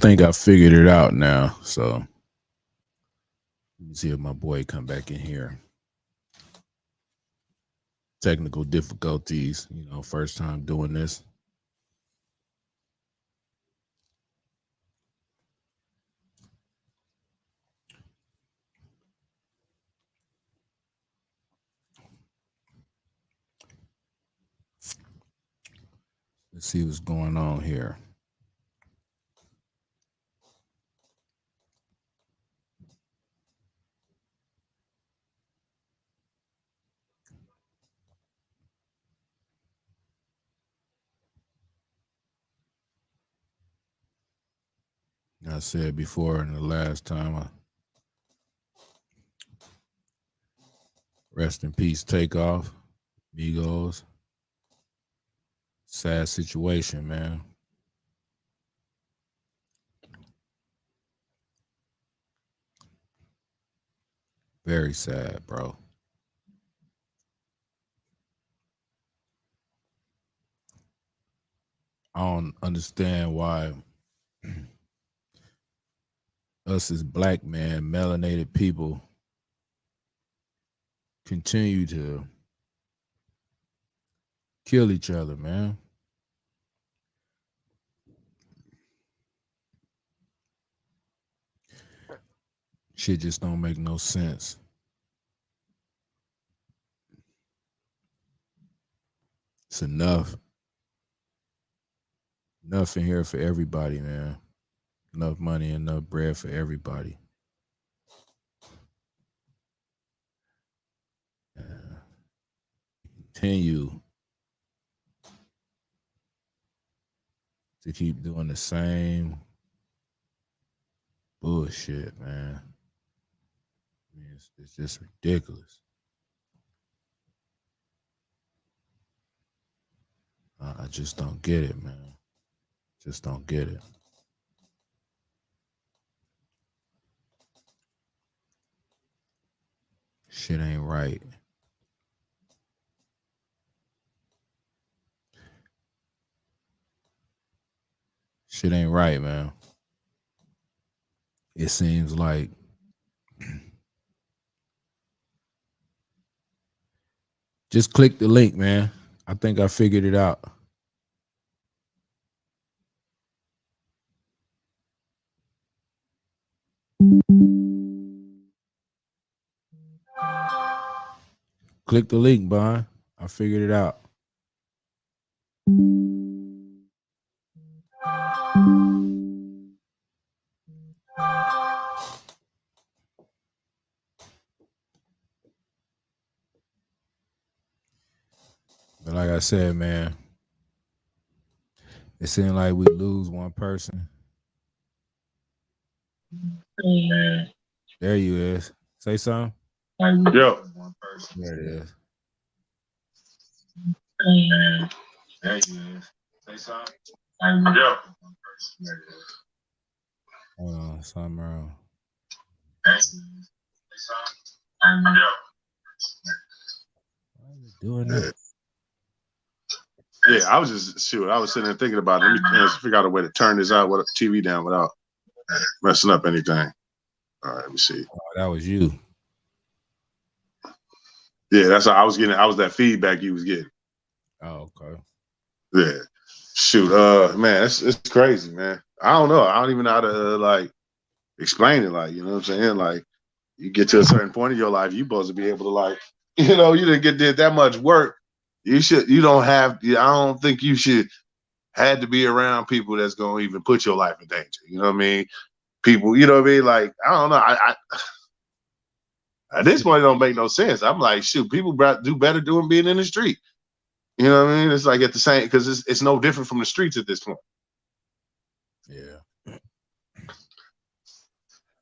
think I figured it out now. So let me see if my boy come back in here. Technical difficulties, first time doing this. Let's see what's going on here. I said before in the last time, rest in peace, Takeoff, Migos. Sad situation, man. Very sad, bro. I don't understand why us as black men, melanated people, continue to kill each other, man. Shit just don't make no sense. It's enough. Enough in here for everybody, man. Enough money, enough bread for everybody. Continue to keep doing the same bullshit, man. I mean, it's just ridiculous. I just don't get it, man. Just don't get it. Shit ain't right. Shit ain't right, man. It seems like just click the link, man. I think I figured it out. Click the link, Bond. I figured it out. But like I said, man, it seemed like we lose one person. There you is. Say something. Yo. There it is. There you is. Say something. Yo. Hold on, something wrong. Say something. Yo. Why is it doing that? Yeah, I was just shoot. I was sitting there thinking about it. Let me figure out a way to turn this out with TV down without messing up anything. All right, let me see. Oh, that was you. Yeah, that's how I was getting. I was that feedback you was getting. Oh, okay. Yeah, shoot. Man, it's crazy, man. I don't know. I don't even know how to like explain it. Like, you know what I'm saying? Like, you get to a certain point in your life, you supposed to be able to like, you didn't did that much work. You don't have. I don't think you should had to be around people that's gonna even put your life in danger. You know what I mean? People, you know what I mean? Like, I don't know. I at this point, it don't make no sense. I'm like, shoot, people do better doing being in the street. You know what I mean? It's like at the same because it's no different from the streets at this point. Yeah.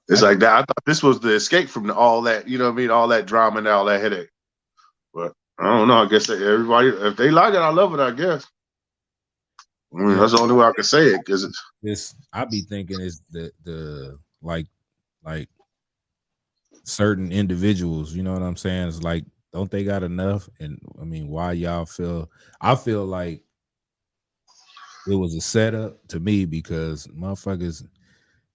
It's like that. I thought this was the escape from all that, you know what I mean? All that drama and all that headache. But I don't know. I guess everybody, if they like it, I love it, I guess. I mean, that's the only way I can say it because this I be thinking is the like certain individuals, you know what I'm saying? It's like, don't they got enough? And I mean, why y'all I feel like it was a setup to me because motherfuckers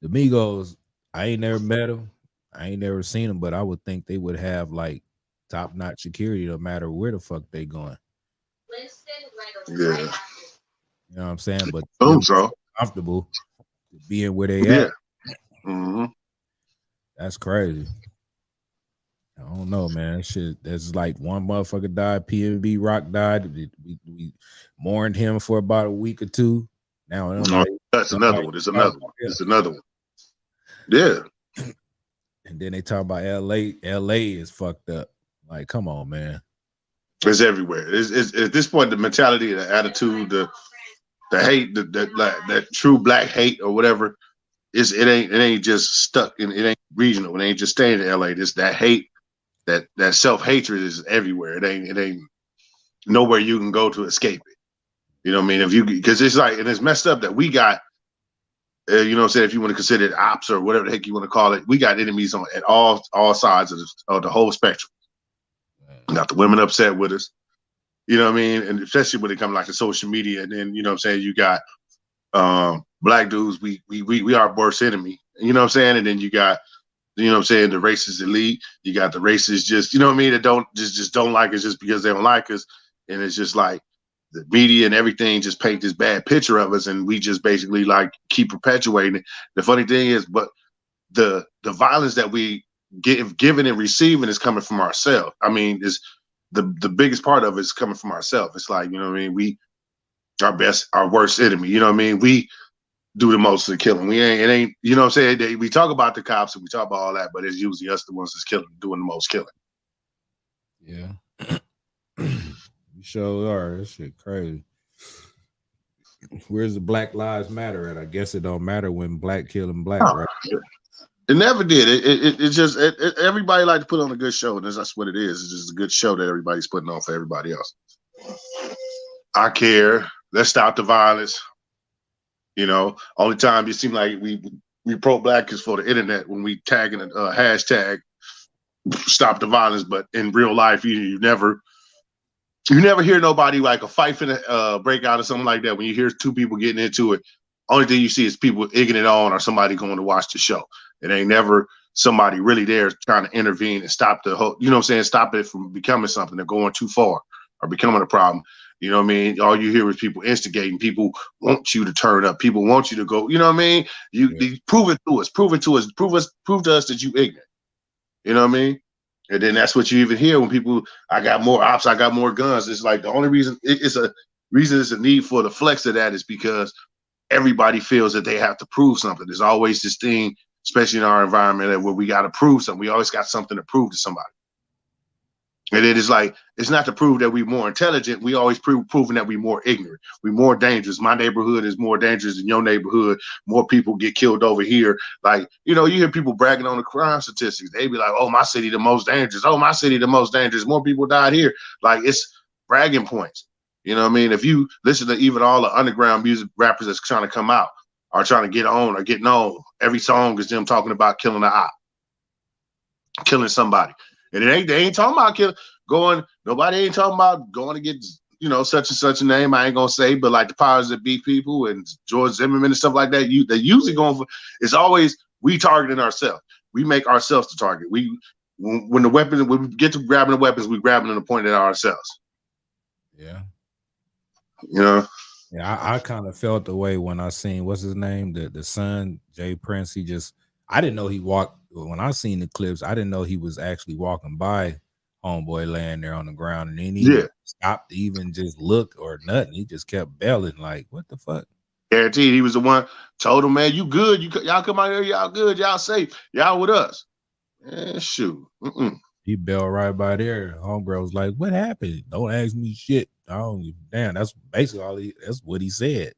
The Migos, I ain't never met them. I ain't never seen them, but I would think they would have like top notch security no matter where the fuck they going. Yeah. You know what I'm saying? But Oh, them so comfortable being where they yeah. at, Mm-hmm. that's crazy. I don't know, man. Shit, that's like one motherfucker died. PNB Rock died. We mourned him for about a week or two. Now No, nobody, that's another nobody one. It's talk another about one. It's another one. Yeah. him. And then they talk about LA. LA is fucked up. Like, come on, man. It's everywhere. It's at this point the mentality, the attitude, the hate, that true black hate or whatever. It ain't just stuck in it ain't regional. It ain't just staying in LA. This that hate, that self-hatred is everywhere. It ain't nowhere you can go to escape it. You know what I mean? If you because it's like and it's messed up that we got you know what I'm saying, if you want to consider it ops or whatever the heck you want to call it, we got enemies on at all sides of the whole spectrum. Got the women upset with us. You know what I mean? And especially when it comes like to social media, and then you know what I'm saying, you got black dudes, we are worst enemy. You know what I'm saying? And then you got, you know what I'm saying, the racist elite, you got the racists just, you know what I mean, that don't just don't like us just because they don't like us. And it's just like the media and everything just paint this bad picture of us, and we just basically like keep perpetuating it. The funny thing is, but the violence that we giving and receiving is coming from ourselves. I mean, is the biggest part of it is coming from ourselves. It's like, you know what I mean, we our worst enemy. You know what I mean? We do the most of the killing. We ain't it ain't, you know what I'm saying? We talk about the cops and we talk about all that, but it's usually us the ones that's doing the most killing. Yeah. You sure are. This shit crazy. Where's the Black Lives Matter at? I guess it don't matter when black killing black, Oh, right? it never did. It just everybody like to put on a good show, and that's what it is. It's just a good show that everybody's putting on for everybody else. I care. Let's stop the violence. You know, only time you seem like we pro black is for the internet when we tagging a hashtag stop the violence, but in real life you never hear nobody like a fight finna break out or something like that. When you hear two people getting into it, only thing you see is people egging it on or somebody going to watch the show. It ain't never somebody really there trying to intervene and stop the whole, you know what I'm saying, stop it from becoming something or going too far or becoming a problem. You know what I mean? All you hear is people instigating. People want you to turn up. People want you to go. You know what I mean? Yeah. Prove it to us. Prove it to us. Prove to us that you ignorant. You know what I mean? And then that's what you even hear when people, I got more ops, I got more guns. It's like the only reason it's a need for the flex of that is because everybody feels that they have to prove something. There's always this thing, especially in our environment, where we got to prove something. We always got something to prove to somebody. And it is like, it's not to prove that we're more intelligent. We always proving that we're more ignorant. We're more dangerous. My neighborhood is more dangerous than your neighborhood. More people get killed over here. Like, you know, you hear people bragging on the crime statistics. They be like, oh, my city the most dangerous. Oh, my city the most dangerous. More people died here. Like, it's bragging points. You know what I mean? If you listen to even all the underground music rappers that's trying to come out or trying to get on or getting on, every song is them talking about killing an op, killing somebody. And they ain't talking about nobody ain't talking about going to get, you know, such and such a name. I ain't gonna say, but like the powers that be people and George Zimmerman and stuff like that, they usually going for, it's always we targeting ourselves. We make ourselves the target. When we get to grabbing the weapons, we grabbing them and pointing at ourselves. Yeah. You know? Yeah, I kind of felt the way when I seen what's his name, the son, Jay Prince. I didn't know he walked when I seen the clips. I didn't know he was actually walking by homeboy laying there on the ground and didn't even stop to even just look or nothing. He just kept belling like, what the fuck? Guaranteed, he was the one told him, man, you good? Y'all come out here, y'all good, y'all safe, y'all with us. Man, shoot. He bailed right by there. Homegirl was like, what happened? Don't ask me shit. Oh, damn, that's basically that's what he said.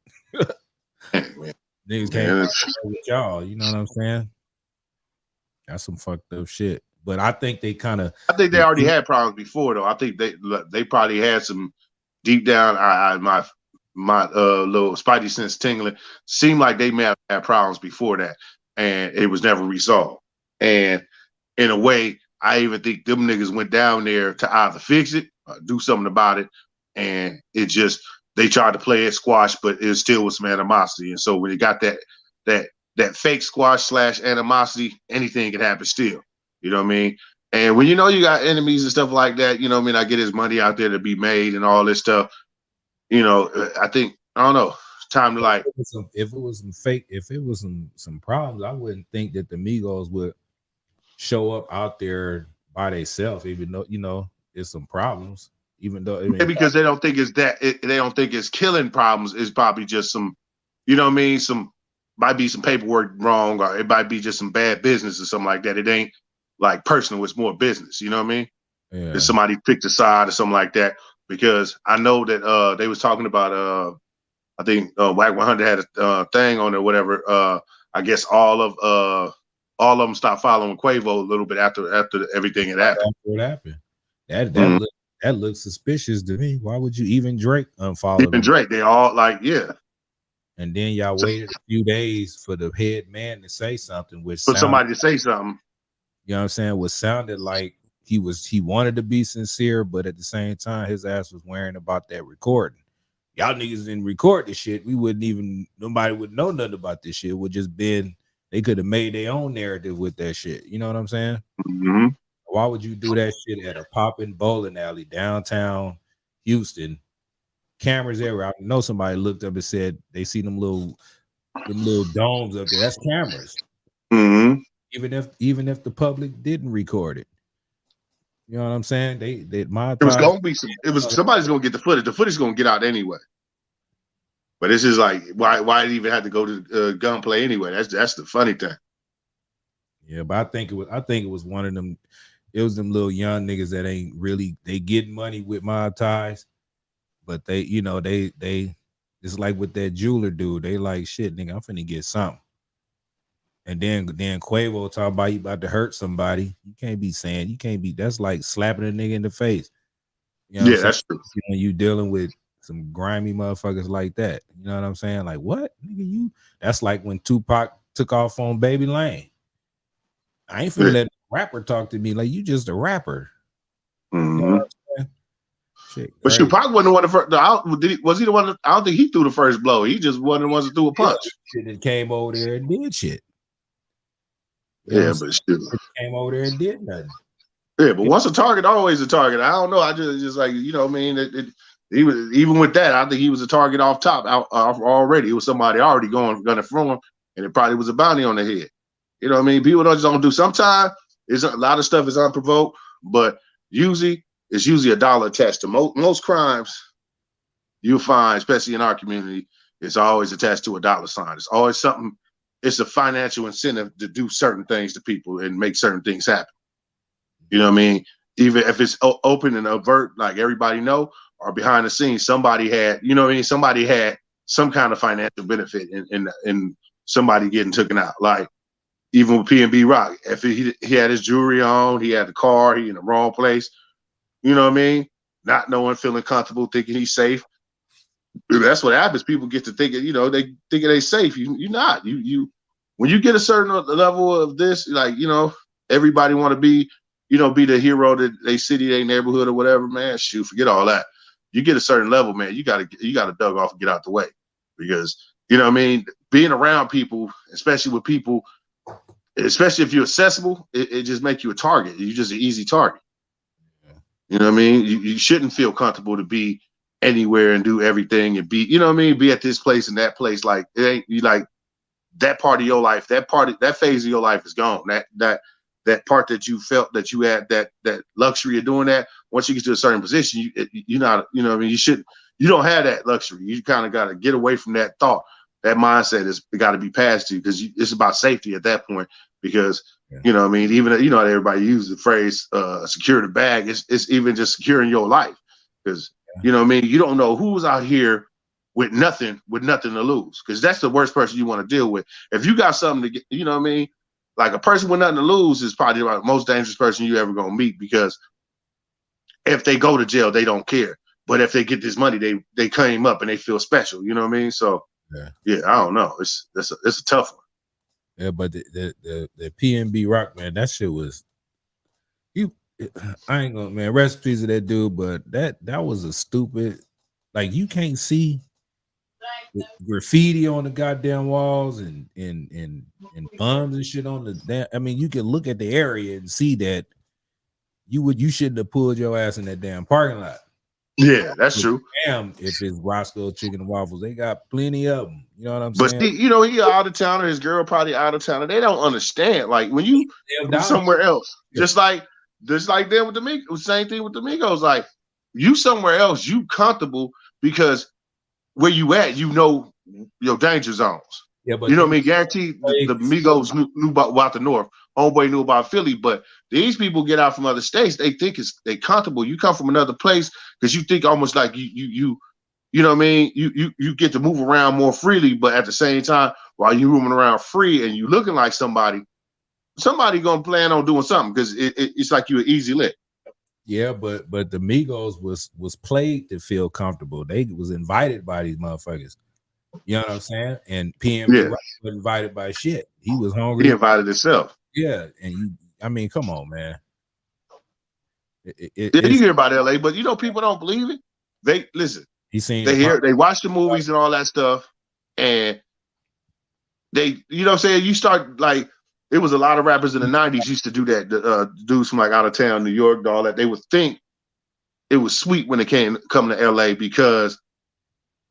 Niggas came out with y'all, you know what I'm saying? That's some fucked up shit. But I think they kind of. I think they already had problems before, though. I think they probably had some deep down. My little spidey sense tingling. Seemed like they may have had problems before that, and it was never resolved. And in a way, I even think them niggas went down there to either fix it or do something about it, and it just they tried to play it squash, but it still was some animosity. And so when they got that that fake squash slash animosity, anything can happen still. You know what I mean? And when you know you got enemies and stuff like that, you know what I mean? I get his money out there to be made and all this stuff. You know, I think I don't know. It's time to like If it was some fake, if it was some problems, I wouldn't think that the Migos would show up out there by themselves, even though there's some problems. Even though I mean, because they don't think it's that they don't think it's killing problems. It's probably just some, you know what I mean? Some might be some paperwork wrong, or it might be just some bad business or something like that. It ain't like personal, it's more business, you know what I mean? If yeah, somebody picked a side or something like that. Because I know that they was talking about I think Whack 100 had a thing on it, whatever. I guess all of them stopped following Quavo a little bit after everything had happened. what happened? That that Mhm. look that looks suspicious to me. Why would you even Drake unfollow Even them? Drake, they all like, yeah. And then y'all So, waited a few days for the head man to say something, which for sounded, somebody to say something, you know what I'm saying, what sounded like he wanted to be sincere, but at the same time, his ass was worrying about that recording. Y'all niggas didn't record this shit. We wouldn't even nobody would know nothing about this shit. It would just been they could have made their own narrative with that shit. You know what I'm saying? mm-hmm. Why would you do that shit at a popping bowling alley downtown Houston? Cameras everywhere. I know somebody looked up and said they see them little domes up there. That's cameras. Mm-hmm. Even if the public didn't record it. You know what I'm saying? They It was monetize. gonna be some. It was somebody's gonna get the footage. The footage is gonna get out anyway. But it's just like why it even had to go to gunplay anyway? That's the funny thing. Yeah, but I think it was one of them. It was them little young niggas that ain't really they getting money with mob ties, but they it's like with that jeweler dude. They like shit, nigga. I'm finna get something. And then Quavo talking about you about to hurt somebody. You can't be that's like slapping a nigga in the face. You know what I'm Yeah, saying? that's true. When you dealing with some grimy motherfuckers like that. You know what I'm saying? Like what? Nigga, that's like when Tupac took off on Baby Lane. I ain't finna Yeah. let a rapper talk to me like you just a rapper. You know Mm-hmm. what I'm saying? Shit But shoot, crazy. Pac wasn't the one. Was he the one? I don't think he threw the first blow. He just one of the ones that threw a Yeah, punch. shit that came over there and did shit. You know what I'm Yeah, saying? but shoot. It came over there and did nothing. Yeah, but once a target, always a target. I don't know. I just like you know. What I mean, he was even with that. I think he was a target off top already. It was somebody already gunning for him, and it probably was a bounty on the head. You know what I mean? People don't do. Sometimes it's a lot of stuff is unprovoked, but usually it's usually a dollar attached to most crimes. You'll find, especially in our community, it's always attached to a dollar sign. It's always something. It's a financial incentive to do certain things to people and make certain things happen. You know what I mean? Even if it's open and overt, like everybody know, or behind the scenes, somebody had, you know what I mean? Somebody had some kind of financial benefit in somebody getting taken out. Like even with P&B Rock, if he had his jewelry on, he had the car, he in the wrong place. You know what I mean? Not knowing, feeling comfortable, thinking he's safe. That's what happens. People get to thinking, you know, they thinking they safe. You're not. You when you get a certain level of this, like everybody want to be, be the hero that they city, they neighborhood or whatever. Man, shoot, forget all that. You get a certain level, man. You gotta dug off and get out the way because you know what I mean. Being around people, especially with people, especially if you're accessible, it just makes you a target. You're just an easy target. You know what I mean? You shouldn't feel comfortable to be anywhere and do everything and be, you know what I mean? Be at this place and that place. Like it ain't you like that part of your life, that phase of your life is gone. That part that you felt that you had that luxury of doing that. Once you get to a certain position, you're not, you know what I mean? You don't have that luxury. You kind of got to get away from that thought. That mindset is got to be passed to you because it's about safety at that point. Because Yeah. you know, what I mean, even everybody uses the phrase "secure the bag." It's even just securing your life because you know, what I mean, you don't know who's out here with nothing to lose because that's the worst person you want to deal with. If you got something to get, you know what I mean, like a person with nothing to lose is probably the most dangerous person you ever gonna meet because if they go to jail, they don't care. But if they get this money, they came up and they feel special. You know what I mean? So Yeah. yeah, I don't know. It's a tough one. Yeah, but the PNB Rock, man, that shit was you. I ain't gonna, man, recipes of that dude, but that was a stupid, like you can't see with graffiti on the goddamn walls and bums and shit on the damn. I mean, you can look at the area and see that you shouldn't have pulled your ass in that damn parking lot. Yeah, that's But true. damn, if it's Roscoe Chicken and Waffles, they got plenty of them. You know what I'm But saying? see, he out of town, or his girl probably out of town, and they don't understand. Like when you Damn from down somewhere else, here. just like them with the Migos, same thing with the Migos. Like you somewhere else, you comfortable because where you at, your danger zones. Yeah, You but know what I them mean? Guaranteed the Migos knew about the North. Homeboy knew about Philly, but these people get out from other states. They think they comfortable. You come from another place because you think almost like you know what I mean? You get to move around more freely, but at the same time, while you moving around free and you looking like somebody gonna plan on doing something because it's like you an easy lick. yeah, but the Migos was played to feel comfortable. They was invited by these motherfuckers. You know what I'm saying? And PNB Yeah, Rock was invited by shit. He was he hungry. invited himself. Yeah, and I mean, come on, man. Yeah, you It's hear about LA, but people don't believe it. They listen. he seen They the they watch the movies and all that stuff, and they, you know what I'm saying? You start like it was a lot of rappers in the 90s used to do that. The dudes from like out of town, New York, all that, they would think it was sweet when they come to LA because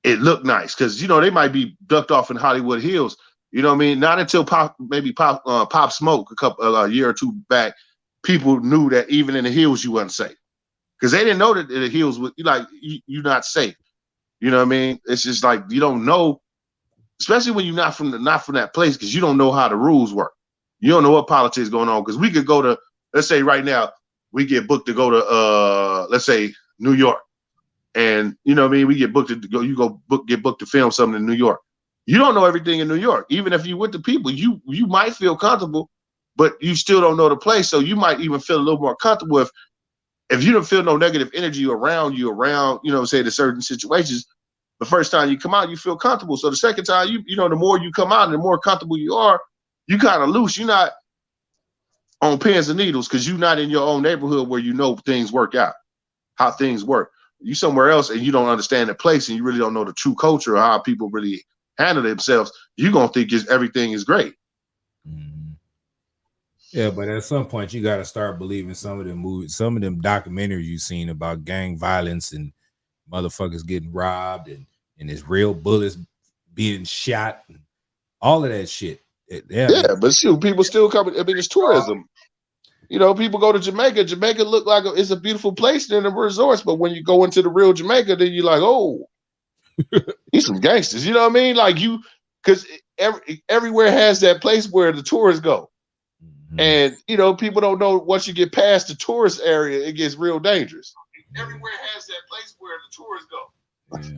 it looked nice. Because they might be ducked off in Hollywood Hills. You know what I mean? Not until Pop Smoke a year or two back, people knew that even in the hills you wasn't safe. Because they didn't know that in the hills you're not safe. You know what I mean? It's just like you don't know, especially when you're not from that place, because you don't know how the rules work. You don't know what politics is going on. Because we could go to, let's say right now, we get booked to go to let's say New York. And you know what I mean? We get booked to go, get booked to film something in New York. You don't know everything in New York. Even if you with the people, you might feel comfortable, but you still don't know the place. So you might even feel a little more comfortable if you don't feel no negative energy around, say the certain situations. The first time you come out, you feel comfortable. So the second time, the more you come out and the more comfortable you are, you kind of loose. You're not on pins and needles because you're not in your own neighborhood where things work out, how things work. You somewhere else and you don't understand the place and you really don't know the true culture or how people really handle themselves. You're going to think everything is great. Mm-hmm. Yeah, but at some point you got to start believing some of them movies, some of them documentaries you've seen about gang violence and motherfuckers getting robbed and there's real bullets being shot and all of that shit. Yeah, but shoot, people still coming. I mean, it's tourism. People go to Jamaica. Jamaica look like it's a beautiful place in the resorts, but when you go into the real Jamaica, then you're like, oh, these some gangsters. You know what I mean? Like because everywhere has that place where the tourists go. Mm-hmm. And people don't know once you get past the tourist area, it gets real dangerous. Everywhere has that place where the tourists go.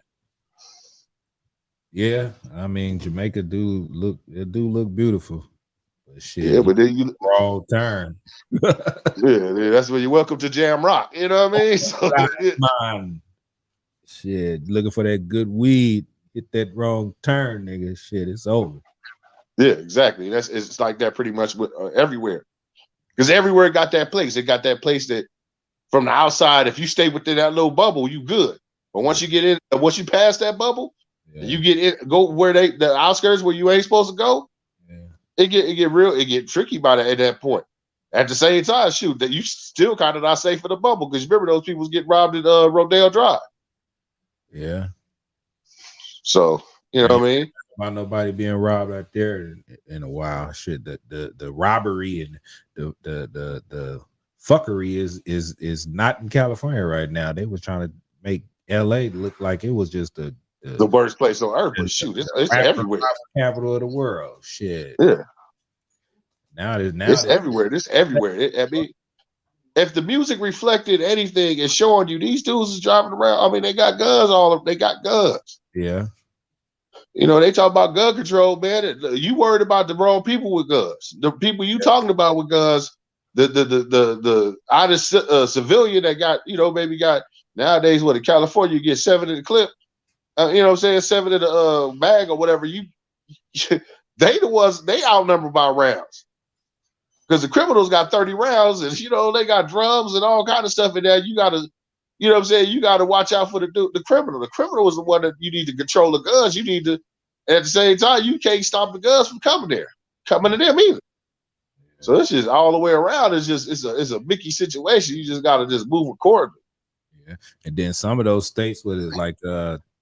Yeah, I mean Jamaica do look beautiful. But shit, yeah, but then wrong turn. yeah, that's where you're welcome to Jam Rock. You know what I mean? So, man, shit, looking for that good weed, hit that wrong turn, nigga. Shit, it's over. Yeah, exactly. It's like that pretty much with everywhere, because everywhere got that place. It got that place that from the outside, if you stay within that little bubble, you good. But once you get in, once you pass that bubble, you get in, go where the outskirts where you ain't supposed to go. It get tricky by that at that point. At the same time, shoot, that you still kind of not safe for the bubble because remember those people get robbed at Rodale Drive. Yeah. So what I mean. About nobody being robbed out there in a while. Shit, the robbery and the fuckery is not in California right now. They were trying to make LA look like it was just the worst place on earth, but shoot, it's everywhere. Capital of the world. Shit. Yeah. Now it's everywhere. It's everywhere. I mean, if the music reflected anything, it's showing you these dudes is driving around. I mean, they got guns. They got guns. Yeah. They talk about gun control, man. You worried about the wrong people with guns. The people you talking about with guns, the honest civilian that got, maybe got nowadays what in California you get 7 in the clip. You know what I'm saying? 7 in the bag or whatever. They outnumbered by rounds. Because the criminals got 30 rounds and they got drums and all kind of stuff in there. You gotta you know what I'm saying? You got to watch out for the criminal. The criminal is the one that you need to control the guns. You need to, at the same time, you can't stop the guns from coming to them either. So it's just all the way around. It's a Mickey situation. You just got to just move accordingly. Yeah, and then some of those states with it, like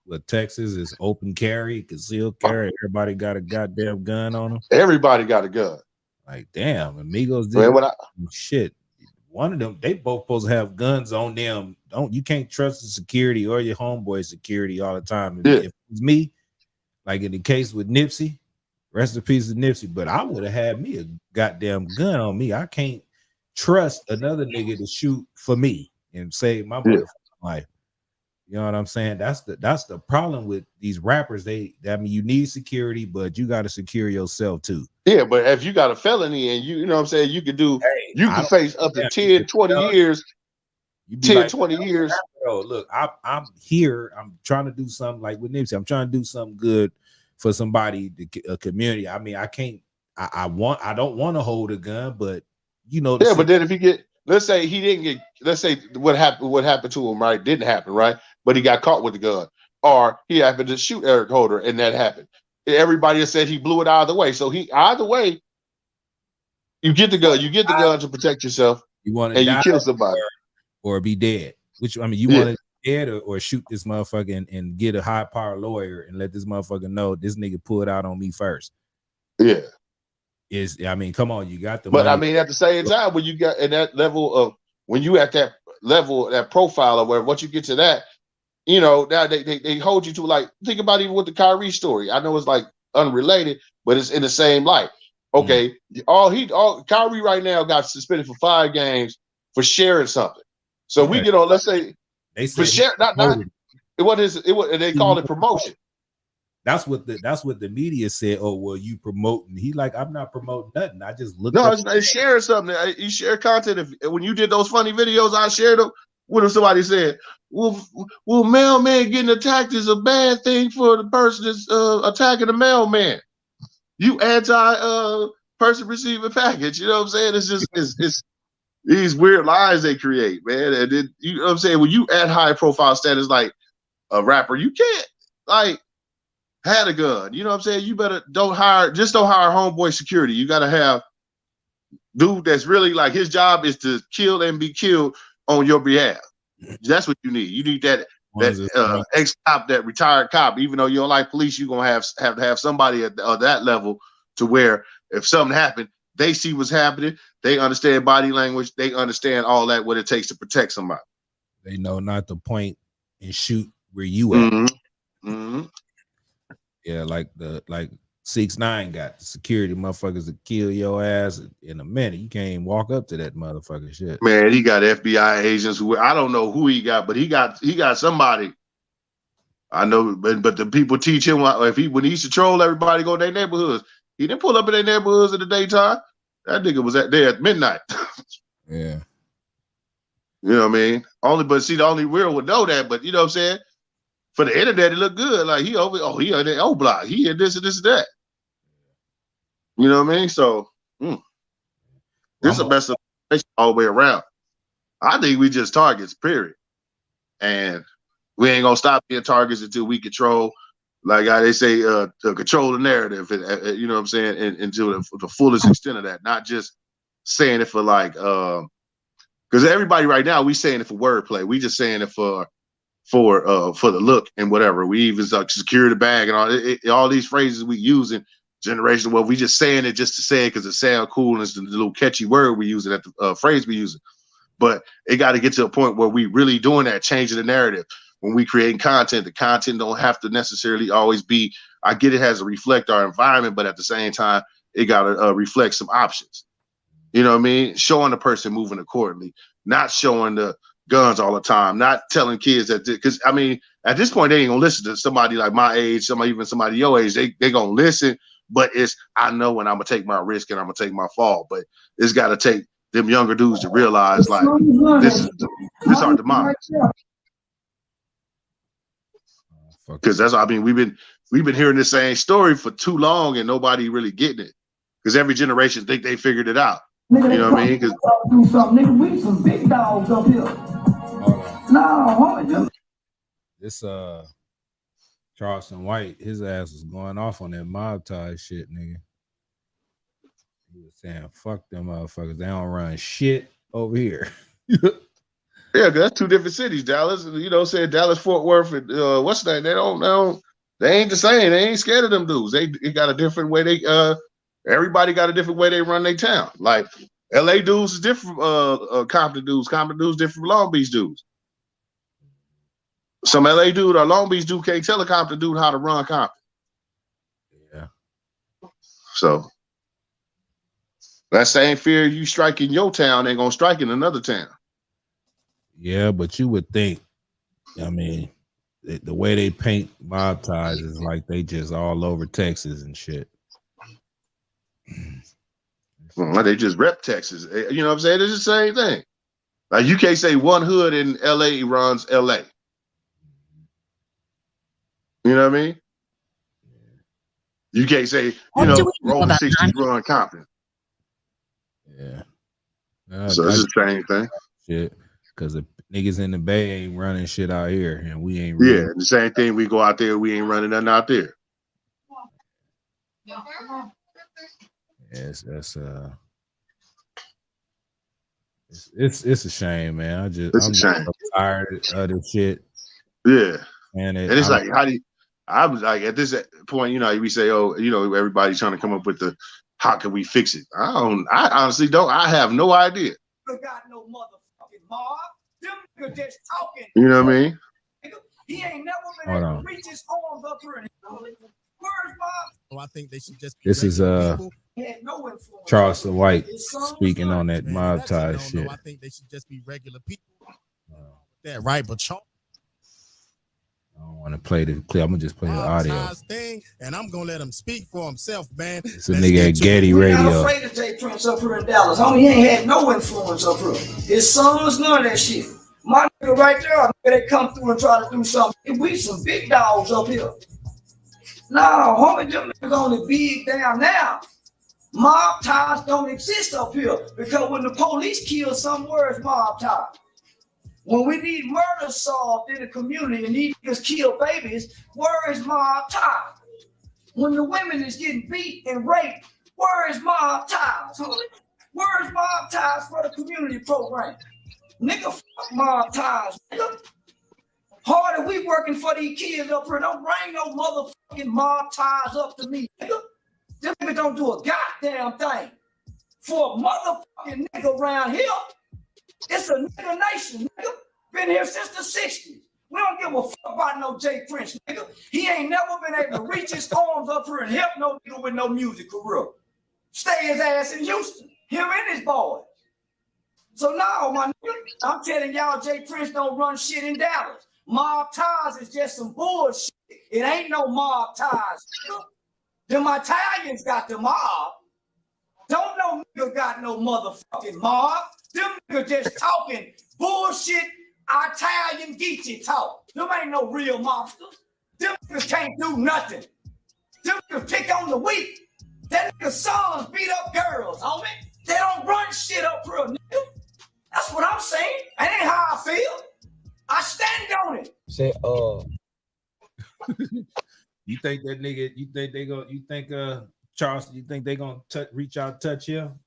with Texas is open carry, concealed carry. Everybody got a goddamn gun on them. Everybody got a gun. Like damn, Amigos did shit. One of them, they both supposed to have guns on them. You can't trust the security or your homeboy security all the time. Yeah. If it's me, like in the case with Nipsey, rest in peace of Nipsey, but I would have had me a goddamn gun on me. I can't trust another nigga to shoot for me and save my motherfucking life. You know what I'm saying? That's the problem with these rappers. I mean, you need security, but you got to secure yourself too. Yeah, but if you got a felony and you know what I'm saying, you can face up to 10, 20 years. 10, 20 years. Bro, look, I'm here. I'm trying to do something like with Nipsey. I'm trying to do something good for somebody, a community. I mean, I can't. I don't want to hold a gun, but you know. Yeah, but then if you get, let's say he didn't get, let's say what happened to him, right? Didn't happen, right? But he got caught with the gun, or he happened to shoot Eric Holder, and that happened. Everybody has said he blew it either way. So either way, you get the gun. You get the gun to protect yourself. You want to you kill somebody or be dead. Which I mean, you want to be dead or shoot this motherfucker and get a high power lawyer and let this motherfucker know this nigga pulled out on me first. Yeah. I mean, come on, you got the But money. I mean, at the same time, when you got in that level of when you at that level, that profile of where once you get to that, you know, now they hold you to, like, think about even with the Kyrie story. I know it's like unrelated, but it's in the same light. Okay, Kyrie right now got suspended for 5 games for sharing something. So we get on, let's say they for share, not they call it promotion. That's what the media said. Oh, well, you promoting? He like, I'm not promoting nothing. I just look. No, it's sharing something. You share content. When you did those funny videos, I shared them. What if somebody said, "Well, mailman getting attacked is a bad thing for the person that's attacking the mailman"? You anti person receiving package. You know what I'm saying? It's just it's these weird lies they create, man. And then, you know what I'm saying? When you add high profile status like a rapper, you can't like had a gun. You know what I'm saying? You better don't hire homeboy security. You got to have dude that's really like his job is to kill and be killed on your behalf. That's what you need. You need that ex-cop, that retired cop. Even though you don't like police, you're gonna have to have somebody at that level to where if something happened, they see what's happening. They understand body language. They understand all that, what it takes to protect somebody. They know not to point and shoot where you at. Mm-hmm. Mm-hmm. Yeah, like 6ix9ine got the security motherfuckers to kill your ass in a minute. You can't even walk up to that motherfucker shit. Man, he got FBI agents who I don't know who he got, but he got somebody. I know, but the people teach him when he used to troll everybody, go to their neighborhoods. He didn't pull up in their neighborhoods in the daytime. That nigga was there at midnight. Yeah. You know what I mean? The only real would know that, but you know what I'm saying? For the internet, it looked good. Like he on the O block. He had this and this and that. You know what I mean? So this is the best all the way around. I think we just targets, period. And we ain't gonna stop being targets until we control, like they say, to control the narrative. You know what I'm saying? And until the fullest extent of that, not just saying it for like, because everybody right now we saying it for wordplay. We just saying it for the look and whatever. We even secure the bag and all these phrases we using generation. Well, we just saying it just to say it because it sounds cool and it's the little catchy word we using, that the phrase we using. But it got to get to a point where we really doing that, changing the narrative. When we creating content, the content don't have to necessarily always be. I get it has to reflect our environment, but at the same time, it got to reflect some options. You know what I mean? Showing the person moving accordingly, not showing the guns all the time, not telling kids that, because I mean, at this point, they ain't gonna listen to somebody like my age, even somebody your age. They gonna listen, but I know when I'm gonna take my risk and I'm gonna take my fall. But it's got to take them younger dudes to realize like this our demise. Because that's, I mean, we've been hearing the same story for too long and nobody really getting it. Because every generation think they figured it out. You know what I mean? Nigga, we some big dogs up here. No, this Charleston White, his ass was going off on that mob tie shit, nigga. He was saying, "Fuck them motherfuckers. They don't run shit over here." Yeah, that's two different cities. Dallas, said Dallas, Fort Worth, and what's that? They ain't the same. They ain't scared of them dudes. They got a different way. Everybody got a different way they run their town. Like L.A. dudes is different from Compton dudes. Compton dudes different from Long Beach dudes. Some L.A. dude or Long Beach dude can't tell a Compton dude how to run Compton. Yeah. So that same fear you strike in your town ain't gonna strike in another town. Yeah, but you would think, I mean, the way they paint mob ties is like they just all over Texas and shit. They just rep Texas. You know what I'm saying? It's the same thing. Like you can't say one hood in LA runs LA. You know what I mean? You can't say, Rolling 60s run Compton. Yeah. So it's the same thing. Shit. Because the niggas in the Bay ain't running shit out here, and we ain't really. Yeah, the same thing. We go out there, we ain't running nothing out there. Yes, that's it's a shame, man. I'm so tired of this shit. Yeah, and it's like, I was like, at this point, we say, everybody's trying to come up with how can we fix it? I honestly don't. I have no idea. Got no motherfucking mob. Them just talking. You know what I mean? He ain't never been able to reach his arms up here. Where's Bob? So I think they should just. This is Charleston White speaking on that mob tie shit. I think they should just be regular people. That right, but Charles. I don't want to play the clip. I'm gonna just play the audio. Thing, and I'm gonna let him speak for himself, man. It's a nigga at Getty Radio. I'm not afraid of Jay Prince up here in Dallas. Homie, he ain't had no influence up here. His sons, none of that shit. My nigga right there, they come through and try to do something. We some big dogs up here. Nah, homie, them niggas only big down now. Mob ties don't exist up here because when the police kill somewhere, it's mob ties. When we need murder solved in the community and these niggas kill babies, where is mob ties? When the women is getting beat and raped, where is mob ties? Where is mob ties for the community program? Nigga, fuck mob ties, nigga. Harder we working for these kids up here. Don't bring no motherfucking mob ties up to me, nigga. Them niggas don't do a goddamn thing. For a motherfucking nigga around here, it's a nigga nation, nigga. Been here since the 60s. We don't give a fuck about no Jay Prince, nigga. He ain't never been able to reach his arms up here and help no nigga with no music career. Stay his ass in Houston. Him and his boys. So now, my nigga, I'm telling y'all, Jay Prince don't run shit in Dallas. Mob ties is just some bullshit. It ain't no mob ties, nigga. Them Italians got the mob. Don't no nigga got no motherfucking mob. Them niggas just talking bullshit Italian geeky talk. Them ain't no real mobsters. Them niggas can't do nothing. Them niggas pick on the weak. That niggas sons beat up girls, homie. They don't run shit up here, nigga. That's what I'm saying. That ain't how I feel. I stand on it. Say, you think that nigga, Charles, you think they gonna reach out, touch him?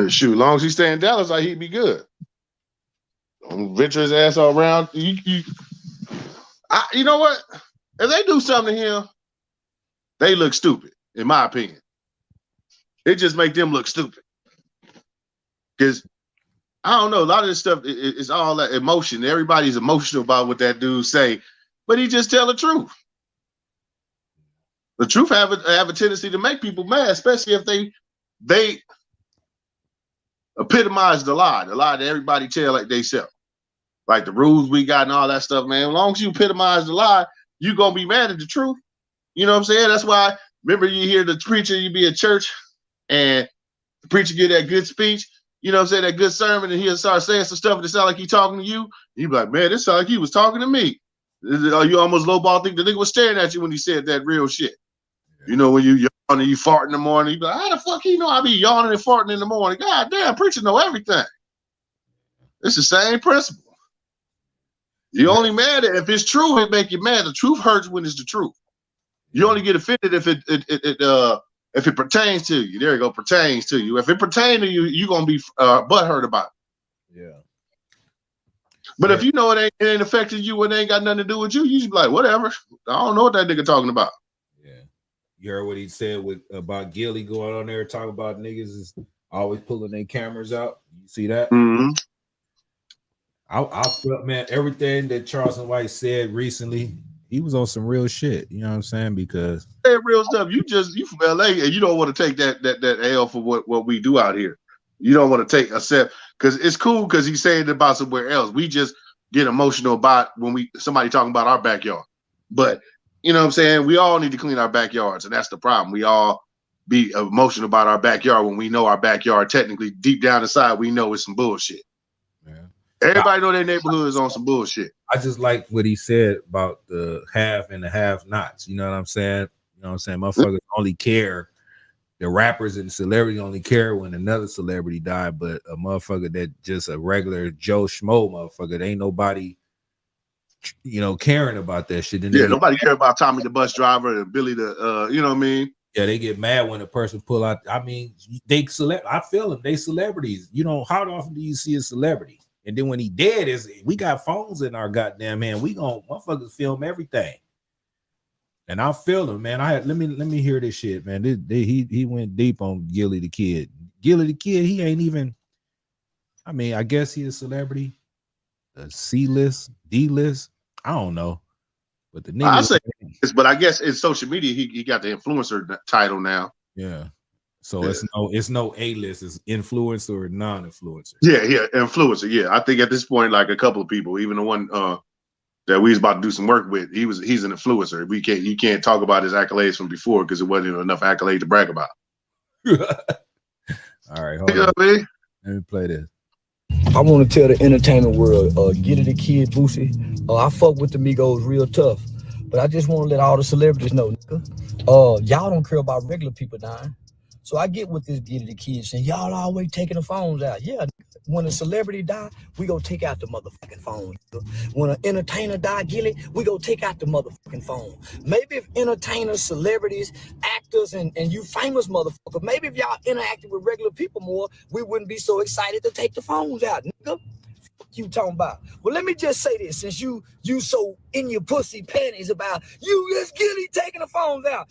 Shoot, long as he stay in Dallas, like he'd be good. Don't venture his ass all around. You know what? If they do something to him, they look stupid, in my opinion. It just make them look stupid. Because I don't know, a lot of this stuff is all that emotion. Everybody's emotional about what that dude say, but he just tell the truth. The truth have a tendency to make people mad, especially if they epitomize the lie that everybody tell like they sell. Like the rules we got and all that stuff, man. As long as you epitomize the lie, you gonna be mad at the truth. You know what I'm saying? That's why, remember, you hear the preacher, you be at church, and the preacher get that good speech, you know what I'm saying, that good sermon, and he'll start saying some stuff that sound like he talking to you. You be like, man, this sound like he was talking to me. You almost lowball think the nigga was staring at you when he said that real shit. You know, when you yawn and you fart in the morning, you be like, how the fuck he know I be yawning and farting in the morning? God damn, preacher know everything. It's the same principle. You only mad if it's true. It make you mad. The truth hurts when it's the truth. You only get offended if it pertains to you. There you go, pertains to you. If it pertains to you, you're gonna be butthurt about it. Yeah. But if you know it ain't affecting you, it ain't got nothing to do with you, you just be like, whatever. I don't know what that nigga talking about. Yeah. You heard what he said about Gilly going on there talking about niggas is always pulling their cameras out. You see that? Mm-hmm. I felt, man, everything that Charleston White said recently, he was on some real shit. You know what I'm saying? Because real stuff. You from LA and you don't want to take that L for what we do out here. You don't want to take a step because it's cool because he's saying it about somewhere else. We just get emotional about when somebody talking about our backyard. But you know what I'm saying? We all need to clean our backyards, and that's the problem. We all be emotional about our backyard when we know our backyard technically deep down inside we know it's some bullshit. Yeah. Everybody know their neighborhood is on some bullshit. I just like what he said about the have and the have-nots. You know what I'm saying? You know what I'm saying? Motherfuckers only care. The rappers and celebrities only care when another celebrity died, but a motherfucker that just a regular Joe Schmo motherfucker, ain't nobody, caring about that shit. And nobody care about Tommy the bus driver and Billy the, you know what I mean? Yeah, they get mad when a person pull out. I mean, I feel them. They celebrities. How often do you see a celebrity? And then when he dead, we got phones in our goddamn hand. We gonna motherfuckers film everything. And I feel him, man. Let me hear this shit, man. He went deep on Gilly the Kid. Gilly the Kid, he ain't even. I mean, I guess he a celebrity, a C-list, D-list. I don't know, but the nigga. I say, but I guess in social media he got the influencer title now. Yeah. So it's no A-list, it's influencer or non-influencer. Yeah, influencer. Yeah, I think at this point, like a couple of people, even the one that we was about to do some work with, he's an influencer. You can't talk about his accolades from before because it wasn't enough accolade to brag about. All right, hold on. Let me play this. I want to tell the entertainment world, get it the Kid Boosie. I fuck with the Migos real tough, but I just want to let all the celebrities know, y'all don't care about regular people dying. So I get with this Get It the Kid saying, y'all always taking the phones out. Yeah, when a celebrity die, we go take out the motherfucking phone. When an entertainer die, Gilly, we go take out the motherfucking phone. Maybe if entertainers, celebrities, actors, and you famous motherfucker, maybe if y'all interacted with regular people more, we wouldn't be so excited to take the phones out, nigga. Fuck you talking about? Well, let me just say this, since you so in your pussy panties about you just Gilly taking the phones out.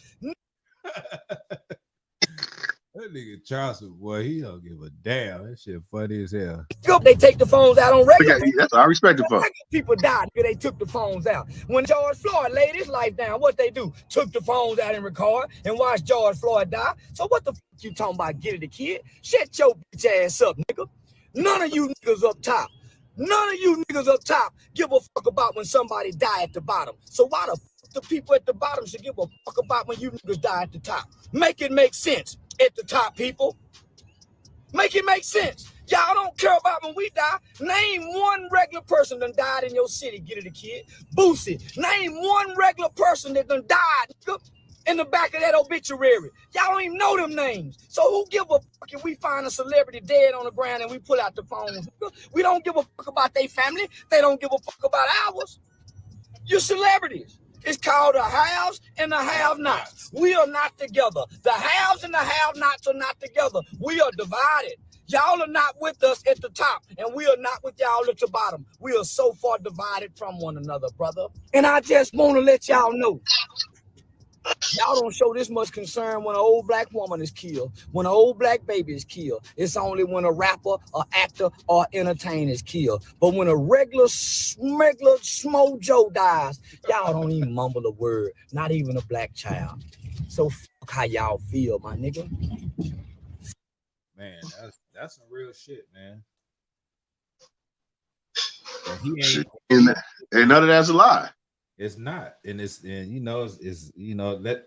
That nigga Charleston, boy, he don't give a damn. That shit funny as hell. They take the phones out on regular people. That's I respect it for. People died because they took the phones out. When George Floyd laid his life down, what they do? Took the phones out and record and watched George Floyd die. So what the fuck you talking about? Get it the Kid? Shut your bitch ass up, nigga. None of you niggas up top. None of you niggas up top give a fuck about when somebody die at the bottom. So why the fuck the people at the bottom should give a fuck about when you niggas die at the top? Make it make sense. At the top, people. Make it make sense. Y'all don't care about when we die. Name one regular person that died in your city. Get it a Kid. Boosie. Name one regular person that done died in the back of that obituary. Y'all don't even know them names. So who give a fuck if we find a celebrity dead on the ground and we pull out the phones? We don't give a fuck about their family. They don't give a fuck about ours. You're celebrities. It's called the haves and the have-nots. We are not together. The haves and the have-nots are not together. We are divided. Y'all are not with us at the top, and we are not with y'all at the bottom. We are so far divided from one another, brother. And I just want to let y'all know, y'all don't show this much concern when an old black woman is killed, when an old black baby is killed. It's only when a rapper, or actor, or entertainer is killed. But when a regular Smo Joe dies, y'all don't even mumble a word, not even a black child. So fuck how y'all feel, my nigga. Man, that's some real shit, man. And ain't none of that's a lie. It's not, and it's that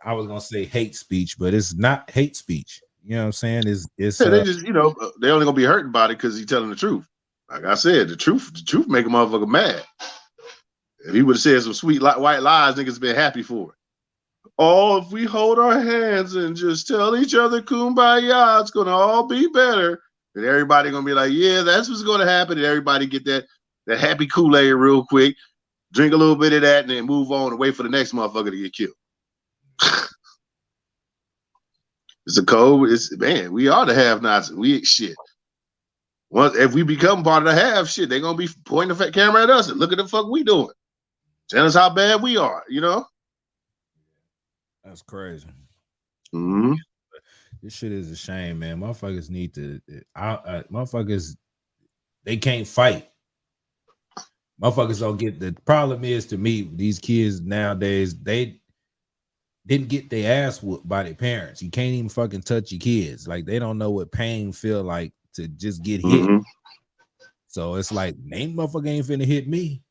I was gonna say hate speech, but it's not hate speech. You know what I'm saying? It's they just they only gonna be hurting about it because he's telling the truth. Like I said, the truth make a motherfucker mad. If he would have said some sweet white lies, niggas been happy for it. Oh, if we hold our hands and just tell each other kumbaya, it's gonna all be better. And everybody gonna be like, yeah, that's what's gonna happen. And everybody get that. that happy Kool-Aid real quick, drink a little bit of that, and then move on and wait for the next motherfucker to get killed. It's a code. It's man, we are the have-nots. We shit. Once if we become part of the have, shit, they're gonna be pointing the camera at us and look at the fuck we doing. Tell us how bad we are, you know? That's crazy. Mm-hmm. This shit is a shame, man. Motherfuckers need to motherfuckers, they can't fight. Motherfuckers don't get the problem is to me, these kids nowadays, they didn't get their ass whooped by their parents. You can't even fucking touch your kids. Like they don't know what pain feel like to just get hit. Mm-hmm. So it's like, name motherfucker ain't finna hit me.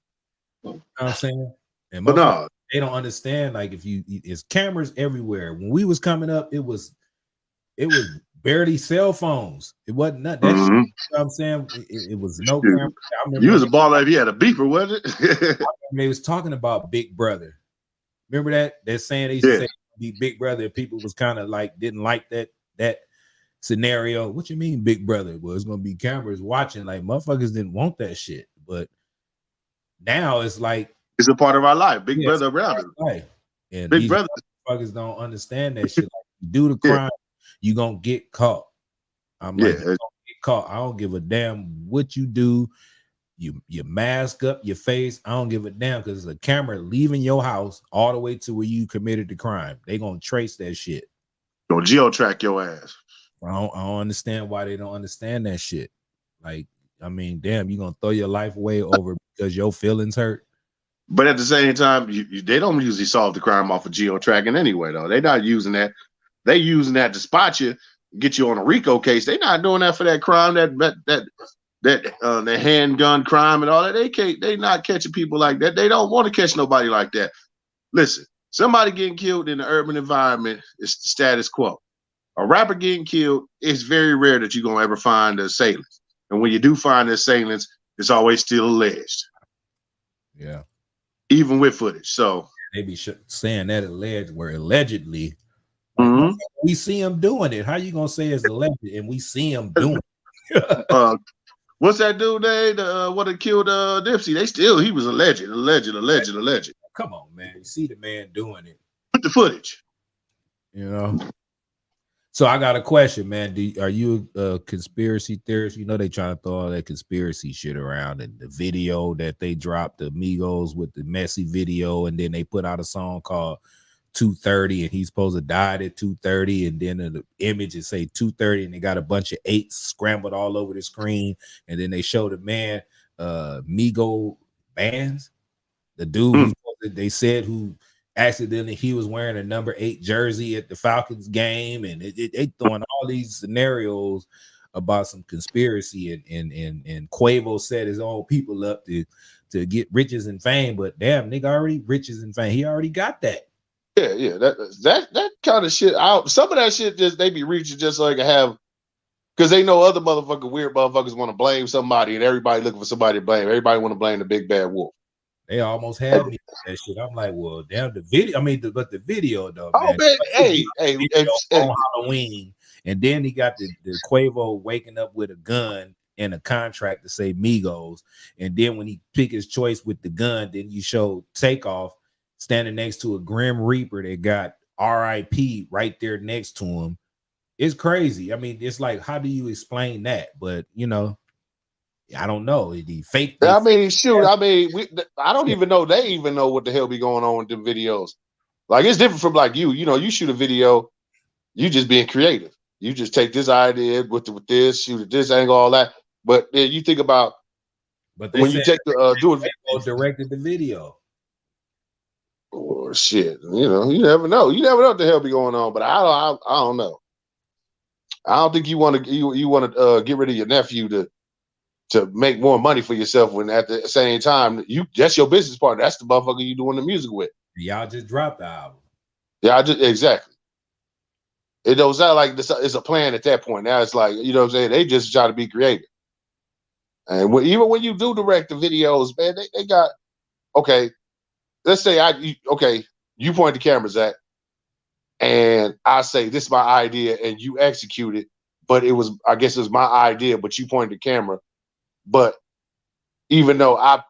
You know what I'm saying? And But no, they don't understand. Like if it's cameras everywhere. When we was coming up, it was barely cell phones. It wasn't nothing. That shit, you know what I'm saying? It was no camera. You was a baller if you had a beeper, wasn't it? They was talking about Big Brother. Remember that saying they used to say be Big Brother. People was kind of like didn't like that scenario. What you mean Big Brother? Well, it's gonna be cameras watching. Like motherfuckers didn't want that shit, but now it's like it's a part of our life. Big Brother around us. And Big these Brother motherfuckers don't understand that shit. Like, you do the crime, you gonna get caught. I'm like, you gonna get caught. I don't give a damn what you do. You mask up your face. I don't give a damn because the camera leaving your house all the way to where you committed the crime. They gonna trace that shit. Don't geo-track your ass. I don't understand why they don't understand that shit. Like, I mean, damn, you gonna throw your life away over because your feelings hurt. But at the same time, they don't usually solve the crime off of geo-tracking anyway, though. They're not using that. They using that to spot you, get you on a RICO case. They're not doing that for that crime, that handgun crime and all that. They not catching people like that. They don't want to catch nobody like that. Listen, somebody getting killed in the urban environment is the status quo. A rapper getting killed, it's very rare that you're gonna ever find the assailants. And when you do find the assailants, it's always still alleged. Yeah. Even with footage. So they be saying that allegedly. Like, we see him doing it. How you gonna say it's alleged and we see him doing it? What's that dude name? What had killed Nipsey? He was alleged. Come on, man. You see the man doing it. With the footage. You know. So I got a question, man. Are you a conspiracy theorist? You know they trying to throw all that conspiracy shit around, and the video that they dropped, the Migos with the messy video, and then they put out a song called 2:30, and he's supposed to die at 2:30, and then the image is say 2:30, and they got a bunch of 8s scrambled all over the screen, and then they show the man, Migo bands, the dude they said who accidentally he was wearing a number 8 jersey at the Falcons game, and they throwing all these scenarios about some conspiracy, and Quavo set his own people up to get riches and fame, but damn, nigga already riches and fame. He already got that. Yeah, that kind of shit. Some of that shit just they be reaching just so they can have, because they know other weird motherfuckers want to blame somebody, and everybody looking for somebody to blame. Everybody want to blame the big bad wolf. They almost had me with that shit. I'm like, well, damn, the video. I mean, but the video though, man. Hey, on Halloween, and then he got the Quavo waking up with a gun and a contract to say Migos, and then when he pick his choice with the gun, then you show Takeoff standing next to a Grim Reaper that got RIP right there next to him. It's crazy. I mean, it's like, how do you explain that? But you know. I don't know. The fake. I mean, shoot. I mean, I don't even know. They even know what the hell be going on with them videos. Like it's different from like you. You know, you shoot a video, you just being creative. You just take this idea with this, shoot at this angle, all that. But then you think about, but when you take the do it, directed the video. Oh shit! You know, you never know. You never know what the hell be going on. But I don't know. I don't think you want to get rid of your nephew to make more money for yourself when at the same time that's your business partner. That's the motherfucker you doing the music with. Y'all just dropped the album. Yeah, exactly. It don't sound like it's a plan at that point. Now it's like, you know what I'm saying? They just try to be creative. And even when you do direct the videos, man, they got, okay, let's say you point the cameras at, and I say, this is my idea, and you execute it, but I guess it was my idea, but you pointed the camera. But even though I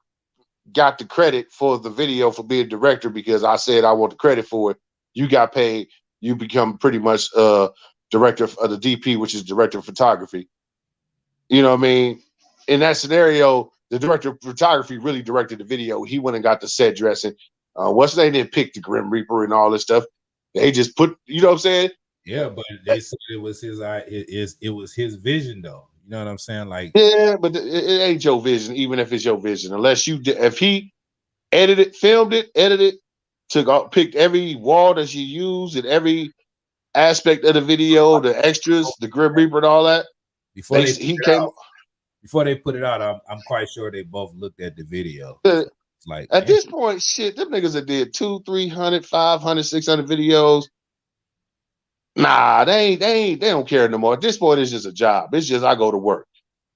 got the credit for the video for being director because I said I want the credit for it. You got paid. You become pretty much director of the DP, which is director of photography. You know what I mean? In that scenario, the director of photography really directed the video. He went and got the set dressing. Once they didn't pick the Grim Reaper and all this stuff, they just put, you know what I'm saying? Yeah, but they said it was his it was his vision though. You know what I'm saying? Like, yeah, but it ain't your vision, even if it's your vision. Unless you if he filmed it, edited, picked every wall that you use and every aspect of the video, the extras, the Grim Reaper and all that. Before they put it out, I'm quite sure they both looked at the video. Like at this point, shit, them niggas that did 200, 300, 500, 600 videos. Nah, they don't care no more. At this point, it's just a job. It's just I go to work.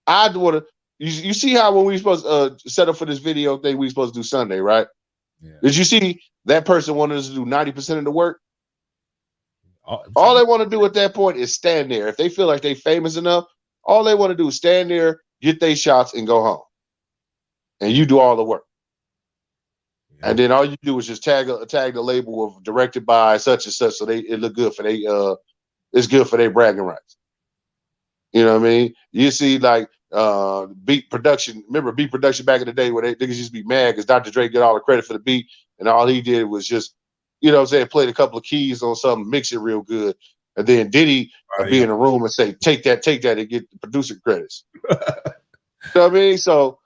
I want to. You see how when we supposed to set up for this video thing, we supposed to do Sunday, right? Yeah. Did you see that person wanted us to do 90% of the work? All they want to do at that point is stand there. If they feel like they famous enough, all they want to do is stand there, get their shots, and go home. And you do all the work. Yeah. And then all you do is just tag the label of directed by such and such, so it look good for it's good for their bragging rights. You know what I mean? You see, like Beat Production. Remember Beat Production back in the day where niggas used to be mad because Dr. Dre get all the credit for the beat, and all he did was just, you know what I'm saying, played a couple of keys on something, mix it real good, and then Diddy be in a room and say, take that, and get the producer credits. You know what I mean? So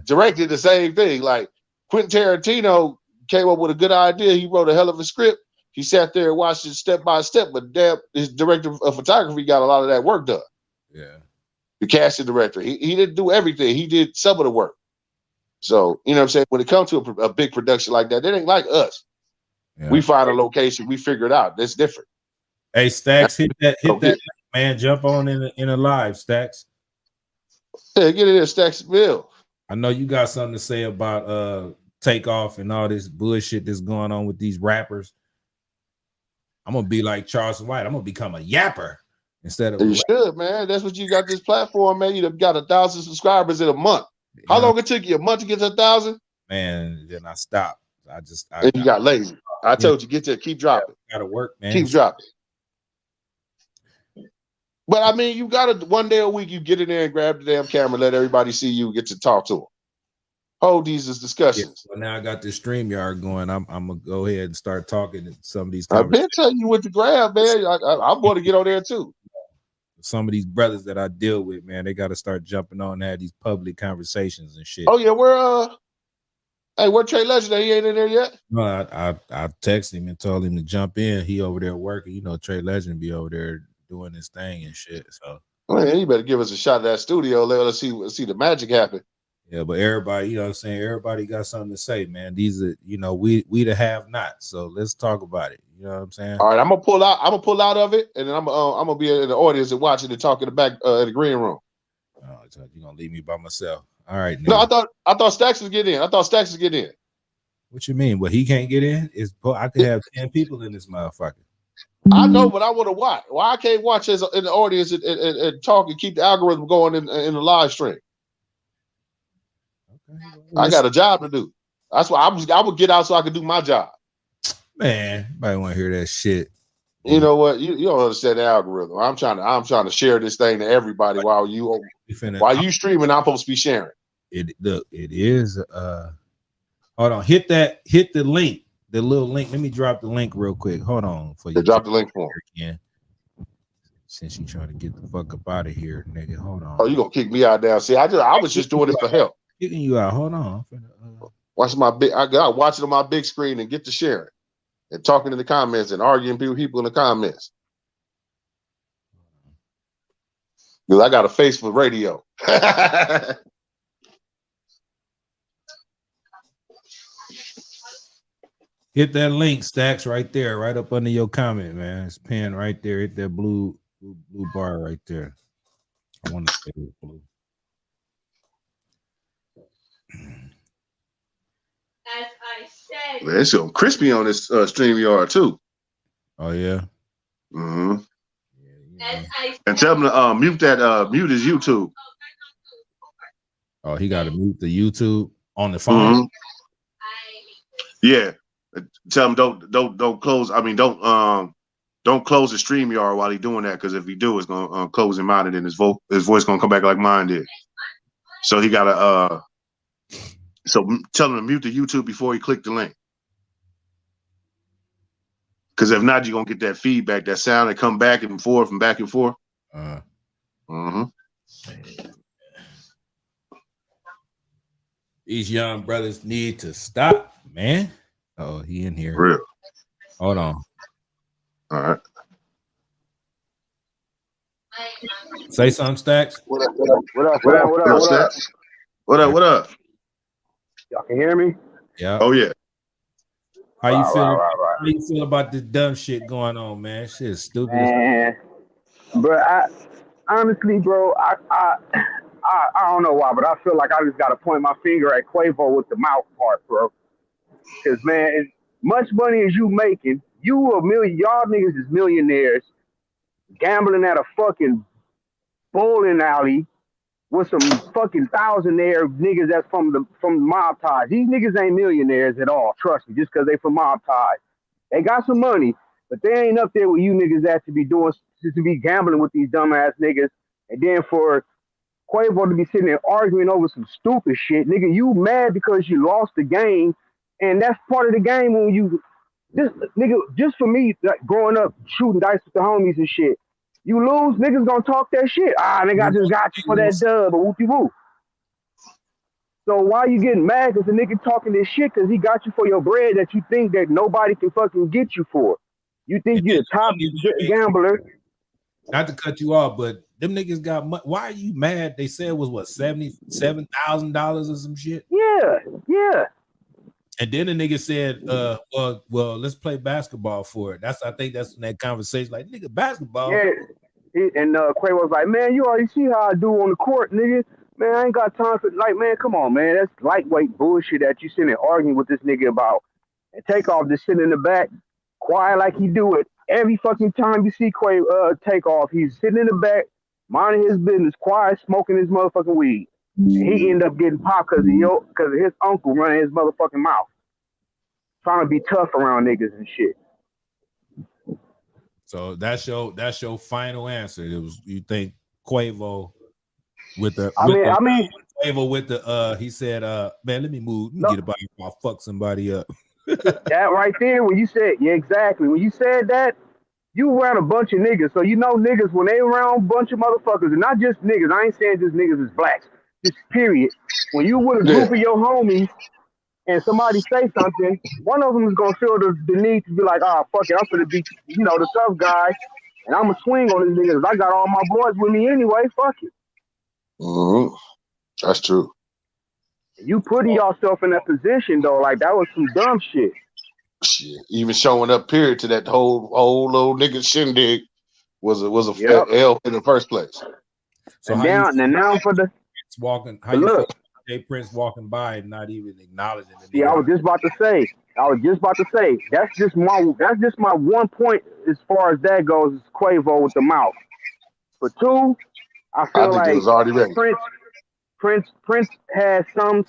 directed the same thing. Like Quentin Tarantino came up with a good idea. He wrote a hell of a script. He sat there and watched it step by step, but damn, his director of photography got a lot of that work done. Yeah. The casting director, he didn't do everything. He did some of the work. So, you know what I'm saying? When it comes to a big production like that, it ain't like us. Yeah. We find a location, we figure it out. That's different. Hey, Stacks, hit that, man. Jump on in a live, Stacks. Yeah, get in there, Stacks Bill. I know you got something to say about Takeoff and all this bullshit that's going on with these rappers. I'm gonna be like Charles White. I'm gonna become a yapper instead of. You should, man. That's what you got this platform, man. You've got 1,000 subscribers in a month. How long it took you? A month to get to 1,000? Man, then I stopped. And you got lazy. I told you, get to keep dropping. Gotta work, man. Keep dropping. But I mean, you gotta one day a week, you get in there and grab the damn camera, let everybody see you, get to talk to them. Hold these as discussions. Yeah, well, now I got this StreamYard going. I'm gonna go ahead and start talking to some of these. I've been telling you what to grab, man. I'm going to get on there too. Some of these brothers that I deal with, man, they got to start jumping on and have these public conversations and shit. Oh yeah, where Trey Legend? He ain't in there yet. No, I texted him and told him to jump in. He over there working. You know, Trey Legend be over there doing his thing and shit. So, man, you better give us a shot of that studio. Let's see the magic happen. Yeah, but everybody, you know what I'm saying? Everybody got something to say, man. These are, you know, we the have not. So let's talk about it. You know what I'm saying? All right, I'm gonna pull out of it, and then I'm gonna be in the audience and watching and talking in the back in the green room. Oh, you're gonna leave me by myself. All right. Now. No, I thought Stacks was getting in. What you mean? Well, he can't get in? I could have 10 people in this motherfucker. I know, but I want to watch. Why I can't watch as in the audience and talk and keep the algorithm going in the live stream? I got a job to do. That's why I would get out so I could do my job. Man, nobody want to hear that shit. You know what? You don't understand the algorithm. I'm trying to share this thing to everybody while you streaming. I'm supposed to be sharing. It is. Hold on. Hit the link. The little link. Let me drop the link real quick. Hold on for you. Drop the link for him. Since you trying to get the fuck up out of here, nigga. Hold on. Oh, you gonna kick me out down? See, I was just doing it for help. Kicking you out. Hold on. Watch I got watching on my big screen and get to sharing and talking in the comments and arguing with people in the comments. Because I got a face for radio. Hit that link, Stacks, right there, right up under your comment, man. It's pinned right there. Hit that blue bar right there. I want to say it's blue. As I said, Man, it's so crispy on this StreamYard too. Oh yeah. Mm-hmm. As I and tell them to mute his YouTube. Oh, he got to mute the YouTube on the phone. Mm-hmm. Yeah. Tell him don't close. I mean, don't close the StreamYard while he's doing that, because if he do, it's gonna close him out, and then his voice gonna come back like mine did. So he gotta so tell him to mute the YouTube before he click the link. Because if not, you're gonna get that feedback, that sound that come back and forth and back and forth. These young brothers need to stop, man. Oh, he in here. Real. Hold on. All right. Say something, Stacks. What up? What up? Y'all can hear me? Yeah. Oh yeah. How you feel? Right. How you feel about this dumb shit going on, man? Shit is stupid. Man, but I honestly, bro, I don't know why, but I feel like I just gotta point my finger at Quavo with the mouth part, bro. Because man, as much money as you making, y'all niggas is millionaires gambling at a fucking bowling alley with some fucking thousandaire niggas that's from the mob ties. These niggas ain't millionaires at all, trust me, just because they from mob ties. They got some money, but they ain't up there with you niggas that to be gambling with these dumbass niggas. And then for Quavo to be sitting there arguing over some stupid shit, nigga, you mad because you lost the game, and that's part of the game when you just for me, like, growing up shooting dice with the homies and shit. You lose, niggas gonna talk that shit. Nigga, I just got you for that dub, or whoopie whoop. So why you getting mad because the nigga talking this shit because he got you for your bread that you think that nobody can fucking get you for? You think you're the top gambler. Not to cut you off, but them niggas got money. Why are you mad? They said it was what, $77,000 or some shit? Yeah. And then the nigga said, well, let's play basketball for it. I think that's in that conversation. Like, nigga, basketball. Yeah. And Quavo was like, man, you already see how I do on the court, nigga. Man, I ain't got time for, like, man, come on, man. That's lightweight bullshit that you sitting there arguing with this nigga about. And Takeoff just sitting in the back, quiet like he do it. Every fucking time you see Takeoff, he's sitting in the back, minding his business, quiet, smoking his motherfucking weed. And he ended up getting popped because of his uncle running his motherfucking mouth. Trying to be tough around niggas and shit. So that's your final answer. It was, you think Quavo with the Quavo with the he said, man, let me move. Let me get about I'll fuck somebody up. That right there, when you said, yeah, exactly. When you said that, you around a bunch of niggas. So you know niggas, when they around a bunch of motherfuckers, and not just niggas, I ain't saying just niggas is blacks, just period. When you with a group of your homies and somebody say something, one of them is gonna feel the need to be like, fuck it, I'm gonna be, the tough guy, and I'm gonna swing on these niggas. I got all my boys with me anyway, fuck it. Mm-hmm. That's true. You putting yourself in that position though, like that was some dumb shit. Shit. Even showing up period to that whole little nigga shindig was a L in the first place. So now for the walking, how you feel Jay Prince walking by and not even acknowledging the I was just about to say that's just my 1 point as far as that goes, is Quavo with the mouth. For 2, I feel like it was already ready. Prince had some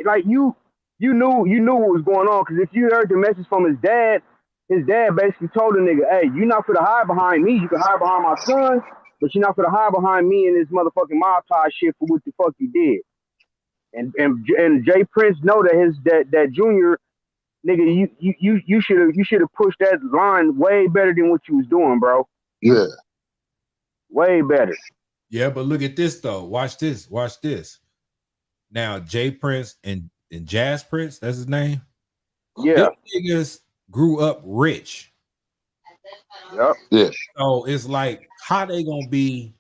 like you knew what was going on, because if you heard the message from his dad basically told the nigga, hey, you're not for to hide behind me. You can hide behind my son, but you're not for to hide behind me and this motherfucking mob tie shit for what the fuck you did. And Jay Prince know that that junior nigga, you should have pushed that line way better than what you was doing, bro. Yeah, way better. Yeah, but look at this though. Watch this. Now Jay Prince and Jazz Prince, that's his name. Yeah, them niggas grew up rich. Yep. Yeah. So it's like, how they gonna be?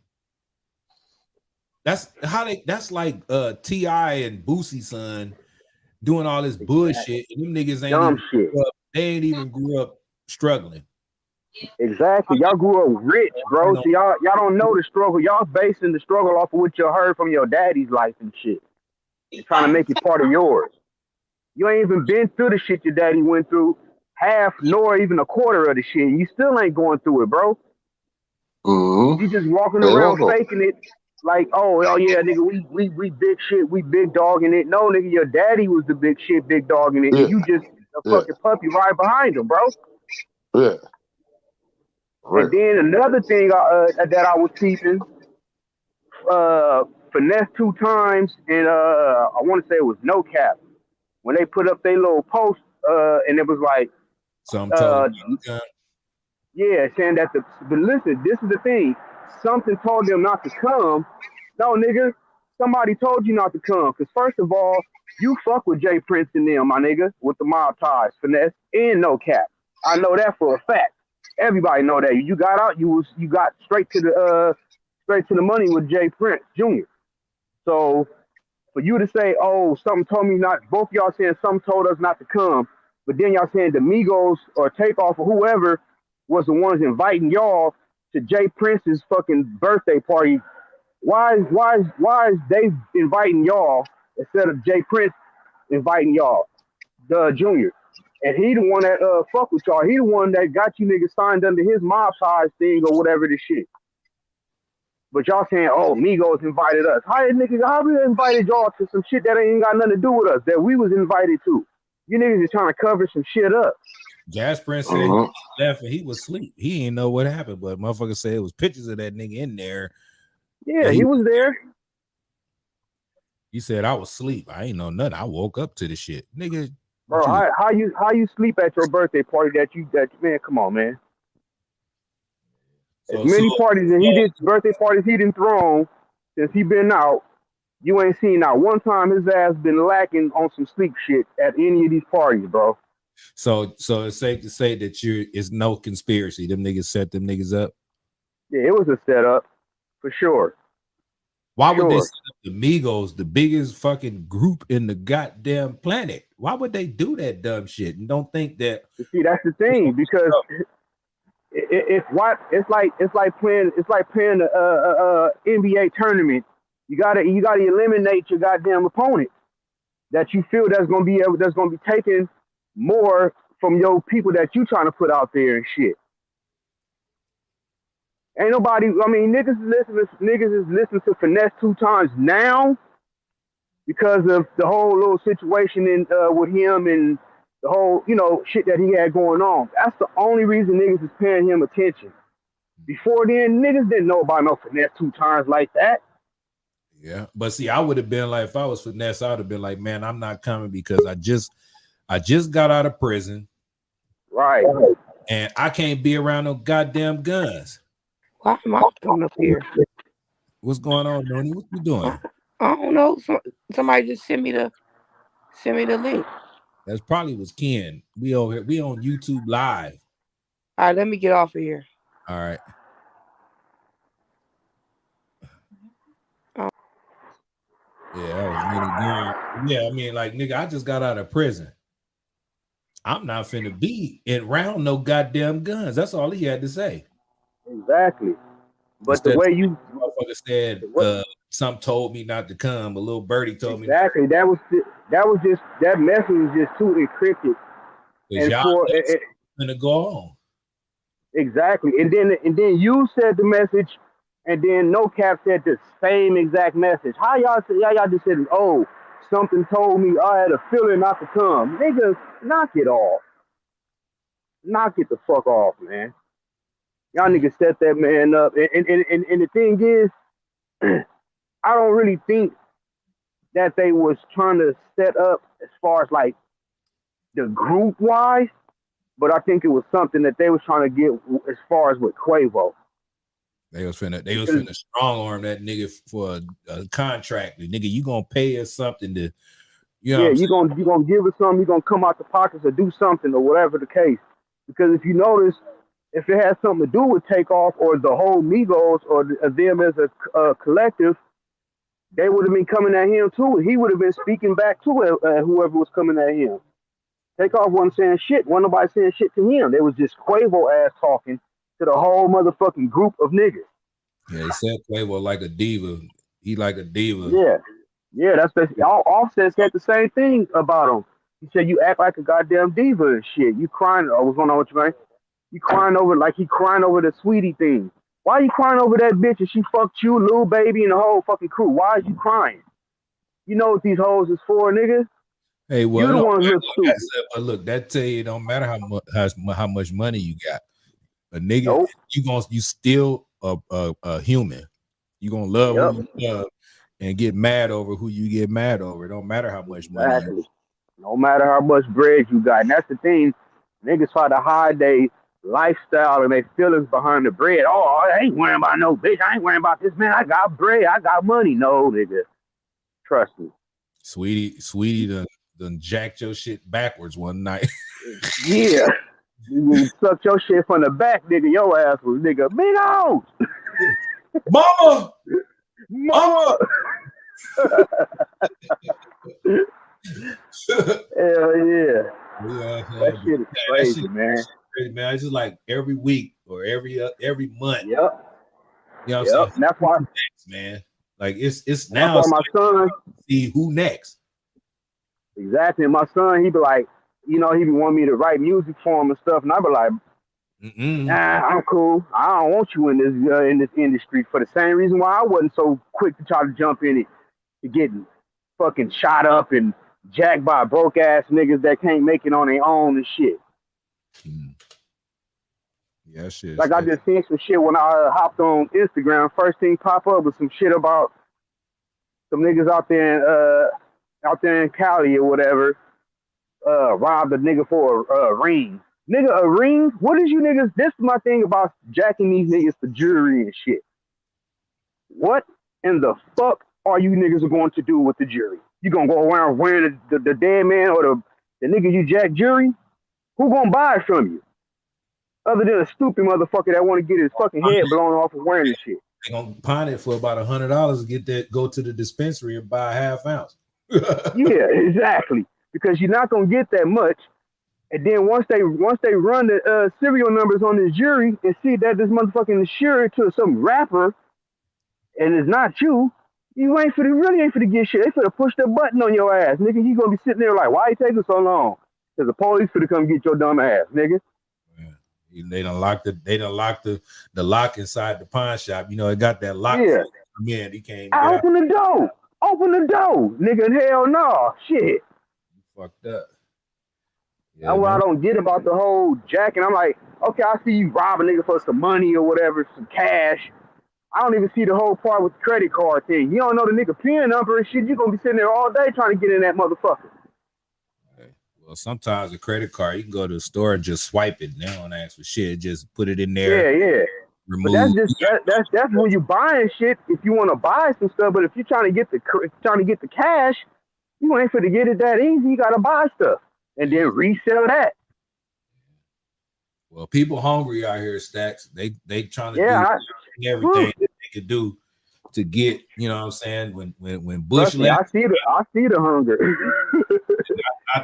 That's like T.I. and Boosie son doing all this bullshit, and them niggas ain't even grew up struggling. Exactly. Y'all grew up rich, bro. So y'all don't know the struggle. Y'all basing the struggle off of what you heard from your daddy's life and shit. And trying to make it part of yours. You ain't even been through the shit your daddy went through, half nor even a quarter of the shit. You still ain't going through it, bro. Mm-hmm. You just walking around faking it. like, oh yeah, nigga, we big shit, we big dogging it. No, nigga, your daddy was the big shit, big dogging it, Yeah, and you just a yeah, fucking puppy right behind him, bro. yeah. And Real. then another thing that I was peeping, finesse 2 times, and I want to say it was no cap when they put up their little post, and it was like, Some told him uh, not to come. yeah, saying that but listen, this is the thing. Something told them not to come. No, nigga, somebody told you not to come. Because first of all, you fuck with Jay Prince and them, my nigga, with the mob ties, finesse, and no cap. I know that for a fact. Everybody know that. You got out, you got straight to the money with Jay Prince Jr. So for you to say, oh, something told me not, both y'all saying something told us not to come, but then y'all saying the Migos or Takeoff or whoever was the ones inviting y'all to Jay Prince's fucking birthday party. Why is they inviting y'all instead of Jay Prince inviting y'all, the junior? And he the one that fuck with y'all. He the one that got you niggas signed under his mob ties thing or whatever this shit. But y'all saying, oh, Migos invited us. How we invited y'all to some shit that ain't got nothing to do with us, that we was invited to? You niggas is trying to cover some shit up. Jazz Prince said he left and he was asleep. He didn't know what happened, but motherfucker said it was pictures of that nigga in there. Yeah, he was there. He said I was asleep. I ain't know nothing. I woke up to the shit, nigga. Bro, how you sleep at your birthday party that man? Come on, man. As many parties and birthday parties he didn't throw since he been out. You ain't seen not one time his ass been lacking on some sleep shit at any of these parties, bro. So it's safe to say that it's no conspiracy. Them niggas set them niggas up. Yeah, it was a setup for sure. Why would they set up the Migos, the biggest fucking group in the goddamn planet? Why would they do that dumb shit and don't think that? See, that's the thing, because it's like playing a NBA tournament. You gotta eliminate your goddamn opponent that you feel that's gonna be taking more from your people that you trying to put out there and shit. Ain't nobody. I mean, niggas is listening to finesse 2 times now because of the whole little situation with him and the whole shit that he had going on. That's the only reason niggas is paying him attention. Before then, niggas didn't know about no finesse 2 times like that. Yeah, but see, I would have been like, if I was finesse, I would have been like, man, I'm not coming because I just got out of prison, right? And I can't be around no goddamn guns. Why am I coming up here? What's going on, Noni? What you doing? I don't know. Somebody just send me the link. That's probably was Ken. We over here. We on YouTube Live. All right, let me get off of here. All right. Yeah, that was really good. Yeah, I mean, like, nigga, I just got out of prison. I'm not finna be around no goddamn guns. That's all he had to say. Exactly. But instead the way you motherfucker said, some told me not to come, a little birdie told me. Exactly. That message was just too encrypted. And y'all gonna go on. Exactly. And then you said the message, and then No Cap said the same exact message. How y'all just said, oh, something told me I had a feeling not to come. Niggas, knock it off. Knock it the fuck off, man. Y'all niggas set that man up. And the thing is, I don't really think that they was trying to set up as far as like the group wise, but I think it was something that they was trying to get as far as with Quavo. They was finna strong arm that nigga for a contract. The nigga, you gonna pay us something to, you gonna give us something. You gonna come out the pockets or do something or whatever the case. Because if you notice, if it has something to do with Takeoff or the whole Migos or them as a collective, they would have been coming at him too. He would have been speaking back to whoever was coming at him. Takeoff wasn't saying shit. Wasn't nobody saying shit to him. There was just Quavo ass talking to the whole motherfucking group of niggas. Yeah, he said Quavo like a diva. He like a diva. Yeah, that's basically Offset said the same thing about him. He said you act like a goddamn diva and shit. You crying. Oh, what's going on with you, man? You crying over like he crying over the Sweetie thing. Why are you crying over that bitch and she fucked you, Lil Baby, and the whole fucking crew? Why is you crying? You know what these hoes is for, nigga? Hey, You well, the one who look stupid. but look, that tell you it don't matter how much money you got. A nigga, Nope. you still a human. You gonna love Yep. who you love and get mad over who you get mad over. It don't matter how much money you. Exactly. No matter how much bread you got. And that's the thing. Niggas try to hide their lifestyle and their feelings behind the bread. Oh, I ain't worrying about no bitch. I ain't worrying about this, man. I got bread. I got money. No, nigga. Trust me. Sweetie done jacked your shit backwards one night. Yeah. You suck your shit from the back, nigga. Your ass was nigga. Migos! Mama! Mama! Hell yeah. That shit is crazy, man. Crazy, man. It's just like every week or every month. Yep. You know what I'm saying? That's why, next, man. Like it's now. now That's why my son. See who next. Exactly. My son, he be like, you know, he be wanting me to write music for him and stuff, and I be like, nah, I'm cool. I don't want you in this industry for the same reason why I wasn't so quick to try to jump in it, to getting fucking shot up and jacked by broke ass niggas that can't make it on their own and shit. Yeah, shit. Like I just seen some shit when I hopped on Instagram. First thing pop up was some shit about some niggas out there in Cali or whatever. Robbed a nigga for a ring. Nigga, a ring? What is you niggas? This is my thing about jacking these niggas for jewelry and shit. What in the fuck are you niggas going to do with the jewelry? You gonna go around wearing the dead man or the nigga you jack jewelry? Who gonna buy it from you? Other than a stupid motherfucker that want to get his fucking head blown off of wearing this shit. They gonna pawn it for about $100 to get that. Go to the dispensary and buy a half ounce. Yeah, exactly. Because you're not gonna get that much. And then once they run the serial numbers on this jury and see that this motherfucking insured to some rapper and it's not you, you really ain't for to get shit. They finna push the button on your ass, nigga. You gonna be sitting there like, why you taking so long? Because the police finna come get your dumb ass, nigga. They done locked the lock inside the pawn shop. You know, it got that lock. Yeah. Man, he can't open the door. Open the door. Nigga, hell no. Shit. You fucked up. Yeah, that's what I don't get about the whole jacking. I'm like, okay, I see you rob a nigga for some money or whatever, some cash. I don't even see the whole part with the credit card thing. You don't know the nigga PIN number and shit. You're going to be sitting there all day trying to get in that motherfucker. Well, sometimes a credit card, you can go to the store and just swipe it. They don't ask for shit. Just put it in there. Yeah. Remove. But that's when you buying shit. If you want to buy some stuff, but if you're trying to get the cash, you ain't finna get it that easy. You gotta buy stuff and then resell that. Well, people hungry out here, Stacks. They trying to do everything that they could do to get. You know what I'm saying? When Bush left, I see the hunger.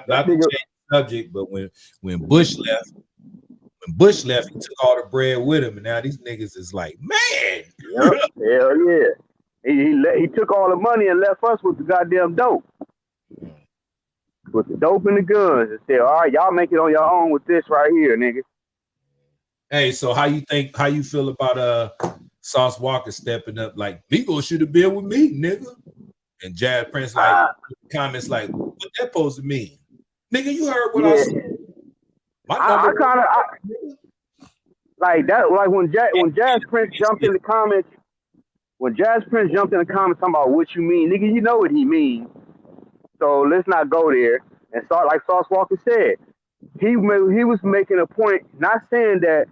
not to change the subject, but when Bush left, he took all the bread with him, and now these niggas is like, man, hell yeah. He took all the money and left us with the goddamn dope, with the dope and the guns, and said, all right, y'all make it on your own with this right here, nigga. Hey, so how you feel about Sauce Walker stepping up like Migos should have been with me, nigga? And Jazz Prince comments like, what that supposed to mean? Nigga, you heard what I said. I kind of like that. Like when Jazz Prince jumped in the comments. When Jazz Prince jumped in the comments talking about what you mean, nigga, you know what he means. So let's not go there. And start like Sauce Walker said. He was making a point, not saying that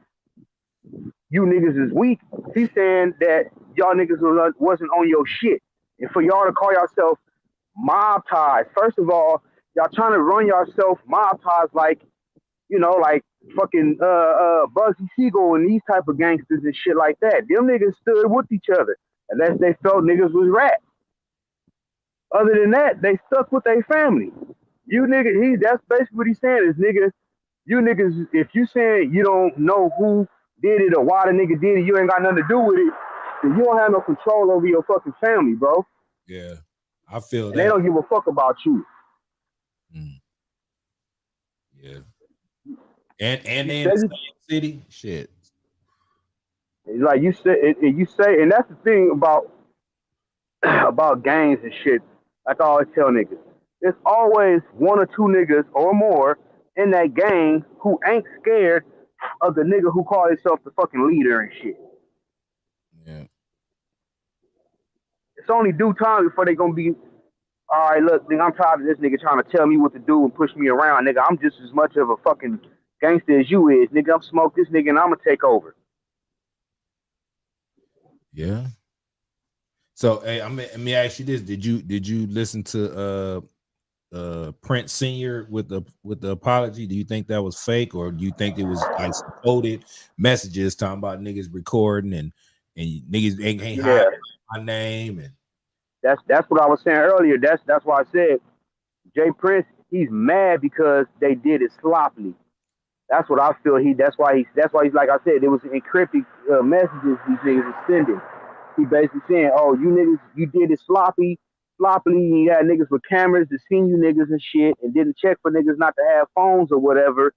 you niggas is weak. He's saying that y'all niggas wasn't on your shit. And for y'all to call yourself mob ties, first of all, y'all trying to run yourself mob ties like, you know, like fucking Bugsy Siegel and these type of gangsters and shit like that. Them niggas stood with each other unless they felt niggas was rats. Other than that, they stuck with their family. You niggas, that's basically what he's saying is, nigga, you niggas, if you saying you don't know who did it or why the nigga did it, you ain't got nothing to do with it, then you don't have no control over your fucking family, bro. Yeah, I feel that. They don't give a fuck about you. Yeah. And they in the same city, shit. Like you say, and that's the thing about about gangs and shit. Like I always tell niggas, there's always one or two niggas or more in that gang who ain't scared of the nigga who call himself the fucking leader and shit. Yeah. It's only due time before they gonna be, all right, look, nigga, I'm tired of this nigga trying to tell me what to do and push me around, nigga. I'm just as much of a fucking gangster as you is, nigga. I'm smoke this nigga and I'm gonna take over. Yeah. So, hey, let me ask you this: Did you listen to Prince Senior with the apology? Do you think that was fake, or do you think it was like some coded messages talking about niggas recording and niggas ain't Yeah, hide my name? And that's what I was saying earlier. That's why I said Jay Prince. He's mad because they did it sloppily. That's what I feel. That's why he's like I said. It was encrypted messages these niggas were sending. He basically saying, "Oh, you niggas, you did it sloppily. You had niggas with cameras to see you niggas and shit, and didn't check for niggas not to have phones or whatever."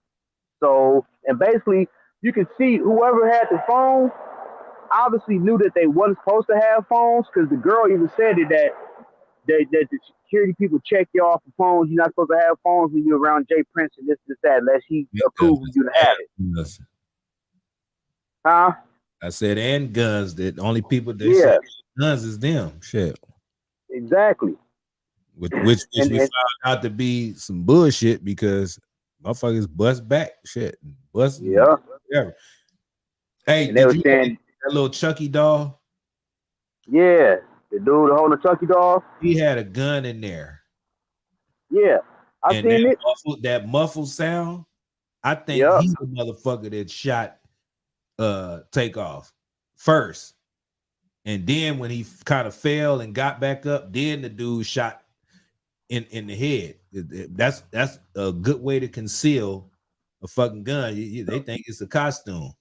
So, and basically, you can see whoever had the phone obviously knew that they wasn't supposed to have phones because the girl even said it that that the security people check you off the phones. You're not supposed to have phones when you're around Jay Prince and this, that, unless he approves you to have it. Huh? I said, and guns. That only people they Yeah, say guns is them. Shit. exactly. Which And, we found out to be some bullshit because motherfuckers bust back. Shit. Bust yeah, whatever. Hey, and they did were you saying, that little Chucky doll? yeah, the dude holding the Chucky doll. He had a gun in there. Yeah, I And seen it. that muffled sound, I think Yeah, he's the motherfucker that shot Takeoff first. And then when he kind of fell and got back up, then the dude shot in the head. That's a good way to conceal a fucking gun. They think it's a costume.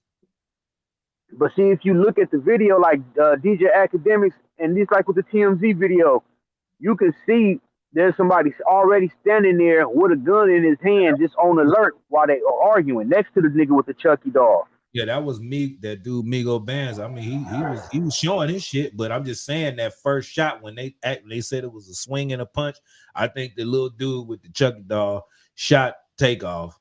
but see, if you look at the video, like DJ Academics, and just like with the TMZ video, you can see there's somebody already standing there with a gun in his hand, just on alert while they are arguing next to the nigga with the Chucky doll. Yeah, that was me, that dude Migo Bands. I mean, he was showing his shit, but I'm just saying that first shot when they said it was a swing and a punch. I think the little dude with the Chucky doll shot Takeoff,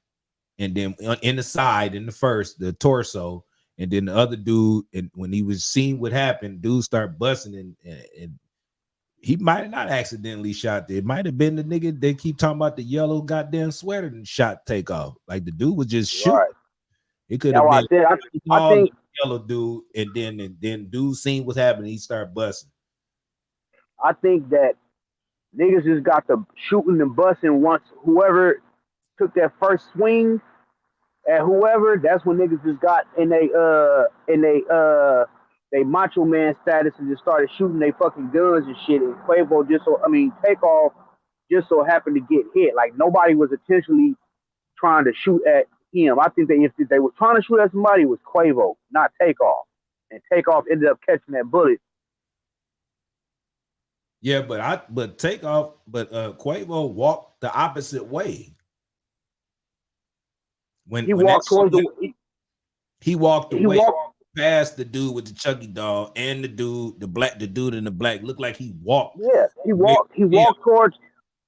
and then in the side, in the first, the torso, and then the other dude, and when he was seeing what happened, dude start busting, and he might have not accidentally shot. It might have been the nigga they keep talking about, the yellow goddamn sweater, and shot Takeoff. Like the dude was just shooting. Right. It could That's have why I been said I all think the yellow dude, and then dude seen what's happening. He started busting. that niggas just got the shooting and busting once whoever took that first swing at whoever. That's when niggas just got in they macho man status and just started shooting they fucking guns and shit. And Quavo Takeoff just so happened to get hit. Like nobody was intentionally trying to shoot at him. I think that if they were trying to shoot at somebody, it was Quavo, not Takeoff. And Takeoff ended up catching that bullet. Yeah, but Quavo walked the opposite way. He walked towards the he walked he away walked past the dude with the Chucky doll and the dude in the black. Looked like he walked. yeah, he walked towards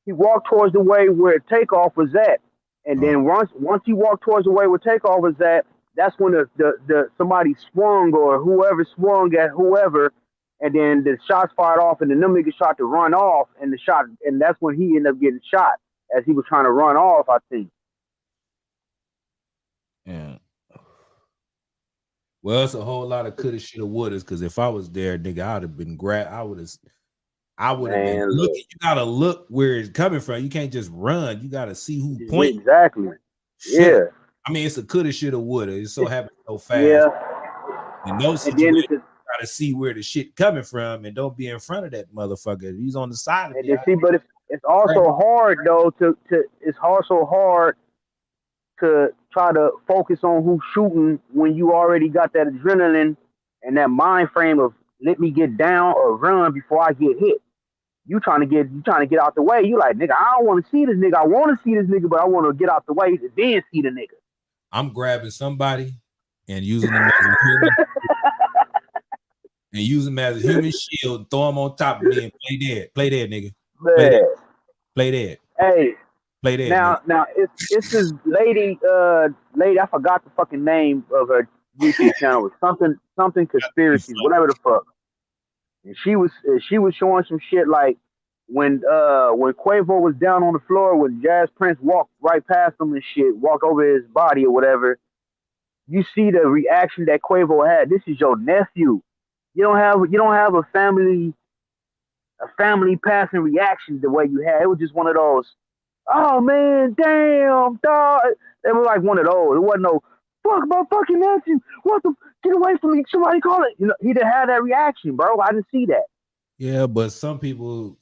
the way where Takeoff was at. And then once he walked towards the way where Takeoff was at, that's when the somebody swung or whoever swung at whoever, and then the shots fired off, and then them niggas shot to run off, and that's when he ended up getting shot as he was trying to run off, I think. Yeah. Well, it's a whole lot of coulda, shoulda, wouldas. Because if I was there, nigga, I'd have been I would have been looking. You gotta look where it's coming from. You can't just run. You gotta see who pointing. Exactly. Shit. Yeah. I mean, it's a coulda, shoulda, woulda. It so happened so fast. Yeah. In those situations, you gotta see where the shit coming from, and don't be in front of that motherfucker. He's on the side of and me. see, but it's also hard though it's also hard to try to focus on who's shooting when you already got that adrenaline and that mind frame of let me get down or run before I get hit. You trying to get out the way. You like, nigga, I don't want to see this nigga. I want to see this nigga, but I want to get out the way to then see the nigga. I'm grabbing somebody and using them as a human. and use him as a human shield and throw him on top of me and play dead, nigga. Play Man, dead. Play dead. hey, Play dead, nigga. now it's this lady, I forgot the fucking name of her YouTube channel. It's something conspiracies, whatever the fuck. And she was showing some shit like when Quavo was down on the floor, when Jazz Prince walked right past him and shit, walked over his body or whatever. You see the reaction that Quavo had. This is your nephew. You don't have a family passing reaction the way you had. It was just one of those, oh man, damn, dog. It was like one of those. It wasn't no fuck my fucking nephew. What the, get away from me. Somebody call it. You know, he didn't have that reaction, bro. I didn't see that. Yeah, but some people,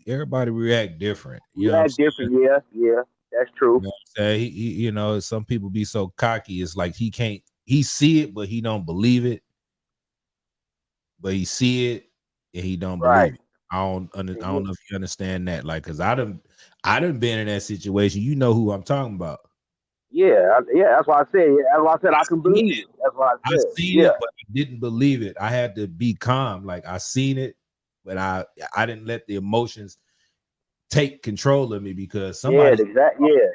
everybody react different. You know what I'm React different, yeah. That's true. You know what I'm saying? He, some people be so cocky. It's like he see it, but he don't believe it. But he see it and he don't believe it. I don't know if you understand that. Like, cause I done been in that situation. You know who I'm talking about. Yeah. That's why I said. That's why I said I can believe it. That's why I said. I seen it, but I didn't believe it. I had to be calm. Like I seen it, but I didn't let the emotions take control of me because somebody. Exactly. Yeah.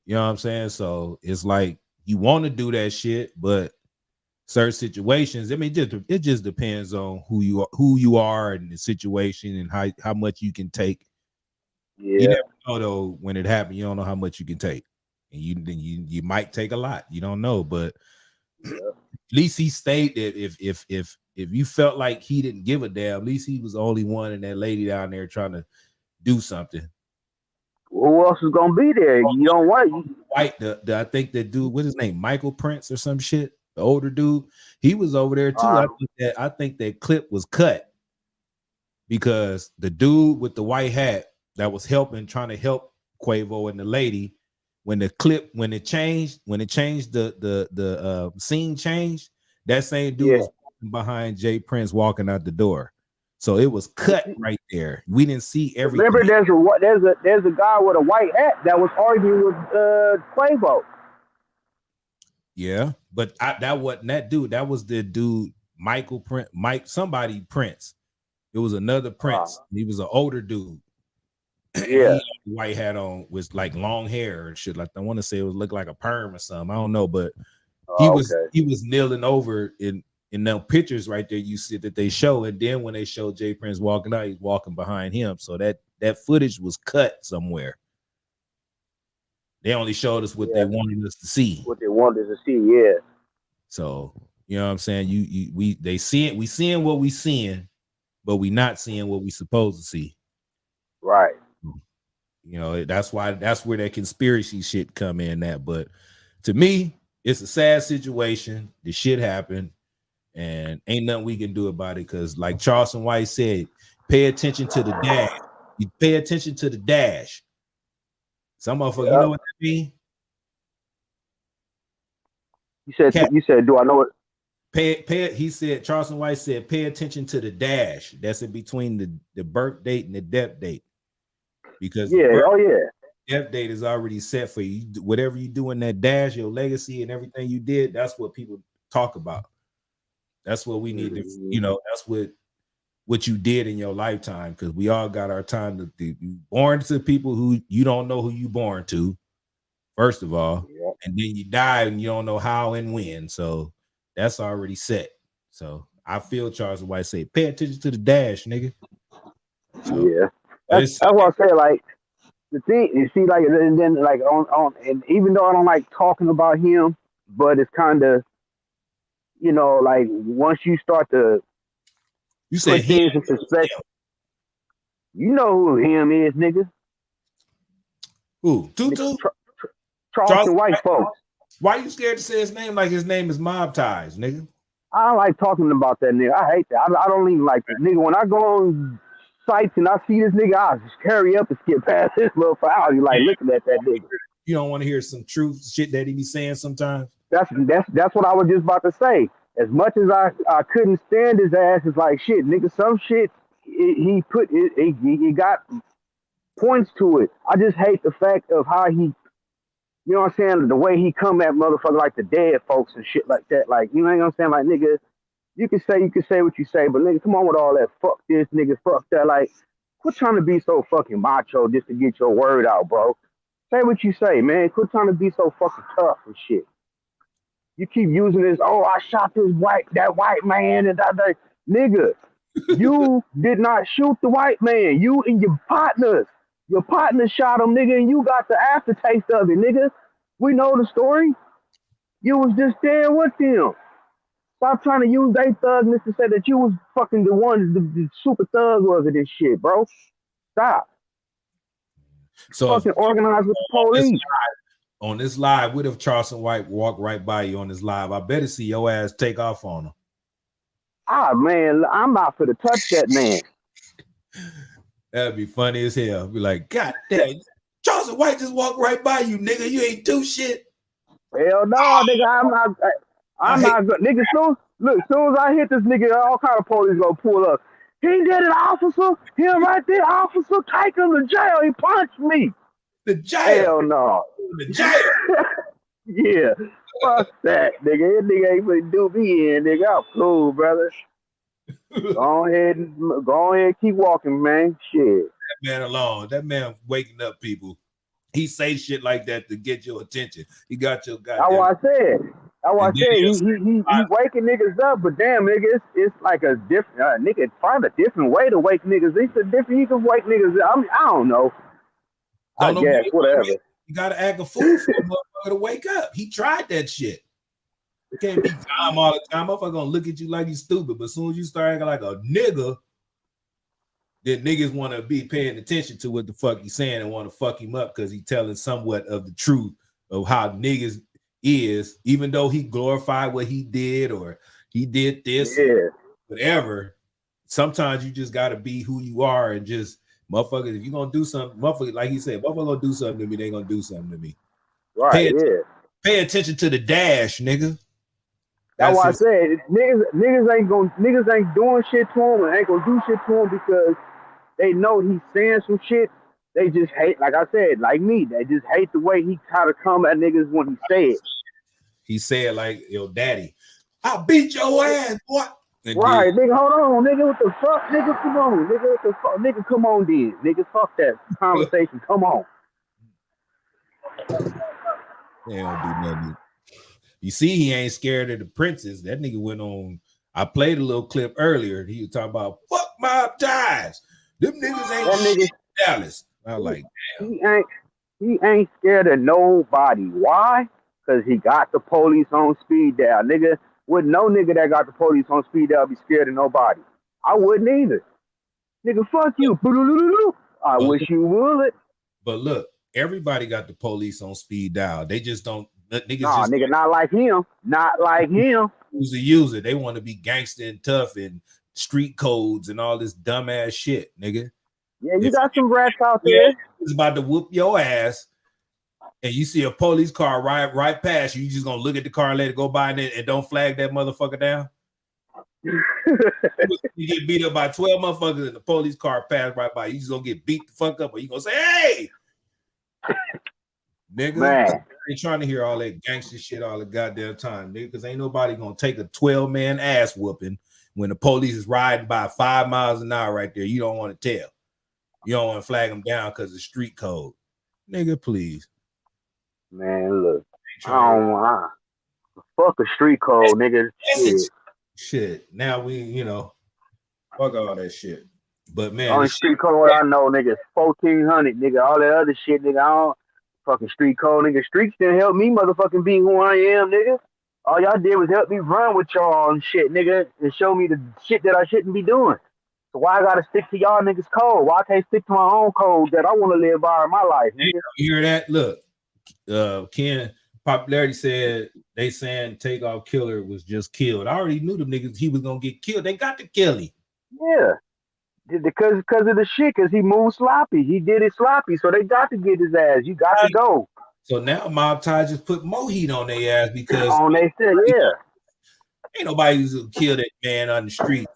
You know what I'm saying? So it's like you want to do that shit, but certain situations, I mean, it just depends on who you are and the situation and how much you can take. Yeah. You never know though when it happened. You don't know how much you can take, and you might take a lot. You don't know, but at least he stayed that if you felt like he didn't give a damn, at least he was the only one and that lady down there trying to do something. Who else is gonna be there? You don't want White. I think that dude, what's his name, Michael Prince or some shit. The older dude, he was over there too. I think that clip was cut because the dude with the white hat that was trying to help Quavo and the lady, when it changed, the scene changed, that same dude was behind Jay Prince walking out the door. So it was cut right there. We didn't see everything. Remember, there's a guy with a white hat that was arguing with Quavo. Yeah, but that wasn't that dude. That was the dude, Michael Prince, somebody Prince. It was another Prince. He was an older dude. Yeah, he had a white hat on with like long hair and shit. Like I want to say it was look like a perm or something. I don't know, but he was kneeling over in the pictures right there. You see that they show, and then when they show Jay Prince walking out, he's walking behind him. So that footage was cut somewhere. They only showed us what they wanted us to see. What they wanted to see, yeah. So you know what I'm saying? We seeing what we seeing, but we not seeing what we supposed to see. Right. You know, that's where that conspiracy shit come in that. But to me, it's a sad situation. The shit happened, and ain't nothing we can do about it. Cause like Charleston White said, pay attention to the dash. You pay attention to the dash. Some motherfucker, you know what that mean? You said, do I know it? He said, Charleston White said, pay attention to the dash. That's in between the birth date and the death date. Because death date is already set for you. Whatever you do in that dash, your legacy and everything you did, that's what people talk about. That's what we need to, that's what you did in your lifetime, because we all got our time to be born to people who you don't know who you born to, first of all, and then you die and you don't know how and when. So that's already set. So I feel Charles White say, pay attention to the dash, nigga. So, that's what I say. Like the thing, you see, like, and then like on, and even though I don't like talking about him, but it's kind of, like once you start to put things in perspective, you know who him is, nigga. Who? Tutu? Charleston White, folks. Why you scared to say his name like his name is Mob Ties, nigga? I don't like talking about that nigga. I hate that. I don't even like this nigga. When I go on sites and I see this nigga, I just hurry up and skip past this little foul. You like looking at that nigga. You don't want to hear some truth shit that he be saying sometimes. That's what I was just about to say. As much as I couldn't stand his ass, it's like shit, nigga. Some shit he got points to it. I just hate the fact of how he, you know what I'm saying, the way he come at motherfucker like the dead folks and shit like that. Like, you know what I'm saying, like nigga, You can say what you say, but nigga, come on with all that fuck this, nigga, fuck that. Like, quit trying to be so fucking macho just to get your word out, bro. Say what you say, man. Quit trying to be so fucking tough and shit. You keep using this, oh, I shot that white man, and that. Nigga, you did not shoot the white man. You and your partner shot him, nigga, and you got the aftertaste of it, nigga. We know the story. You was just there with them. Stop trying to use their thugness to say that you was fucking the one, the super thug was it this shit, bro. Stop. So Fucking organize with the police. On this live, what if Charleston White walk right by you on this live? I better see your ass take off on him. Ah, man, I'm not for to touch that man. That'd be funny as hell. Be like, God damn, Charleston White just walked right by you, nigga. You ain't do shit. Hell no, nigga, I'm not good. Nigga, soon as I hit this nigga, all kind of police gonna pull up. He did it, officer. Him right there, officer. Take him to jail. He punched me. The jail. Hell no. The jail. Yeah. Fuck that, nigga. That nigga ain't gonna do me in, nigga. I'm cool, brother. Go ahead, keep walking, man. Shit. That man alone. That man waking up people. He say shit like that to get your attention. He got your goddamn. That's what I said. He waking niggas up, but damn, nigga, it's like a different nigga. Find a different way to wake niggas. It's a different. You can wake niggas up. I don't know. I guess whatever. You gotta act a fool for a motherfucker to wake up. He tried that shit. You can't be calm all the time. Motherfucker gonna look at you like you stupid, but as soon as you start acting like a nigga, then niggas want to be paying attention to what the fuck he's saying and want to fuck him up because he's telling somewhat of the truth of how niggas is, even though he glorified what he did or he did this, whatever. Sometimes you just gotta be who you are and just motherfuckers. If you gonna do something, motherfucker, like he said, motherfucker gonna do something to me, they gonna do something to me. Right? Pay attention to the dash, nigga. That's why I said niggas ain't doing shit to him and ain't gonna do shit to him because they know he's saying some shit. They just hate, like I said, like me, they just hate the way he kind of come at niggas when he said. He said like, yo, daddy, I'll beat your ass, boy. Right, nigga, hold on, nigga, what the fuck, nigga, come on, nigga, what the fuck, nigga, come on, then, nigga, fuck that conversation, come on. They don't do nothing. You see, he ain't scared of the princess. That nigga went on. I played a little clip earlier. He was talking about fuck mob ties. Them niggas ain't that shit in Dallas. I was like, damn. He ain't scared of nobody. Why? Because he got the police on speed dial. Nigga, would no nigga that got the police on speed dial be scared of nobody? I wouldn't either. Nigga, fuck you. I wish you would. But look, everybody got the police on speed dial. They just don't. Nigga, not like him. Not like him. Who's a user? They want to be gangster and tough and street codes and all this dumbass shit, nigga. Yeah, you got some rats out there. It's about to whoop your ass, and you see a police car right past you. You just gonna look at the car and let it go by and don't flag that motherfucker down. You get beat up by 12 motherfuckers and the police car passed right by. You just gonna get beat the fuck up, or you gonna say, "Hey, nigga." Man. I ain't trying to hear all that gangster shit all the goddamn time, nigga, because ain't nobody gonna take a 12-man ass whooping when the police is riding by 5 miles an hour right there. You don't want to tell. You don't want to flag them down because of street code. Nigga, please. Man, look. Fuck a street code, nigga. Shit. Now we, fuck all that shit. But man, only street code I know, nigga, is 1400, nigga. All that other shit, nigga, I don't fucking street code, nigga. Streets didn't help me motherfucking be who I am, nigga. All y'all did was help me run with y'all and shit, nigga, and show me the shit that I shouldn't be doing. So why I gotta stick to y'all niggas' code? Why I can't stick to my own code that I want to live by in my life, nigga? You hear that? Look, Ken Popularity said they saying Takeoff Killer was just killed. I already knew them niggas he was gonna get killed. They got to kill him. Yeah. Because of the shit, because he moved sloppy. He did it sloppy, so they got to get his ass. You got to go. So now Mob Tie just put more heat on their ass because ain't nobody who's gonna kill that man on the street.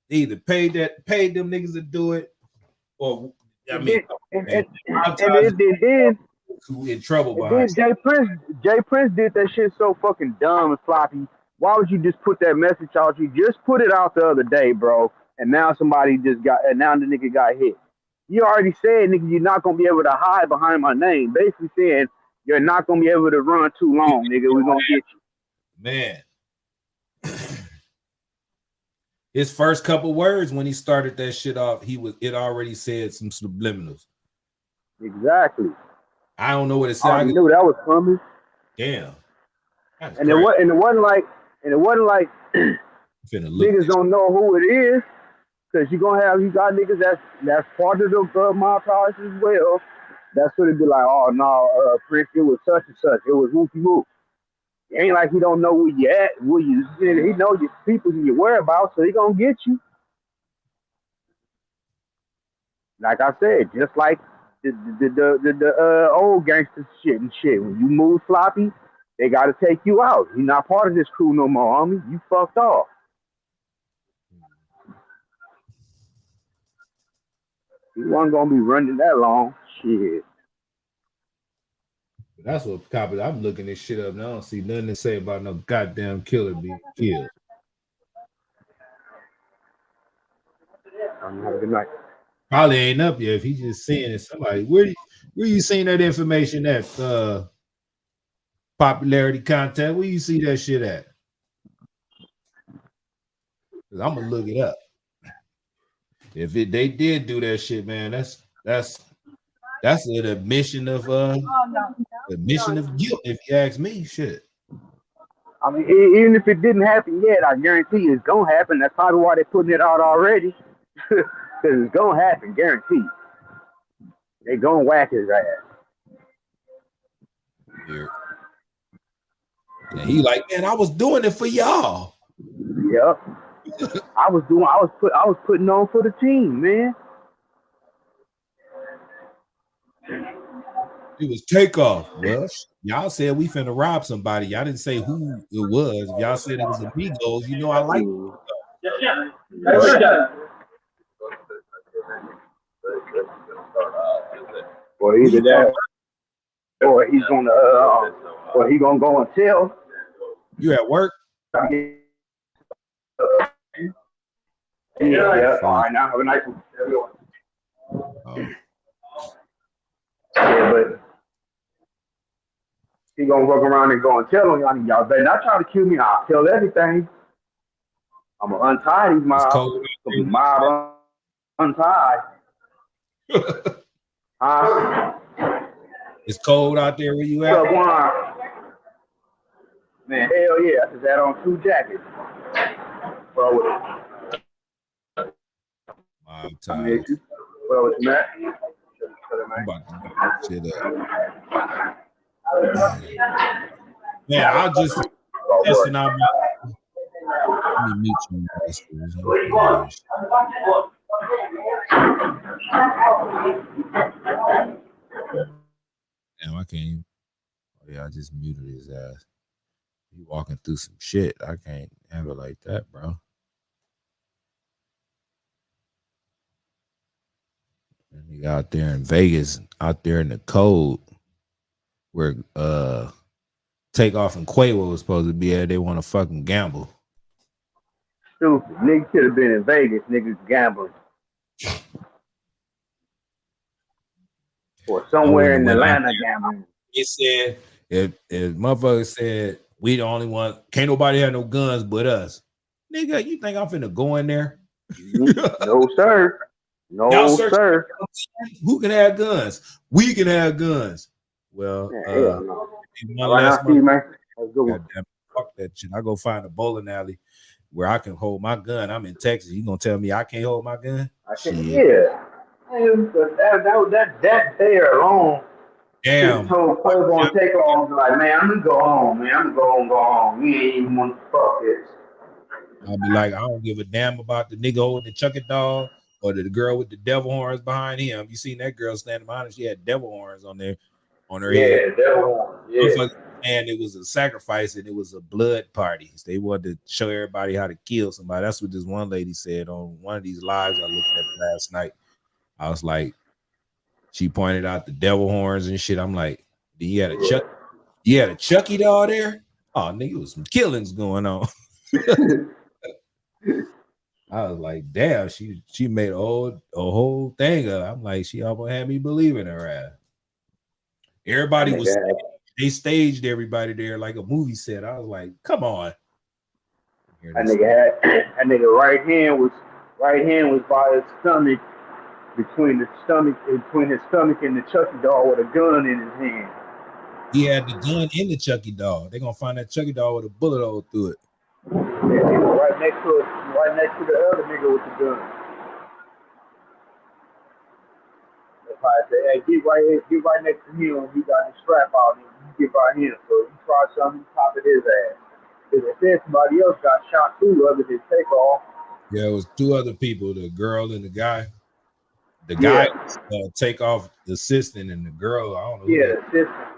They either paid them niggas to do it, or and then in trouble behind. Jay Prince did that shit so fucking dumb and sloppy. Why would you just put that message out? You just put it out the other day, bro, and now somebody just got, and now the nigga got hit. You already said, nigga, you're not gonna be able to hide behind my name. Basically saying you're not gonna be able to run too long, nigga. We're gonna get you. Man. His first couple words when he started that shit off, it already said some subliminals. Exactly. I don't know what it said. I knew that was coming. Damn. And it wasn't like niggas don't know who it is, because you got niggas that's part of the montage as well. That's what it'd be like, oh no, Prince, it was such and such. It was whoopie whoop. It ain't like he don't know where you at, he know your people and your whereabouts, so he gonna get you. Like I said, just like the old gangster shit and shit. When you move sloppy, they gotta take you out. You're not part of this crew no more, homie. You fucked off. He wasn't gonna be running that long. Shit. That's what copy. I'm looking this shit up now. I don't see nothing to say about no goddamn killer being killed. Have a good night. Probably ain't up yet if he's just saying it. Somebody, where you seen that information at? Popularity contest. Where you see that shit at? Cause I'm gonna look it up. If they did do that shit, man, that's an admission of guilt. If you ask me, shit. I mean, even if it didn't happen yet, I guarantee you it's gonna happen. That's probably why they're putting it out already. Because it's gonna happen, guaranteed. They gonna whack his ass. Yeah. And he like, man, I was doing it for y'all. Yep. I was putting on for the team, man. It was Takeoff. Well, y'all said we finna rob somebody. Y'all didn't say who it was. If y'all said it was Amigos, you know I like it. Or either that, or he's gonna go and tell. You at work? Yeah. All right, now have a nice one. Yeah, but he gonna walk around and go and tell them, y'all better not try to kill me. I'll tell everything. I'm gonna untie these mobs. Mob untied. It's cold out there where you at? Man, hell yeah. I just had on 2 jackets. Bro, I'm tired. Well, it's Matt. I'm about to get shit up. Man, I'll just listen. Let me meet you. Damn, I can't even. Oh, yeah, I just muted his ass. He walking through some shit. I can't have it like that, bro. And he out there in Vegas, out there in the cold, where Takeoff and Quavo was supposed to be at. They want to fucking gamble. Stupid. Niggas should have been in Vegas. Niggas gambling. Or somewhere in Atlanta gambling. It said, if motherfuckers said, we the only one, can't nobody have no guns but us. Nigga, you think I'm finna go in there? No, sir. No, sir. Who can have guns? We can have guns. Well, one last man. Fuck that shit. I go find a bowling alley where I can hold my gun. I'm in Texas. You gonna tell me I can't hold my gun? Yeah. That there alone. Damn. Told Quavo and Takeoff, like, man, I'm gonna go home, man. I'm gonna go home. We ain't even want to fuck this. I'll be like, I don't give a damn about the nigga holding the chucky dog or the girl with the devil horns behind him. You seen that girl standing behind her? She had devil horns on her head. Devil horns. Yeah. And it was a sacrifice and it was a blood party. They wanted to show everybody how to kill somebody. That's what this one lady said on one of these lives I looked at last night. I was like, she pointed out the devil horns and shit. I'm like, you had a chucky doll there? Oh, nigga, it was some killings going on. I was like, damn, she made a whole thing of it. I'm like, she almost had me believing her ass. Everybody was they staged everybody there like a movie set. I was like, come on. That nigga right hand was by his stomach, between his stomach and the Chucky doll with a gun in his hand. He had the gun in the Chucky doll. They're gonna find that Chucky doll with a bullet hole through it. Yeah, he was right next to the other nigga with the gun. If I say, hey, get right next to him, he got his strap out, and you get by him. So you try something, you pop at his ass. Because they said somebody else got shot too, other than Takeoff. Yeah, it was two other people, the girl and the guy. The guy Takeoff the assistant, and the girl, I don't know. Yeah, the assistant.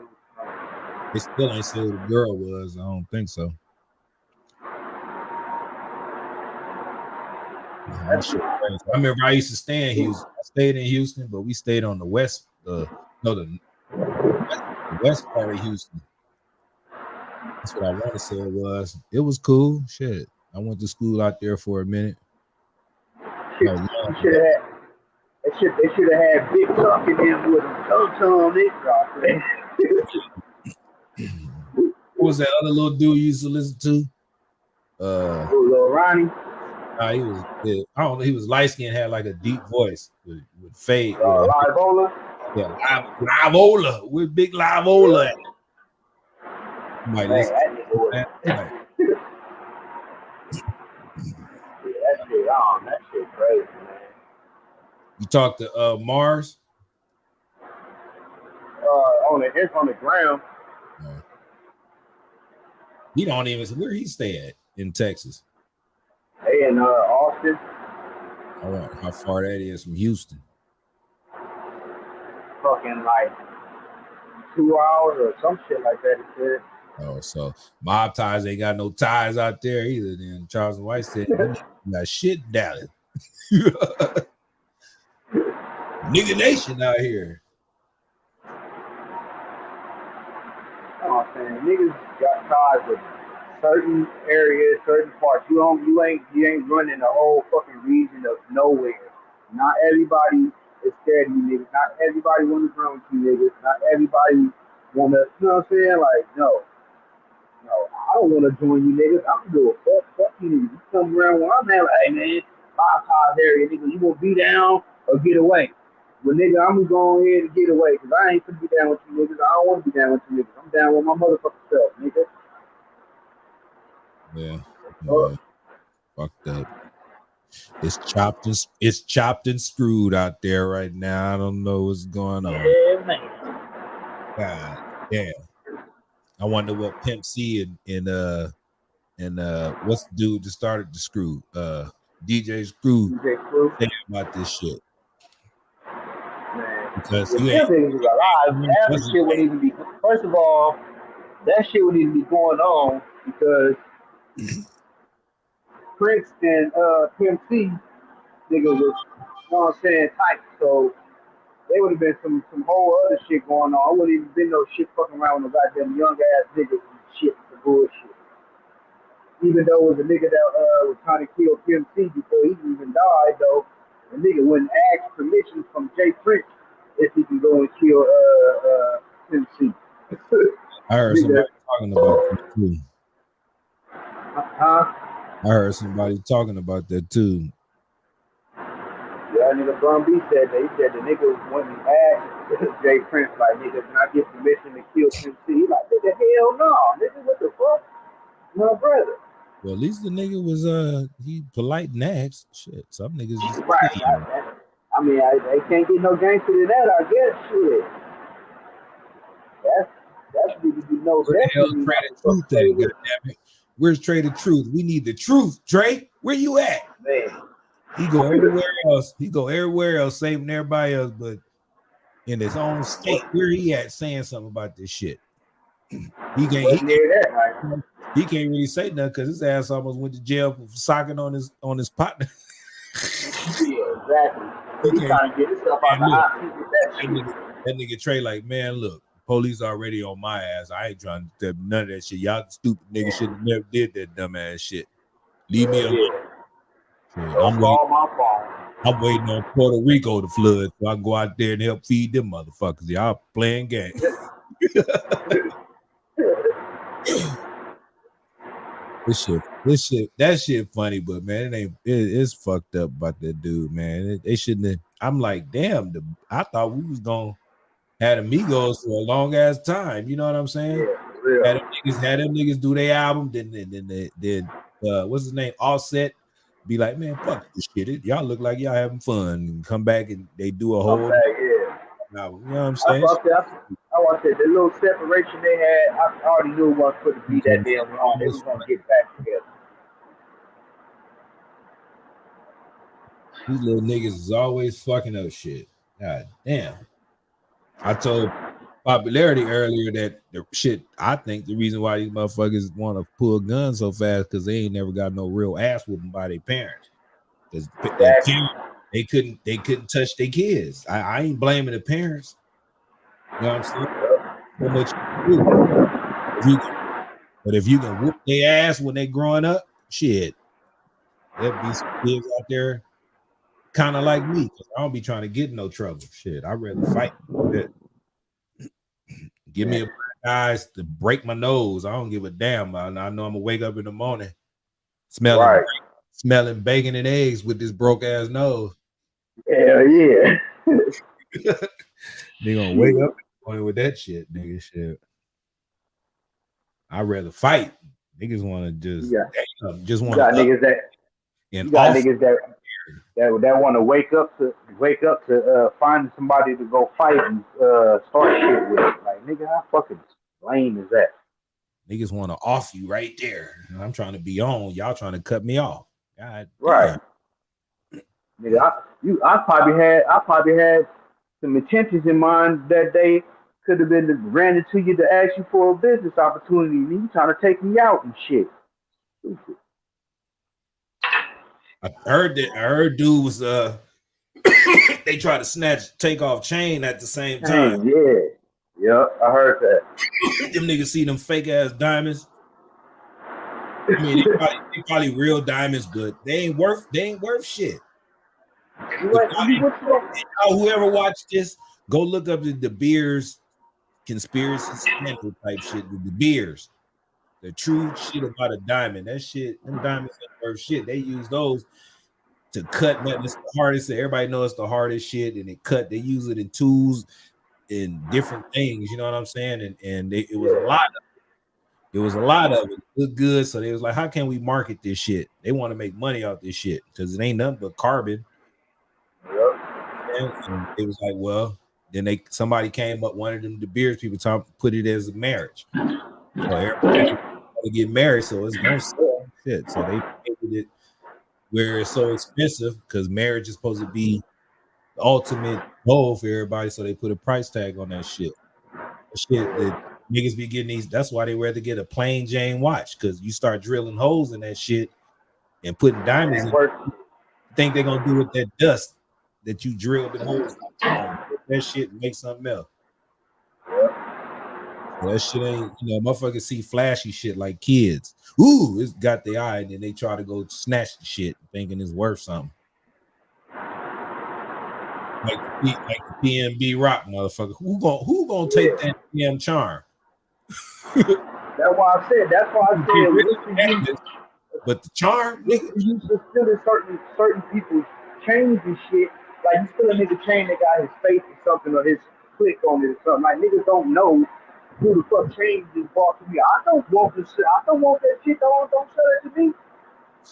They still ain't said who the girl was. I don't think so. I remember I used to stay in Houston. I stayed in Houston, but we stayed on the west, the west part of Houston. That's what I want to say it was. It was cool. Shit. I went to school out there for a minute. They should have had Big Tuck in there with him. Tongue What was that other little dude you used to listen to? Little Ronnie. He was. I don't know. He was light skinned, had like a deep voice with fade. Live-Ola. Yeah, Live-Ola. With big Live-Ola. Might listen. That shit crazy, man. You talked to Mars? It's on the ground. He don't even where he stay at in Texas. Hey, in Austin. I wonder how far that is from Houston. Fucking like 2 hours or some shit like that. It said. Oh, so mob ties ain't got no ties out there either. Then Charles and White said, "You got shit down. Nigga nation out here." I'm saying niggas got ties with certain areas, certain parts. You ain't running the whole fucking region of nowhere. Not everybody is scared of you niggas. Not everybody want to run with you niggas. Not everybody want to. You know what I'm saying? Like no, I don't want to join you niggas. I'm gonna do a fuck you niggas. You come around when I'm there, like, hey man, my ties area, nigga. You gonna be down or get away? Well, nigga, I'm gonna go ahead and get away because I ain't gonna be down with you niggas. I don't want to be down with you niggas. I'm down with my motherfucking self, nigga. Yeah. Fucked up. It's chopped and screwed out there right now. I don't know what's going on. Yeah, man. God damn. I wonder what Pimp C and what's the dude that started the Screw? DJ Screw think about this shit. Man. Because the niggas is alive. That shit wouldn't even be. First of all, that shit wouldn't even be going on because Prince and Pimp C niggas was, you know what I'm saying, tight. So there would have been some whole other shit going on. I wouldn't even been no shit fucking around with no goddamn young ass niggas and shit for bullshit. Even though it was a nigga that was trying to kill Pimp C before he even died, though, the nigga wouldn't ask permission from Jay Prince if he can go and kill Pimp C. I heard somebody talking about that too. I heard somebody talking about that too. Yeah, nigga Bum B said that. He said the nigga went and asked Jay Prince, like, nigga, can I get permission to kill Pimp C? He like, nigga, hell no. Nigga, what the fuck? My brother. Well, at least the nigga was he polite and asked. Shit, some niggas just right. I mean, they can't get no gangster than that, I guess. Shit. That's nigga you know. Where the hell Trey the Truth at? Goddammit. Where's Trey the Truth? We need the truth, Trey. Where you at? Man. He go everywhere else. He go everywhere else, saving everybody else, but in his own state, where he at saying something about this shit? He can't really say nothing because his ass almost went to jail for socking on his partner. Yeah, exactly. He trying to get himself out the hot seat with that shit. That nigga Trey, like, man, look, police already on my ass. I ain't trying to do none of that shit. Y'all stupid niggas should have never did that dumb ass shit. Leave me alone. Shit, Don't call my phone. I'm waiting on Puerto Rico to flood so I can go out there and help feed them motherfuckers. Y'all playing games. That shit funny, but man, it's fucked up about that dude, man. They shouldn't have. I'm like, damn, I thought we was gonna have amigos for a long ass time. You know what I'm saying? Yeah, for real. Had them niggas do their album, then what's his name? Offset be like, man, fuck this shit. Y'all look like y'all having fun, and come back and they do a whole yeah. album. You know what I'm saying? I want to say the little separation they had. I already knew it wasn't going to be that damn long. They was gonna get back together. These little niggas is always fucking up shit. God damn. I told Popularity earlier that the shit, I think the reason why these motherfuckers want to pull guns so fast because they ain't never got no real ass whooping by their parents. Because their parents, they couldn't touch their kids. I ain't blaming the parents. You know what I'm saying? So much you do. But if you can whoop their ass when they growing up, shit, there'll be some kids out there kind of like me, because I don't be trying to get in no trouble. Shit, I'd rather fight. Give me a guys to break my nose. I don't give a damn. I know I'm gonna wake up in the morning smelling bacon and eggs with this broke ass nose. Hell yeah. They gonna wake up in the morning with that shit, nigga. Shit. I'd rather fight. Niggas want to just want to. Niggas that want to wake up to find somebody to go fight and start shit with. Like, nigga, how fucking lame is that? Niggas want to off you right there. I'm trying to be on. Y'all trying to cut me off. God right. Damn. Nigga, I probably had some intentions in mind that they could have been ran into you to ask you for a business opportunity. And you trying to take me out and shit. Stupid. I heard dude was they tried to snatch Takeoff chain at the same time. Yeah, I heard that. Them niggas see them fake ass diamonds. I mean, they probably real diamonds, but they ain't worth shit. Whoever watched this, go look up the Beers conspiracy scandal type shit with the Beers. The true shit about a diamond. That shit, them diamonds ain't worth shit. They use those to cut nothing. It's the hardest. Everybody knows it's the hardest shit, and they use it in tools in different things. You know what I'm saying? And it was a lot of it. It was a lot of it. It looked good, so they was like, "How can we market this shit?" They want to make money off this shit because it ain't nothing but carbon. And it was like, well, then somebody came up, one of them De Beers people put it as a marriage. So everybody want to get married, so it's gonna sell shit. So they made it where it's so expensive because marriage is supposed to be the ultimate goal for everybody. So they put a price tag on that shit. That niggas be getting these. That's why they rather get a plain Jane watch, because you start drilling holes in that shit and putting diamonds in it. Think they're gonna do with that dust that you drilled in holes? That shit and make something else. So that shit ain't, motherfuckers see flashy shit like kids. Ooh, it's got the eye, and then they try to go snatch the shit thinking it's worth something. Like the PNB Rock motherfucker. Who gonna take that damn charm? That's why I said. But the charm, nigga, you stealing certain people's chains and shit. Like, you steal a nigga chain that got his face or something, or his click on it or something. Like, niggas don't know who the fuck chain just bought to me. I don't want this shit. I don't want that shit. Don't sell it to me.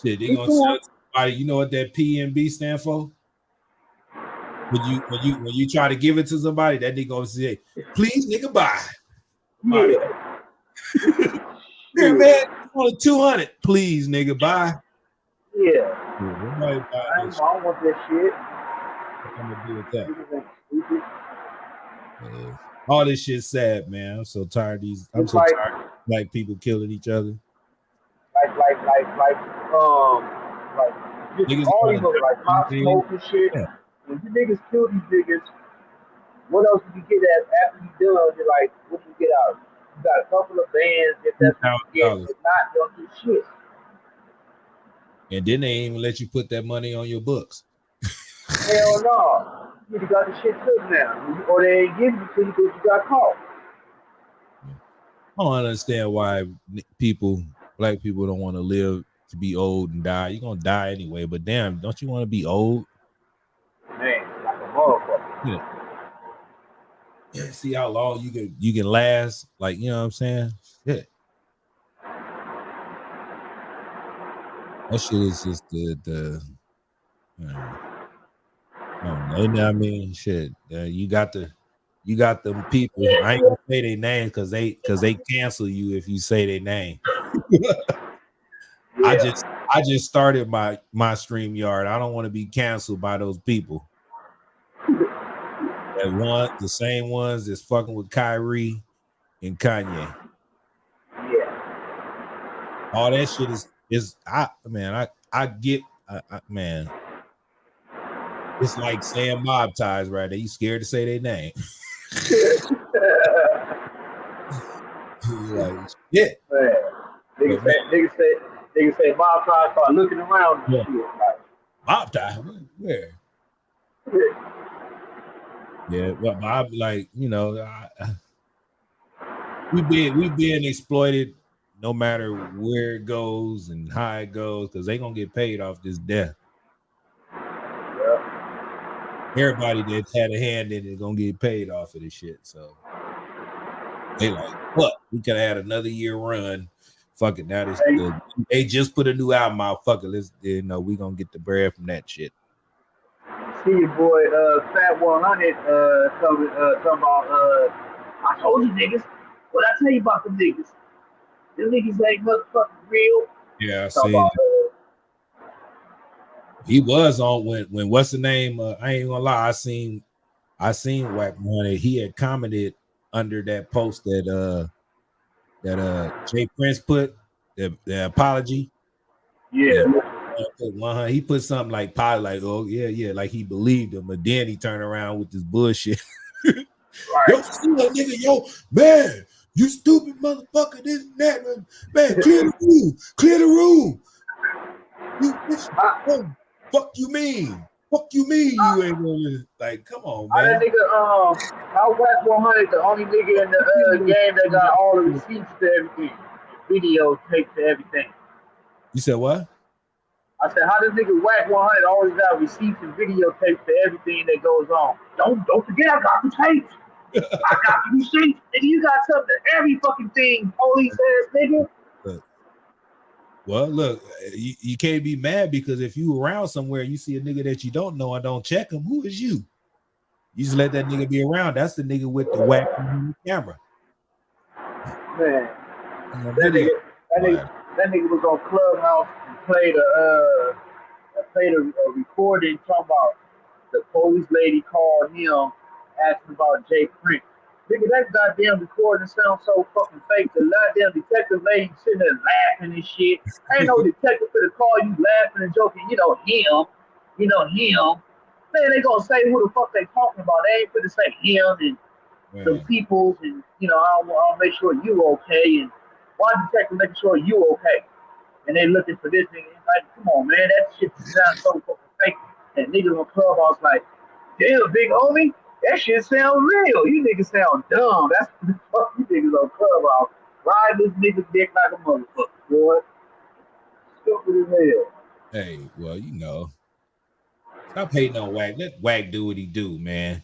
Shit, they gonna sell it to somebody. You know what that PNB stand for? When you try to give it to somebody, that nigga gonna say, "Please, nigga, buy." Yeah, man, only 200. Please, nigga, buy. Yeah. I don't want that shit. What I'm gonna do with that? Yeah. All this shit's sad, man. I'm so tired of these. I'm so tired of black people killing each other. Just all these like Pop Smoke and shit. Yeah. When you niggas kill these niggas, What else do you get after you done? You're like, what do you get out of it? You got a couple of bands if that's what you get. $2,000. If not, you don't do shit. And then they ain't even let you put that money on your books. Hell no. You got the shit took now. Or they ain't giving it to you because you got caught. I don't understand why black people don't want to live to be old and die. You're gonna die anyway, but damn, don't you want to be old? Man, like a motherfucker. Yeah. See how long you can last. Like, you know what I'm saying? Shit. That shit is just the I don't know. You know what I mean? Shit. You got them people. I ain't gonna say their name because they cancel you if you say their name. I just started my StreamYard. I don't want to be canceled by those people. The same ones that's fucking with Kyrie and Kanye. Yeah. All that shit is I get man. It's like saying mob ties right there. You scared to say their name. You're like, shit. Man. Niggas say mob ties start looking around and shit. Like, mob tie? Where? Yeah, well, I'm like, you know, we being exploited no matter where it goes and how it goes, because they gonna get paid off this death. Yeah. Everybody that's had a hand in it gonna get paid off of this shit. So they like, what? We could have had another year run. Fuck it. Now they just put a new album out. Fuck it. Let's we gonna get the bread from that shit. See your boy Fat 100 talking about I told you niggas. What I tell you about the niggas? Them niggas ain't motherfucking real. Yeah, I see. He was on when what's the name? I ain't gonna lie. I seen Whack 100. He had commented under that post that Jay Prince put the apology. Yeah. He put something like oh yeah, like he believed him, but then he turned around with this bullshit. Right. Yo, see that nigga, yo, man, you stupid motherfucker, this and that, man, clear the room. You bitch, fuck you mean? Fuck you mean you ain't gonna like? Come on, man. That nigga, I Whack 100 the only nigga in the game that got all the receipts to everything, video tapes to everything. You said what? I said, how does nigga Whack 100 always got receipts and videotapes to everything that goes on? Don't forget, I got the tapes. I got the receipts. Nigga, you got something to every fucking thing, police ass nigga. Well, look, you can't be mad because if you around somewhere and you see a nigga that you don't know and don't check him, who is you? You just let that nigga be around. That's the nigga with the whack camera. Man, that nigga was on Clubhouse and played a recording talking about the police lady called him asking about Jay Prince. Nigga, that goddamn recording sounds so fucking fake. The goddamn detective lady sitting there laughing and shit. Ain't no detective for the call you laughing and joking. You know him. Man, they gonna say who the fuck they talking about. They ain't gonna say him and the peoples and I'll make sure you okay. And why detective making sure you okay? And they looking for this nigga. Like, come on, man, that shit sounds so fucking fake. And niggas on Clubhouse like, damn, big homie, that shit sound real. You niggas sound dumb. That's what the fuck you niggas on Clubhouse. Ride this nigga's dick like a motherfucker, boy. Stupid as hell. Hey, well, stop hating on Whack. Let Whack do what he do, man.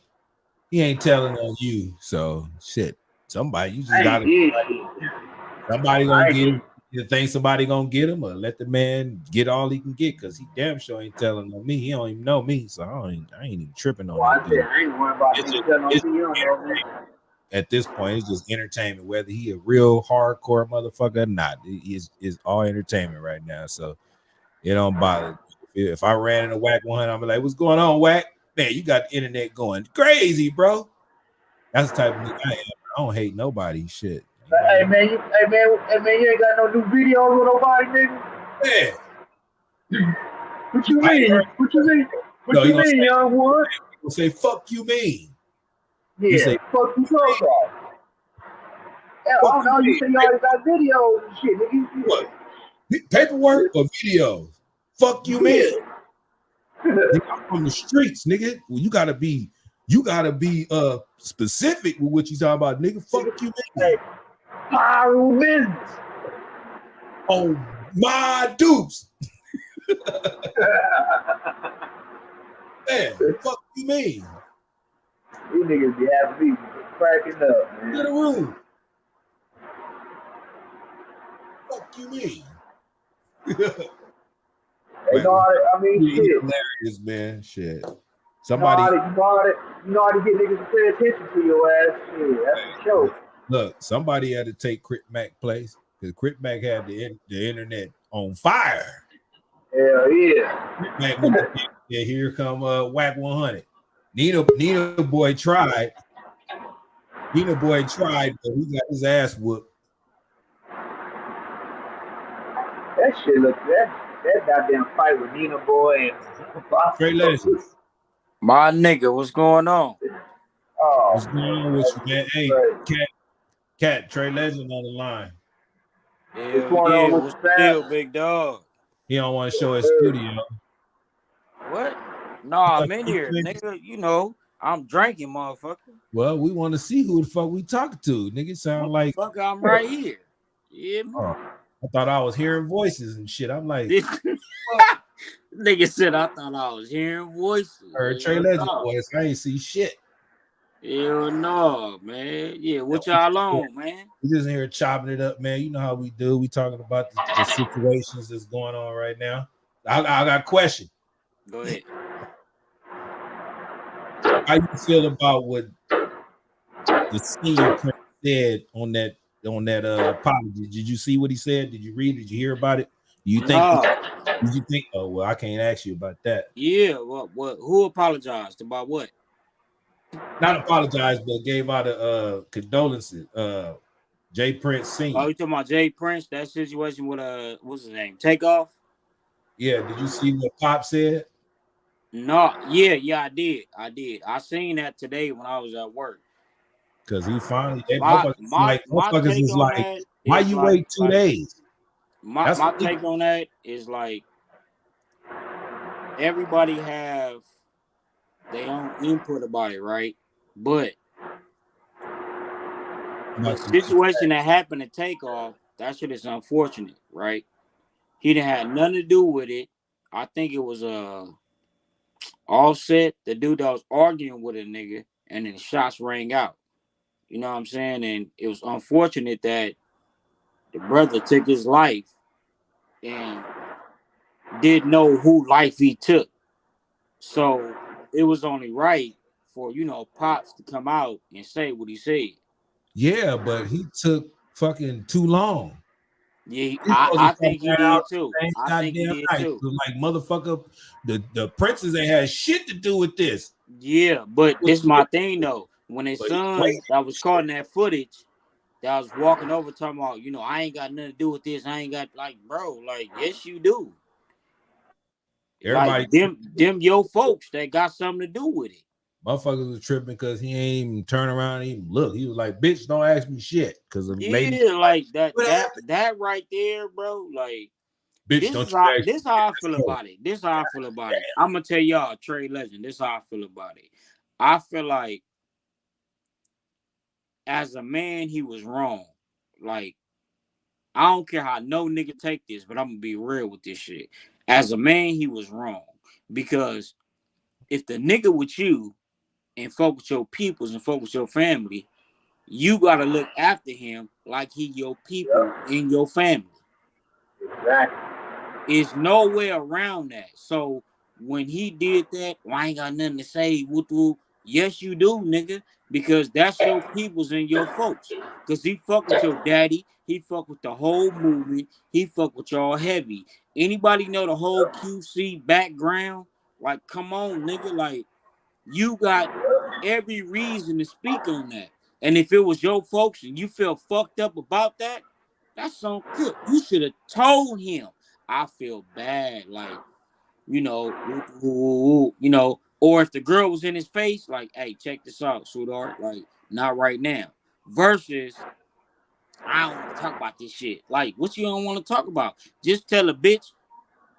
He ain't telling on you, so shit. Somebody, you just gotta. Somebody gonna get him. You think somebody gonna get him, or let the man get all he can get? Because he damn sure ain't telling on me. He don't even know me, so I ain't even tripping on that dude. I ain't worried about him telling on me. At this point, it's just entertainment. Whether he a real hardcore motherfucker or not, it's all entertainment right now. So it don't bother. If I ran in a Whack 100, I'm like, "What's going on, Whack? Man, you got the internet going crazy, bro." That's the type of nigga I am. I don't hate nobody. Shit. Hey man, you ain't got no new videos with nobody, nigga. Yeah. What you mean? What you mean, young one? People say, "Fuck you, mean." He Yeah, say, fuck you talking about? Yeah, I "Fuck don't you, know. You mean? say you already got videos and shit, What? nigga. Paperwork or videos? Fuck you, man. Yeah. Nigga, I'm from the streets, nigga. Well, you gotta be specific with what you talking about, nigga. Fuck you, Hey, man. power business. Oh my dupes. Man, fuck you, mean? These niggas be having me cracking up, Get a man. room. Fuck you, mean? They know Man, how to, I mean, he shit. hilarious, man. Shit. You know how Somebody to, you know how to get niggas to pay attention to your ass. Shit, that's for sure. look, somebody had to take Crit Mac place because Crit Mac had the internet on fire. Hell yeah. Crit Mac looked at me and said, here come Whack 100. Nina boy tried. Nina boy tried, but he got his ass whooped. That shit look that goddamn fight with Nina Boy and Trey Legend. My nigga, what's going on? What's oh going on with you, man? Hey, man. Cat, Trey Legend on the line. What's Hell going yeah, on with what's the the deal, fam? big dog? He don't want to show his studio. What? Nah, I'm in here, nigga. You know, I'm drinking, motherfucker. Well, we want to see who the fuck we talking to. Nigga sound like Motherfucker, I'm right here. Yeah, oh, I thought I was hearing voices and shit. I'm like, nigga said I thought I was hearing voices. heard Trey Hell Legend no. voice. I ain't see shit. Hell no, man. Yeah, what y'all on, man? We just here chopping it up, man. You know how we do. We talking about the situations that's going on right now. I got a question. Go ahead. How you feel about what the senior prince said on that apology? Did you see what he said? Did you read? Did you hear about it? Do you think? No. Did you think? Oh well, I can't ask you about that. Yeah, what? Who apologized about what? Not apologize, but gave out a condolences. Jay Prince Senior. Oh, you talking about Jay Prince? That situation with what's his name? Takeoff? Yeah. Did you see what Pop said? No, yeah, I did. I seen that today when I was at work. Because he finally, My motherfuckers take is on like, that why is you wait 2 days? That's my take on that is like everybody have their own input about it, right? But the situation that happened at Takeoff, that shit is unfortunate, right? He didn't have nothing to do with it. I think it was Offset, the dude that was arguing with a nigga, and then the shots rang out. You know what I'm saying? And it was unfortunate that the brother took his life and didn't know who life he took. So it was only right for, Pops to come out and say what he said. Yeah, but he took fucking too long. Yeah, He's supposed to I come think he out did too. the same I think he goddamn did night. too. So like motherfucker, the princes ain't had shit to do with this. Yeah, but this is my thing though. When his But he son waited. that was caught in that footage, that was walking over talking about, I ain't got nothing to do with this. I ain't got bro, yes you do. Everybody, Them your folks that got something to do with it. motherfuckers was tripping because he ain't even turn around and even look. He was like, "Bitch, don't ask me shit." Because the lady, that right there, bro. Like bitch, this don't is you how ask this me how I shit. feel Let's go. about it. This how I feel about it. I'm gonna tell y'all, Trey Legend. This how I feel about it. I feel like as a man, he was wrong. Like I don't care how no nigga take this, but I'm gonna be real with this shit. As a man, he was wrong because if the nigga with you and fuck with your peoples and fuck with your family, you gotta look after him like he your people in your family. Exactly. It's no way around that. So when he did that, well, I ain't got nothing to say. Woo. Yes, you do, nigga, because that's your peoples and your folks. Because he fuck with your daddy, he fuck with the whole movement, he fuck with y'all heavy. Anybody know the whole QC background? Like, come on, nigga, like you got every reason to speak on that. And if it was your folks and you feel fucked up about that, that's on good. You should have told him. I feel bad, like, you know, Or if the girl was in his face, like, hey, check this out, sweetheart. Like, not right now. Versus, I don't want to talk about this shit. Like, what you don't want to talk about? Just tell a bitch,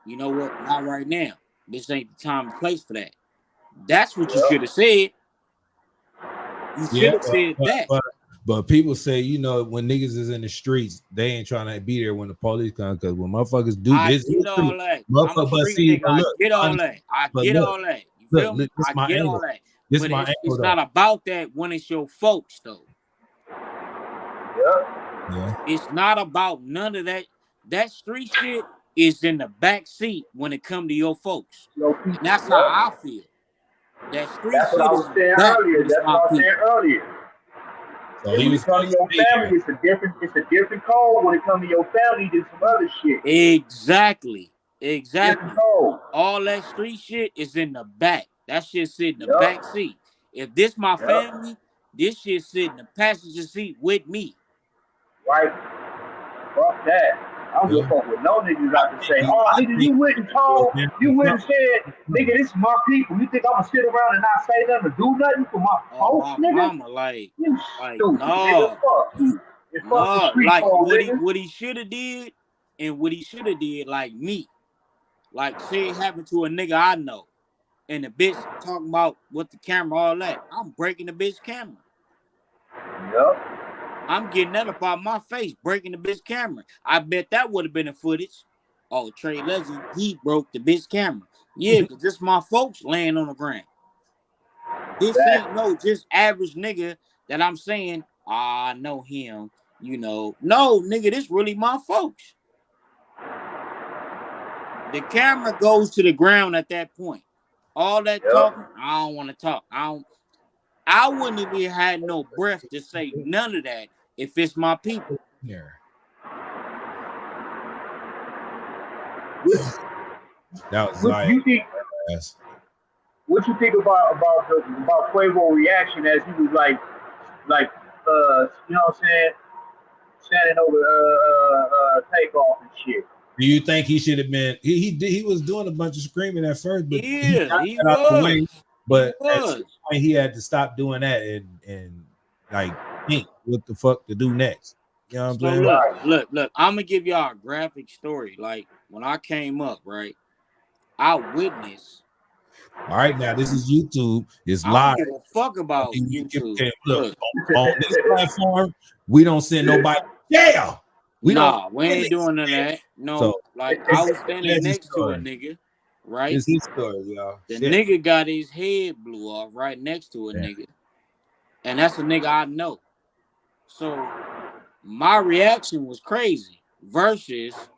you know what? Not right now. This ain't the time and place for that. That's what you should have said. You should Yeah, have said that. but people say, you know, when niggas is in the streets, they ain't trying to be there when the police come. Because when motherfuckers do I this, get all that. I'm a motherfucker, but street see, nigga. but I look, get all honestly, that. I but get look, all that. You look, feel me? this I my get all angle. that. This But my it's angle, not though. about that when it's your folks, though. Yeah. It's not about none of that. That street shit is in the back seat when it come to your folks. And that's how I feel. That street That's what I shit is was in the saying back earlier. when it's That's my what I was saying people. earlier. So And he when was it comes to supposed to your be family, it's a different code when it comes to your family than some other shit. Exactly. Different Exactly. code. All that street shit is in the back. That shit sit in the Yup. back seat. If this my Yup. family, this shit sit in the passenger seat with me. Right. Fuck that. I don't give a there. fuck what no niggas got to say. Oh, I nigga, think you went and told, you went and said, nigga, this is my people. You think I'm gonna sit around and not say nothing or do nothing for my Oh folks, my nigga? mama, like You stupid, nigga. no. Fuck you. And fuck the No, street like code, nigga. what he should have did and what he should have did, like me. Like say it happened to a nigga I know, and the bitch talking about what the camera, all that. I'm breaking the bitch camera. Yup. I'm getting that up out my face, breaking the bitch camera. I bet that would have been the footage. Oh, Trey Legend, he broke the bitch camera. Yeah, because this my folks laying on the ground. This ain't Exactly. no just average nigga that I'm saying, I know him, you know. No, nigga, this really my folks. The camera goes to the ground at that point. All that Yup. talking, I don't want to talk. I wouldn't even had no breath to say none of that if it's my people. Yeah. That was What Zion. you think? What you think about Quavo reaction as he was you know what I'm saying, standing over Takeoff and shit. Do you think he should have been? He was doing a bunch of screaming at first, but he Yeah, got he that out of the was. way. But He at some was. point, he had to stop doing that and like think what the fuck to do next. You know what I'm So saying? look. I'm gonna give y'all a graphic story. Like when I came up, right, I witnessed. All right, now this is YouTube. It's I don't live. give a fuck about YouTube. Look, Look, on this platform, we don't send nobody to jail. We don't. nah, we ain't doing none of that. No, So like I was it's standing his next to a story. nigga, right? It's his story, y'all. The Shit. nigga got his head blew off right next to a nigga. And that's a nigga I know. So my reaction was crazy versus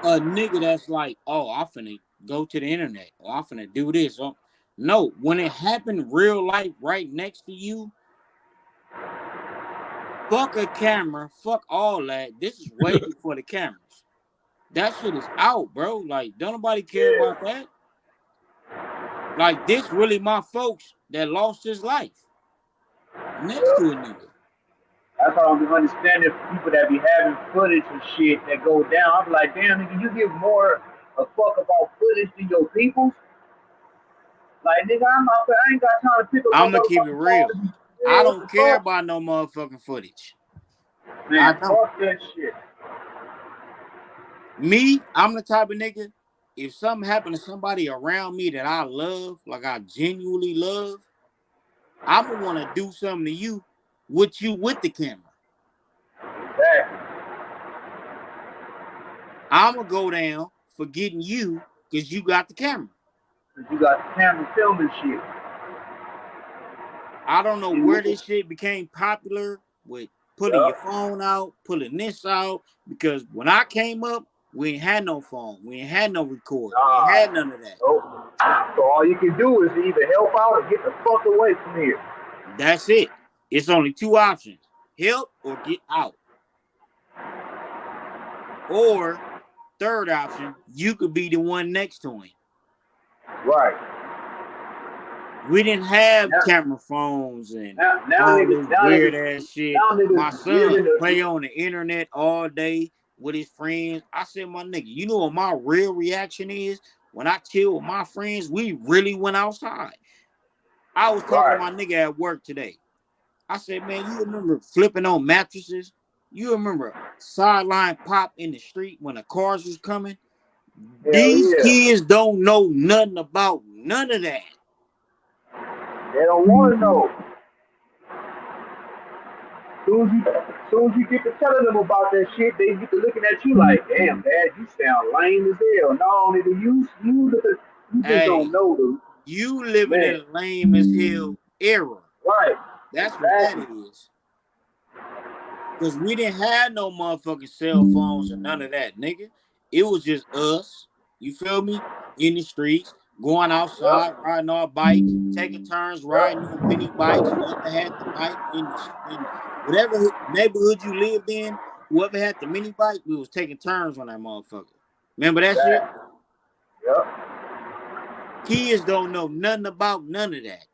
a nigga that's like, oh, I'm finna go to the internet or I'm finna do this. Or, no, when it happened real life right next to you, fuck a camera, fuck all that. This is way before the cameras. That shit is out, bro. Like, don't nobody care about that. Like, this really my folks that lost his life next to a nigga. That's how I'm understanding people that be having footage and shit that go down. I'm like, damn, nigga, you give more a fuck about footage than your people. Like, nigga, I'm out there. I ain't got time to pick up I'm no gonna keep it motherfucking phone real. to be I what don't the care fuck? about no motherfucking footage. Man, I don't. fuck that shit. Me, I'm the type of nigga, if something happened to somebody around me that I love, like I genuinely love, I'm gonna want to do something to you with the camera. Exactly. I'm gonna go down for getting you because you got the camera. Because you got the camera filming shit. I don't know where this shit became popular with pulling your phone out, pulling this out, because when I came up, we ain't had no phone. We ain't had no record. We ain't had none of that. So all you can do is either help out or get the fuck away from here. That's it. It's only two options. Help or get out. Or third option, you could be the one next to him. Right. We didn't have camera phones and all this weird ass shit. My son play on the internet all day with his friends. I said, my nigga, you know what my real reaction is When I chill with my friends, we really went outside. I was talking to Right. my nigga at work today. I said, man, you remember flipping on mattresses? You remember sideline pop in the street when the cars was coming? Hell These yeah. kids don't know nothing about none of that. They don't want to know. Soon as you get to telling them about that shit, they get to looking at you like, damn, Dad, you sound lame as hell. No, nigga, you just don't Hey, know them. you living in Man, a lame as hell era. right. That's what that Exactly. is. Because we didn't have no motherfucking cell phones or none of that, nigga. It was just us, you feel me, in the streets, going outside, Yep. riding our bike, taking turns riding Yep. on mini bikes. Whoever had the bike in whatever neighborhood you lived in, whoever had the mini bike, we was taking turns on that motherfucker. Remember that shit? Exactly. Yep. Kids don't know nothing about none of that.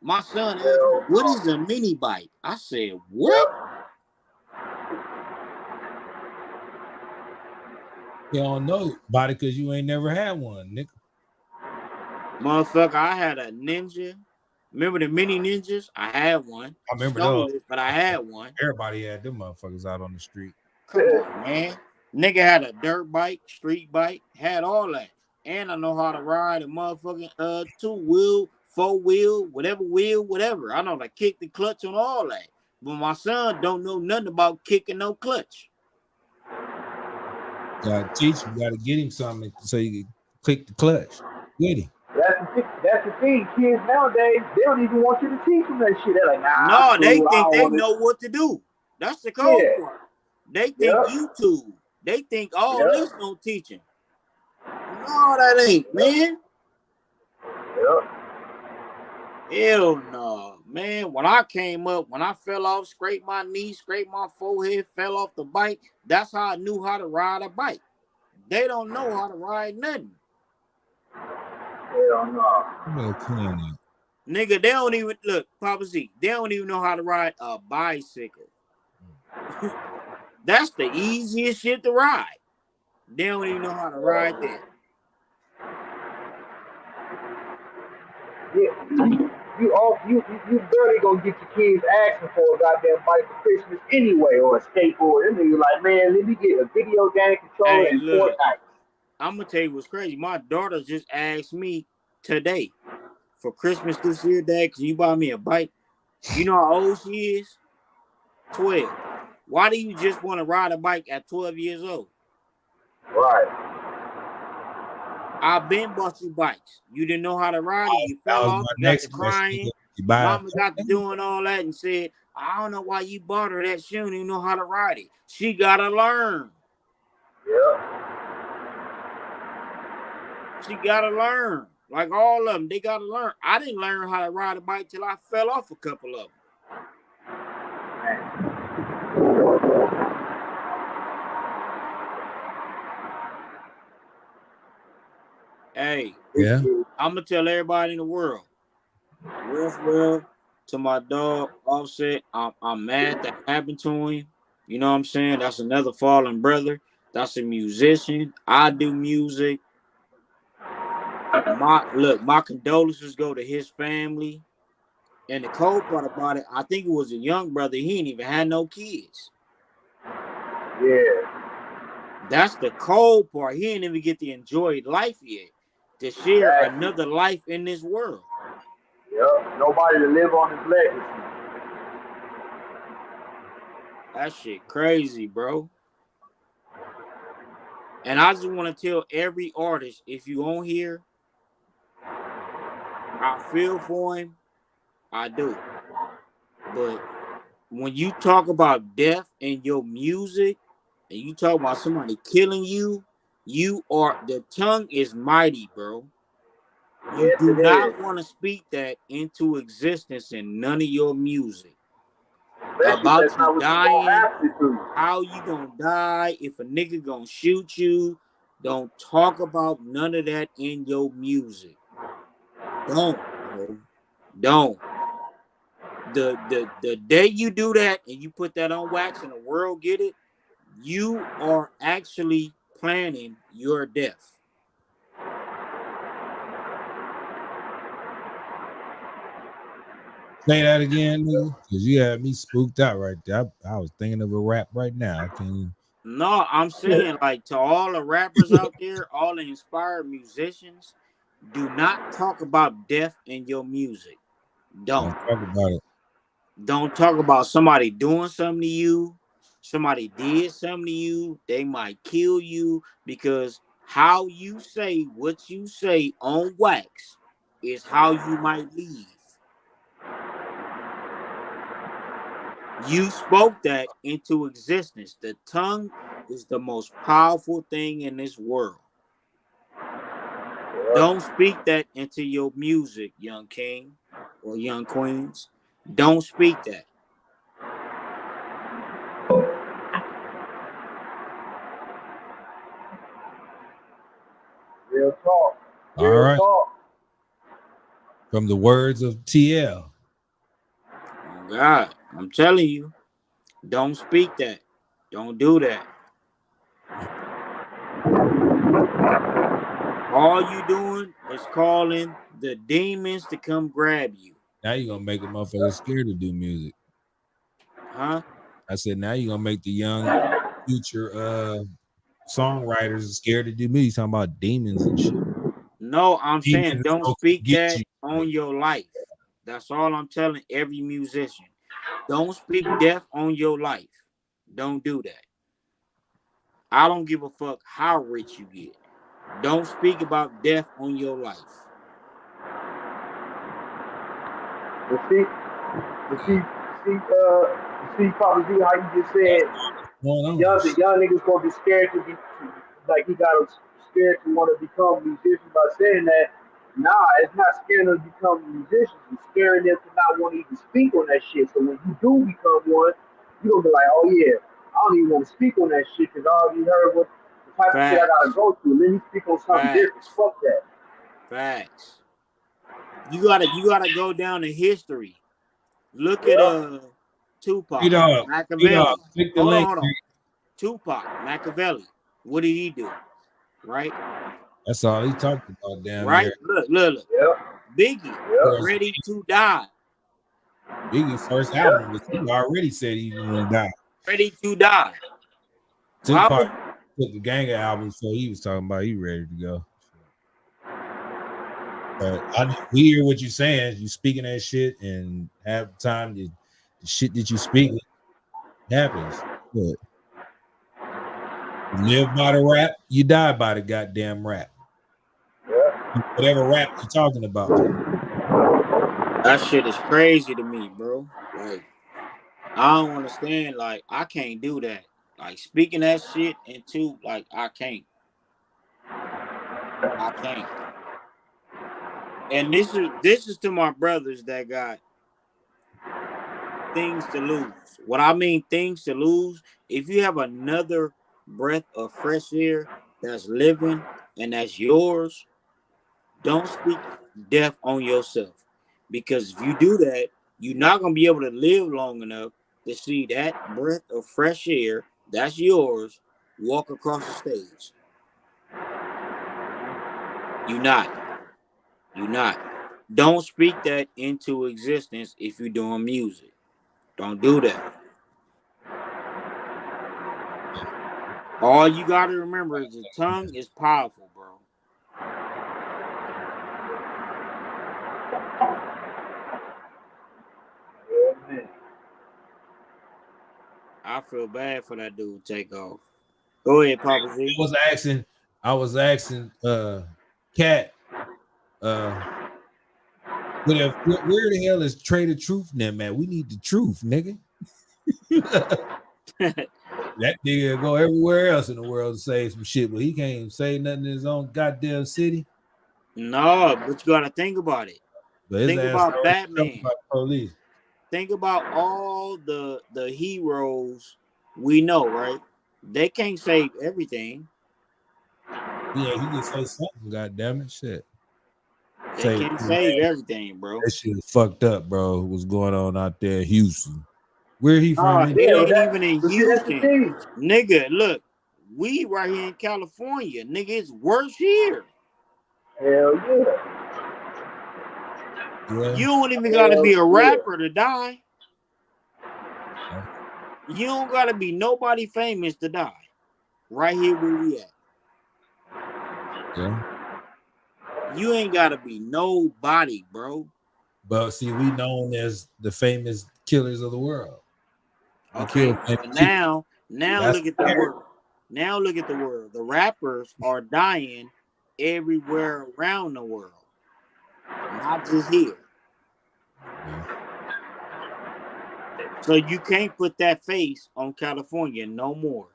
My son asked me, Hell what no. is a mini bike? I said, what? Yep. You don't know about it because you ain't never had one, nigga. Motherfucker, I had a ninja. Remember the mini ninjas? I had one. I remember Stole those. it, but I had one. Everybody had them motherfuckers out on the street. Come on, man. Nigga had a dirt bike, street bike, had all that. And I know how to ride a motherfucking 2-wheel, 4-wheel, whatever. I know how to kick the clutch on all that. But my son don't know nothing about kicking no clutch. Gotta teach him, gotta get him something so you can click the clutch. Get him. That's the thing. Kids nowadays, they don't even want you to teach them that shit. They're like, nah, No, I'm they cool. I think don't they want to. know what to do. That's the cold Yeah. part. They think Yep. YouTube. They think all this Yep. don't teach them. No, that ain't, man. Yep. Hell no, man. When I came up, when I fell off, scraped my knee, scraped my forehead, fell off the bike, that's how I knew how to ride a bike. They don't know how to ride nothing. Hell no. Nigga, they don't even, look, Papa Z, they don't even know how to ride a bicycle. That's the easiest shit to ride. They don't even know how to ride that. Yeah. You barely gonna get your kids asking for a goddamn bike for Christmas anyway, or a skateboard. And then you're like, man, let me get a video game controller Hey, and look, Fortnite. I'm gonna tell you what's crazy. My daughter just asked me today for Christmas this year, Dad, can you buy me a bike? You know how old she is? 12. Why do you just want to ride a bike at 12 years old? Right. I've been bought you bikes. You didn't know how to ride it. You That fell was off. my You got to next question. crying. You buy Mama got to doing all that and said, I don't know why you bought her that. She don't even know how to ride it. She got to learn. Yep. She got to learn. Like all of them, they got to learn. I didn't learn how to ride a bike till I fell off a couple of them. Hey, yeah. I'm going to tell everybody in the world. Well, to my dog, Offset, I'm mad that happened to him. You know what I'm saying? That's another fallen brother. That's a musician. I do music. My condolences go to his family. And the cold part about it, I think it was a young brother. He ain't even had no kids. Yeah. That's the cold part. He didn't even get to enjoy life yet. To share Exactly. another life in this world. Yep. Nobody to live on his legacy. That shit crazy, bro. And I just want to tell every artist, if you on here, I feel for him. I do. But when you talk about death in your music and you talk about somebody killing you, the tongue is mighty, bro. You Yes, do it is. not want to speak that into existence in none of your music. Especially if About that's you not what you gonna dying, have to do. how you gonna die, if a nigga gonna shoot you. Don't talk about none of that in your music. Don't, bro. Don't. The day you do that and you put that on wax and the world get it, you are actually planning your death. Say that again, nigga. Cause you had me spooked out right there. I was thinking of a rap right now. I can't. No, I'm saying like to all the rappers out there, all the inspired musicians, do not talk about death in your music. Don't Don't. talk about it. Don't talk about somebody doing something to you. Somebody did something to you. They might kill you because how you say what you say on wax is how you might leave. You spoke that into existence. The tongue is the most powerful thing in this world. Don't speak that into your music, young king or young queens. Don't speak that. Real talk. All Real right. talk. From the words of TL. Oh God, I'm telling you, don't speak that. Don't do that. All you doing is calling the demons to come grab you. Now you're gonna make a motherfucker scared to do music. Huh? I said now you're gonna make the young future songwriters scared to do music. Talking about demons and shit. No, I'm Demons saying is don't gonna speak get that you. on your life. That's all I'm telling every musician. Don't speak death on your life. Don't do that. I don't give a fuck how rich you get. Don't speak about death on your life. You see, Papa Z, how you just said Going on. the young niggas gonna be scared to be like he got them scared to want to become musicians by saying that. Nah, it's not scaring them to become musicians. It's scaring them to not want to even speak on that shit. So when you do become one, you gonna be like, oh yeah, I don't even want to speak on that shit because I already heard what the type of shit I gotta Facts. go through. Let me speak on something different. Facts. Fuck that. Facts. You gotta go down in history. Look at Yeah. Read Tupac, up. Read up. Machiavelli. Click the Hold on, link. hold on. Tupac, Machiavelli. What did he do? Right? That's all he talked about down Right? there. Look. Yeah. Biggie, Yeah. ready to die. Biggie's first album Yeah. was he already said he was gonna die. Ready to die. Tupac Robert, took the gang of albums, so he was talking about he ready to go. But we hear what you're saying. You speaking that shit, and half the time the shit that you speak happens. But you live by the rap, you die by the goddamn rap. Yeah. Whatever rap you're talking about. that shit is crazy to me, bro. Like, I don't understand. Like, I can't do that. Like, speaking that shit into, like, I can't. I can't. And this is to my brothers that got things to lose. What I mean things to lose, if you have another breath of fresh air that's living and that's yours, don't speak death on yourself. Because if you do that, you're not gonna be able to live long enough to see that breath of fresh air that's yours walk across the stage. You're not. You're not. Don't speak that into existence if you're doing music. Don't do that. All you got to remember is the tongue is powerful, bro. Man. I feel bad for that dude. Takeoff. Go ahead, Papa Z. I was asking Cat, where the hell is Trader Truth now, man? We need the truth, nigga. That nigga go everywhere else in the world to say some shit, but he can't even say nothing in his own goddamn city. No, but you got to think about it. But his Think ass about already talking Batman. about the police. Think about all the heroes we know, right? They can't save everything. Yeah, he can say something, goddamn it. Shit. They Say, can't man, save everything, bro. that shit is fucked up, bro. What's going on out there in Houston? Where he from? No, it Yeah, ain't even in but see, that's the Houston. thing. Nigga, look, we right here in California. Nigga, it's worse here. Hell yeah. Yeah. You don't even gotta be a rapper to die. Yeah. You don't gotta be nobody famous to die. Right here where we at. Yeah. You ain't gotta be nobody, bro. But see, we known as the famous killers of the world. We Okay, kill famous but people. now That's look at the world. Now look at the world. The rappers are dying everywhere around the world, not just here. yeah. So you can't put that face on California no more.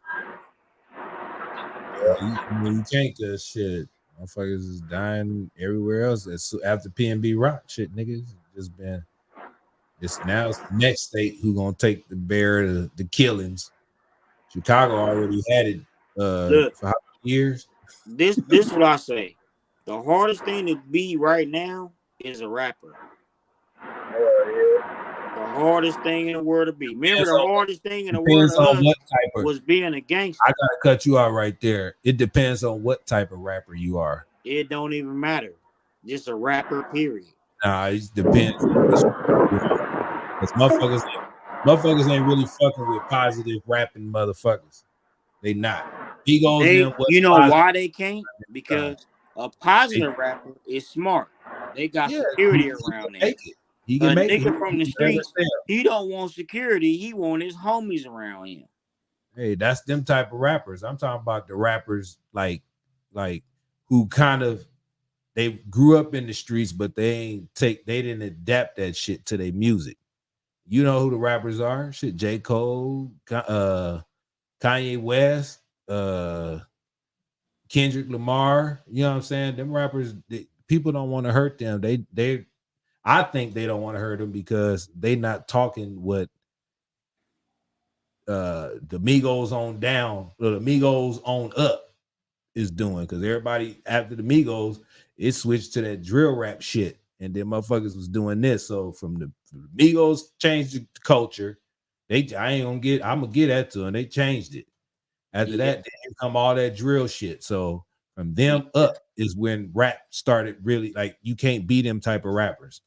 You can't, cause shit, motherfuckers is dying everywhere else. It's after PNB Rock shit, niggas just been. It's now it's the next state who gonna take the bear of the killings. Chicago already had it Look, for how many years? this what I say. The hardest thing to be right now is a rapper. The hardest thing in the world to be. Remember, the hardest thing in the world Depends to on us what type of. was being a gangster. I gotta cut you out right there. It depends on what type of rapper you are. It don't even matter. Just a rapper, period. Nah, it depends on which you are. Because motherfuckers ain't really fucking with positive rapping motherfuckers. They not. Egos them was You know positive. why they can't? Because a positive rapper is smart. They got Yeah, security he around can them. make it. He A can make it. nigga from the He can never streets, fail. he don't want security. He want his homies around him. Hey, that's them type of rappers. I'm talking about the rappers like who kind of they grew up in the streets, but they didn't adapt that shit to their music. You know who the rappers are? Shit, J. Cole, Kanye West, Kendrick Lamar. You know what I'm saying? Them rappers, people don't want to hurt them. I think they don't want to hurt them because they not talking what the Migos on down or the Migos on up is doing, because everybody after the Migos, it switched to that drill rap shit, and then motherfuckers was doing this. So from the Migos changed the culture. I'm gonna get that to them. They changed it. After Yeah. that, then come all that drill shit. So from them up is when rap started really, like, you can't be them type of rappers.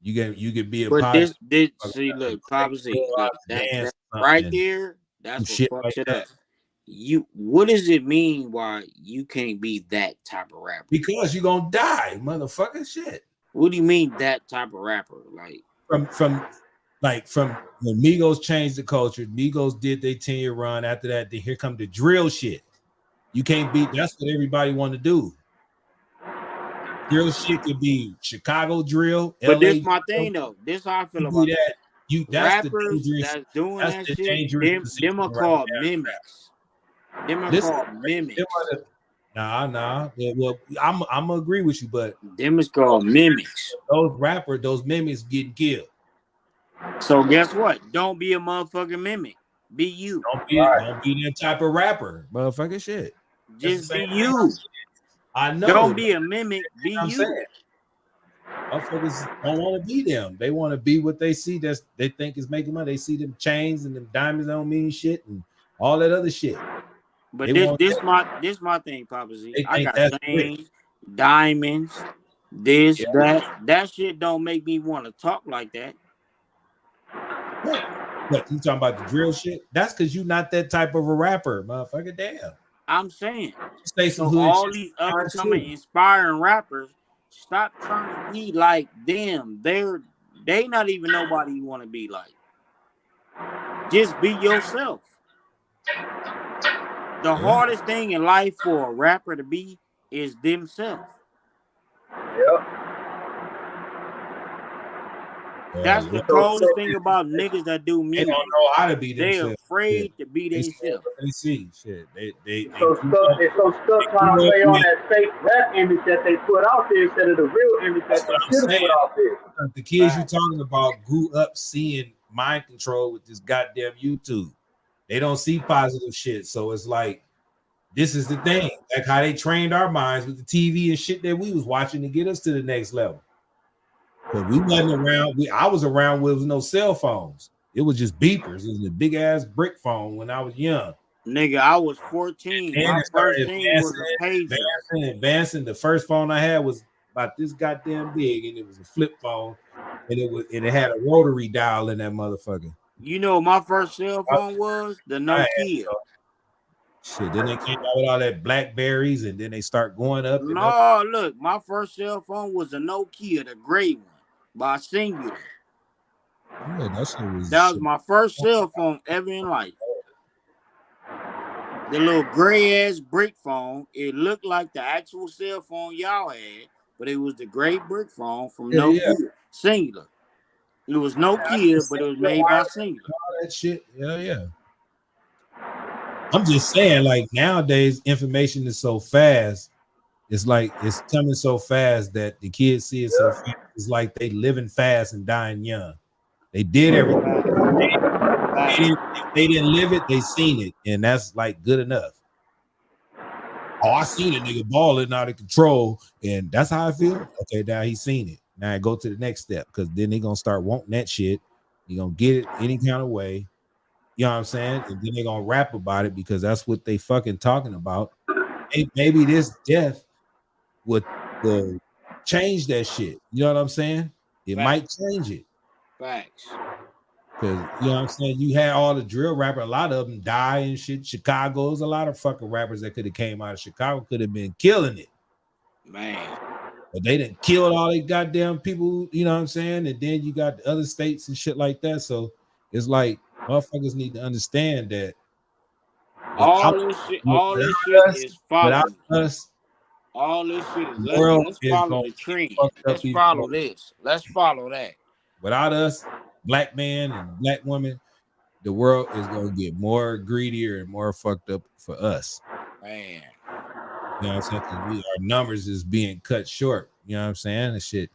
You can be a But positive. see, look, Papa Z, look, that Dance right and there, that's what shit like fucks it that. up. What does it mean why you can't be that type of rapper? Because you're gonna die, motherfucker. Shit. What do you mean that type of rapper? Like From when Migos changed the culture, Migos did their 10-year run. After that, then here come the drill shit. You can't beat. That's what everybody want to do. Drill shit could be Chicago drill, but LA this my drill. thing though. This how I feel You do about that. That's the rappers dangerous. that's doing That's that the shit. dangerous position Them are right called there. mimics. Them are Listen, called mimics. Nah. Yeah, well, I'm gonna agree with you, but Them is called mimics. those mimics getting killed. So guess what? Don't be a motherfucking mimic. Be you. Don't be that type of rapper, motherfucker. Shit. Just be you. I know. Don't be a mimic. Be I'm you. saying. Motherfuckers don't want to be them. They want to be what they see that they think is making money. They see them chains and them diamonds don't mean shit and all that other shit. But this my thing, Papa Z. They I think got that's chains, diamonds, that shit don't make me want to talk like that. What you talking about, the drill shit? That's because you not that type of a rapper, motherfucker. Damn. I'm saying. Say some So hood all shit. these up and coming inspiring rappers, stop trying to be like them. They not even nobody you want to be like. Just be yourself. The hardest thing in life for a rapper to be is themselves. Yep. That's the coldest thing about niggas that do music. They don't know how to be They're themselves. afraid to be They themselves. They see shit. They so stuck trying to play on that fake rap image that they put out there instead of the real image that they should have put out there. The kids you talking about grew up seeing mind control with this goddamn YouTube. They don't see positive shit. So it's like, this is the thing. Like how they trained our minds with the TV and shit that we was watching to get us to the next level. Because we wasn't around. I was around with no cell phones. It was just beepers. It was a big ass brick phone when I was young. Nigga, I was 14. My first thing was a pager. Advancing. The first phone I had was about this goddamn big, and it was a flip phone, and it had a rotary dial in that motherfucker. You know, my first cell phone was the I had, Nokia. shit. Then they came out with all that Blackberries, and then they start going up and up. No, look, my first cell phone was a Nokia, the gray one, by Singular. Yeah, that shit was. That was Shit. my first cell phone ever in life. The little gray ass brick phone. It looked like the actual cell phone y'all had, but it was the gray brick phone from Yeah, yeah. Nokia, Singular. It was Nokia, but it was made by Singular. All that shit. Yeah, yeah. I'm just saying, like nowadays, information is so fast. It's like it's coming so fast that the kids see it so fast. It's like they living fast and dying young. They did everything. If they didn't live it, they seen it, and that's like good enough. Oh, I seen a nigga balling out of control, and that's how I feel. Okay, now he's seen it. Now I go to the next step because then they gonna start wanting that shit. You gonna get it any kind of way. You know what I'm saying? And then they're gonna rap about it because that's what they fucking talking about. Maybe this death would change that shit. You know what I'm saying? It might change it. Facts. Because you know what I'm saying? You had all the drill rapper, a lot of them die and shit. Chicago's a lot of fucking rappers that could have came out of Chicago, could have been killing it. Man. But they didn't kill all these goddamn people, you know what I'm saying? And then you got the other states and shit like that. So it's like motherfuckers need to understand that All this shit is following. Us, all this shit is let's follow the trend. Let's follow this. Let's follow that. Without us, black man and black woman, the world is gonna get more greedier and more fucked up for us. Man. You know what I'm saying? Our numbers is being cut short. You know what I'm saying? And shit.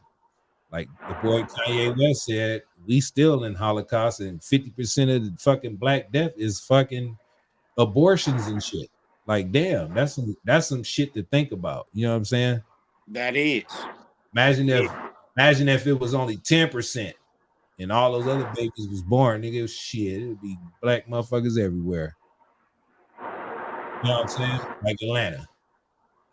Like the boy Kanye West said, we still in Holocaust, and 50% of the fucking black death is fucking abortions and shit. Like, damn, that's some shit to think about. You know what I'm saying? That is. Imagine if it was only 10% and all those other babies was born, nigga. Shit, it'd be black motherfuckers everywhere. You know what I'm saying? Like Atlanta.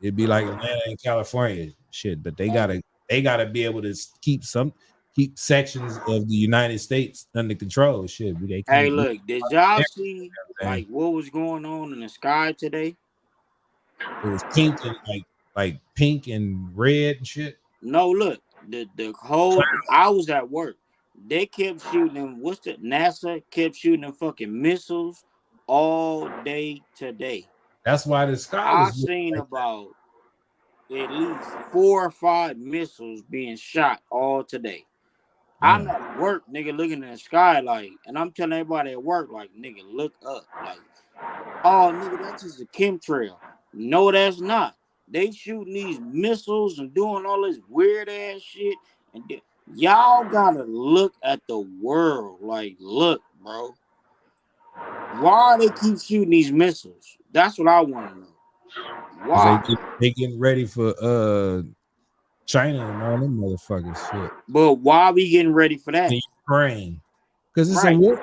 It'd be like Atlanta and California shit, but they gotta be able to keep sections of the United States under control. Shit, they can't. Hey, look, did y'all see like what was going on in the sky today? It was pink and like pink and red and shit. No, look, the whole I was at work. They kept shooting them. NASA kept shooting them fucking missiles all day today. That's why the sky. I seen like about at least 4 or 5 missiles being shot all today. I'm at work, nigga, looking in the sky like, and I'm telling everybody at work like, nigga, look up, like, oh, nigga, that's just a chemtrail. No, that's not. They shooting these missiles and doing all this weird ass shit, and y'all gotta look at the world. Like, look, bro. Why they keep shooting these missiles? That's what I want to know. Why? They getting ready for China and all them motherfuckers shit. But why we getting ready for that? Ukraine. Because it's a war.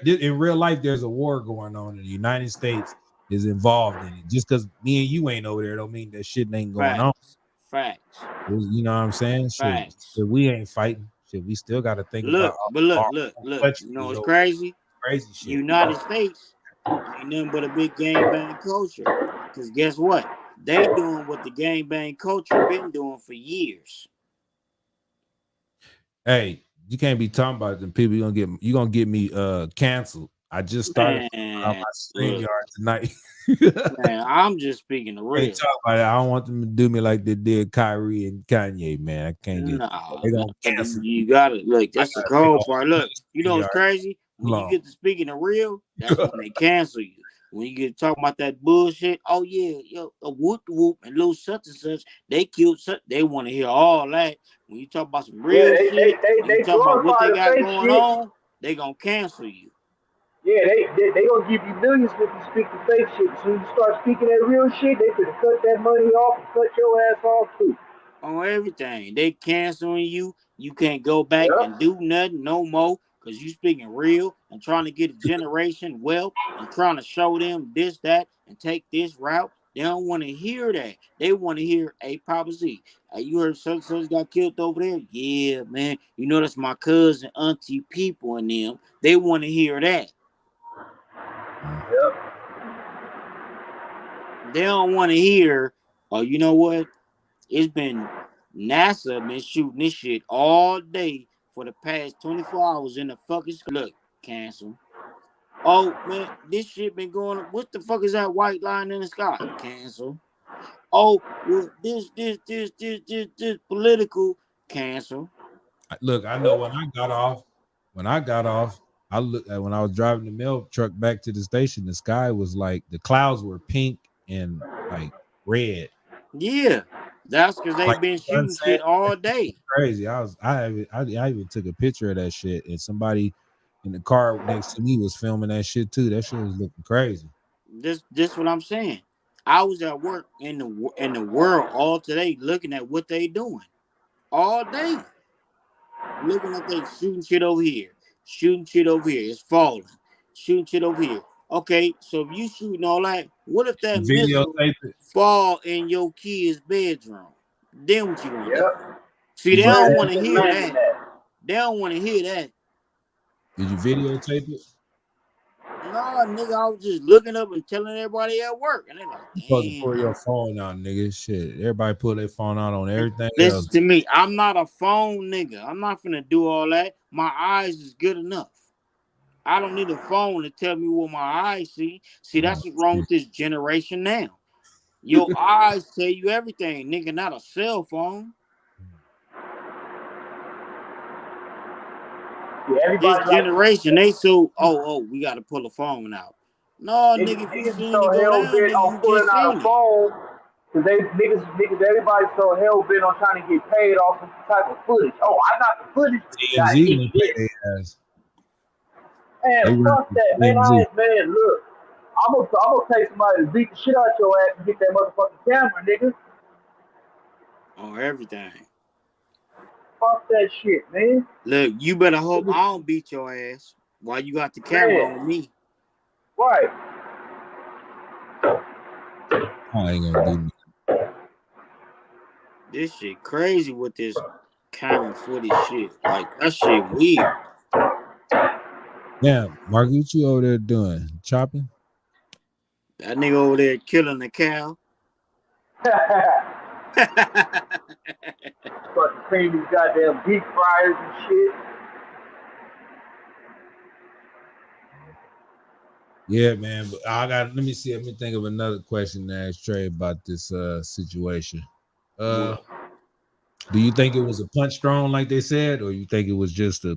In real life, there's a war going on, and the United States is involved in it. Just because me and you ain't over there don't mean that shit ain't going on. Facts. You know what I'm saying? Facts. Shit, we ain't fighting. Shit, we still got to think about. Look. You know what's crazy? Crazy shit. United States ain't nothing but a big gangbang culture. Because guess what? They doing what the gangbang culture been doing for years. Hey, you can't be talking about them people. You gonna get me canceled. I just started on my StreamYard tonight. Man, I'm just speaking the real. Talk about it. I don't want them to do me like they did Kyrie and Kanye, man. I can't get. They gonna cancel. You gotta look. That's the cold part. Look, you know what's crazy? When you get to speaking the real, that's when they cancel you. When you get talking about that bullshit, oh yeah, yo, a whoop and little such and such, they killed such. They want to hear all that. When you talk about some real shit, they talk about what they got going on, they gonna cancel you. Yeah, they gonna give you millions if you speak the fake shit. So you start speaking that real shit, they could cut that money off and cut your ass off too. On everything, they canceling you. You can't go back and do nothing no more. Because you speaking real and trying to get a generation wealth and trying to show them this, that, and take this route. They don't want to hear that. They want to hear a prophecy. You heard such got killed over there? Yeah, man. You know that's my cousin, auntie, people, and them. They want to hear that. Yep. They don't want to hear. Oh, you know what? It's been NASA been shooting this shit all day for the past 24 hours in the fucking sky. Look, cancel. Oh man, this shit been going. What the fuck is that white line in the sky? Cancel. Oh well, this political. Cancel. Look, I know when I got off, I looked when I was driving the mail truck back to the station, the sky was like the clouds were pink and like red. Yeah, that's because they Like been you know shooting shit all day. crazy. I even took a picture of that shit, and somebody in the car next to me was filming that shit too. That shit was looking crazy. This what I'm saying. I was at work in the world all today, looking at what they doing all day. Looking at they shooting shit over here, shooting shit over here. It's falling, shooting shit over here. Okay, so if you shooting all that, what if that missile Videotape it. fall in your kid's bedroom? Then what you gonna do? Yep. See, they Did you don't Well, want to just hear imagine that. that. They don't want to hear that. did you videotape it? Nah, nigga, I was just looking up and telling everybody at work, and they like, You supposed to damn. pull your phone out, nigga. Shit. Everybody pull their phone out on everything else. Listen to me. I'm not a phone nigga. I'm not finna do all that. My eyes is good enough. I don't need a phone to tell me what my eyes see. See, Oh, that's what's wrong with this generation now. Your eyes tell you everything, nigga, not a cell phone. Yeah, This everybody like generation, they so, we gotta pull a phone out. No, nigga, if you niggas is seen it so go hell down, bent nigga, on you pulling just out a seen it. phone because niggas, everybody's so hell bent on trying to get paid off some type of footage. Oh, I got the footage. Got TMZ hit gonna pay this. their ass. They Man, work fuck for that, man. TMZ. Man, look, I'm gonna pay somebody to beat the shit out your ass and get that motherfucking camera, nigga. On everything. Fuck that shit, man. Look, you better hope I don't beat your ass while you got the camera on Man, me. right. I ain't gonna do This shit crazy with this camera footage shit. Like, that shit weird. Yeah, Mark, what you over there doing? Chopping? That nigga over there killing the cow. Fucking clean these goddamn deep fryers and shit. Yeah, man. But let me see. Let me think of another question to ask Trey about this situation. What? Do you think it was a punch thrown like they said, or you think it was just a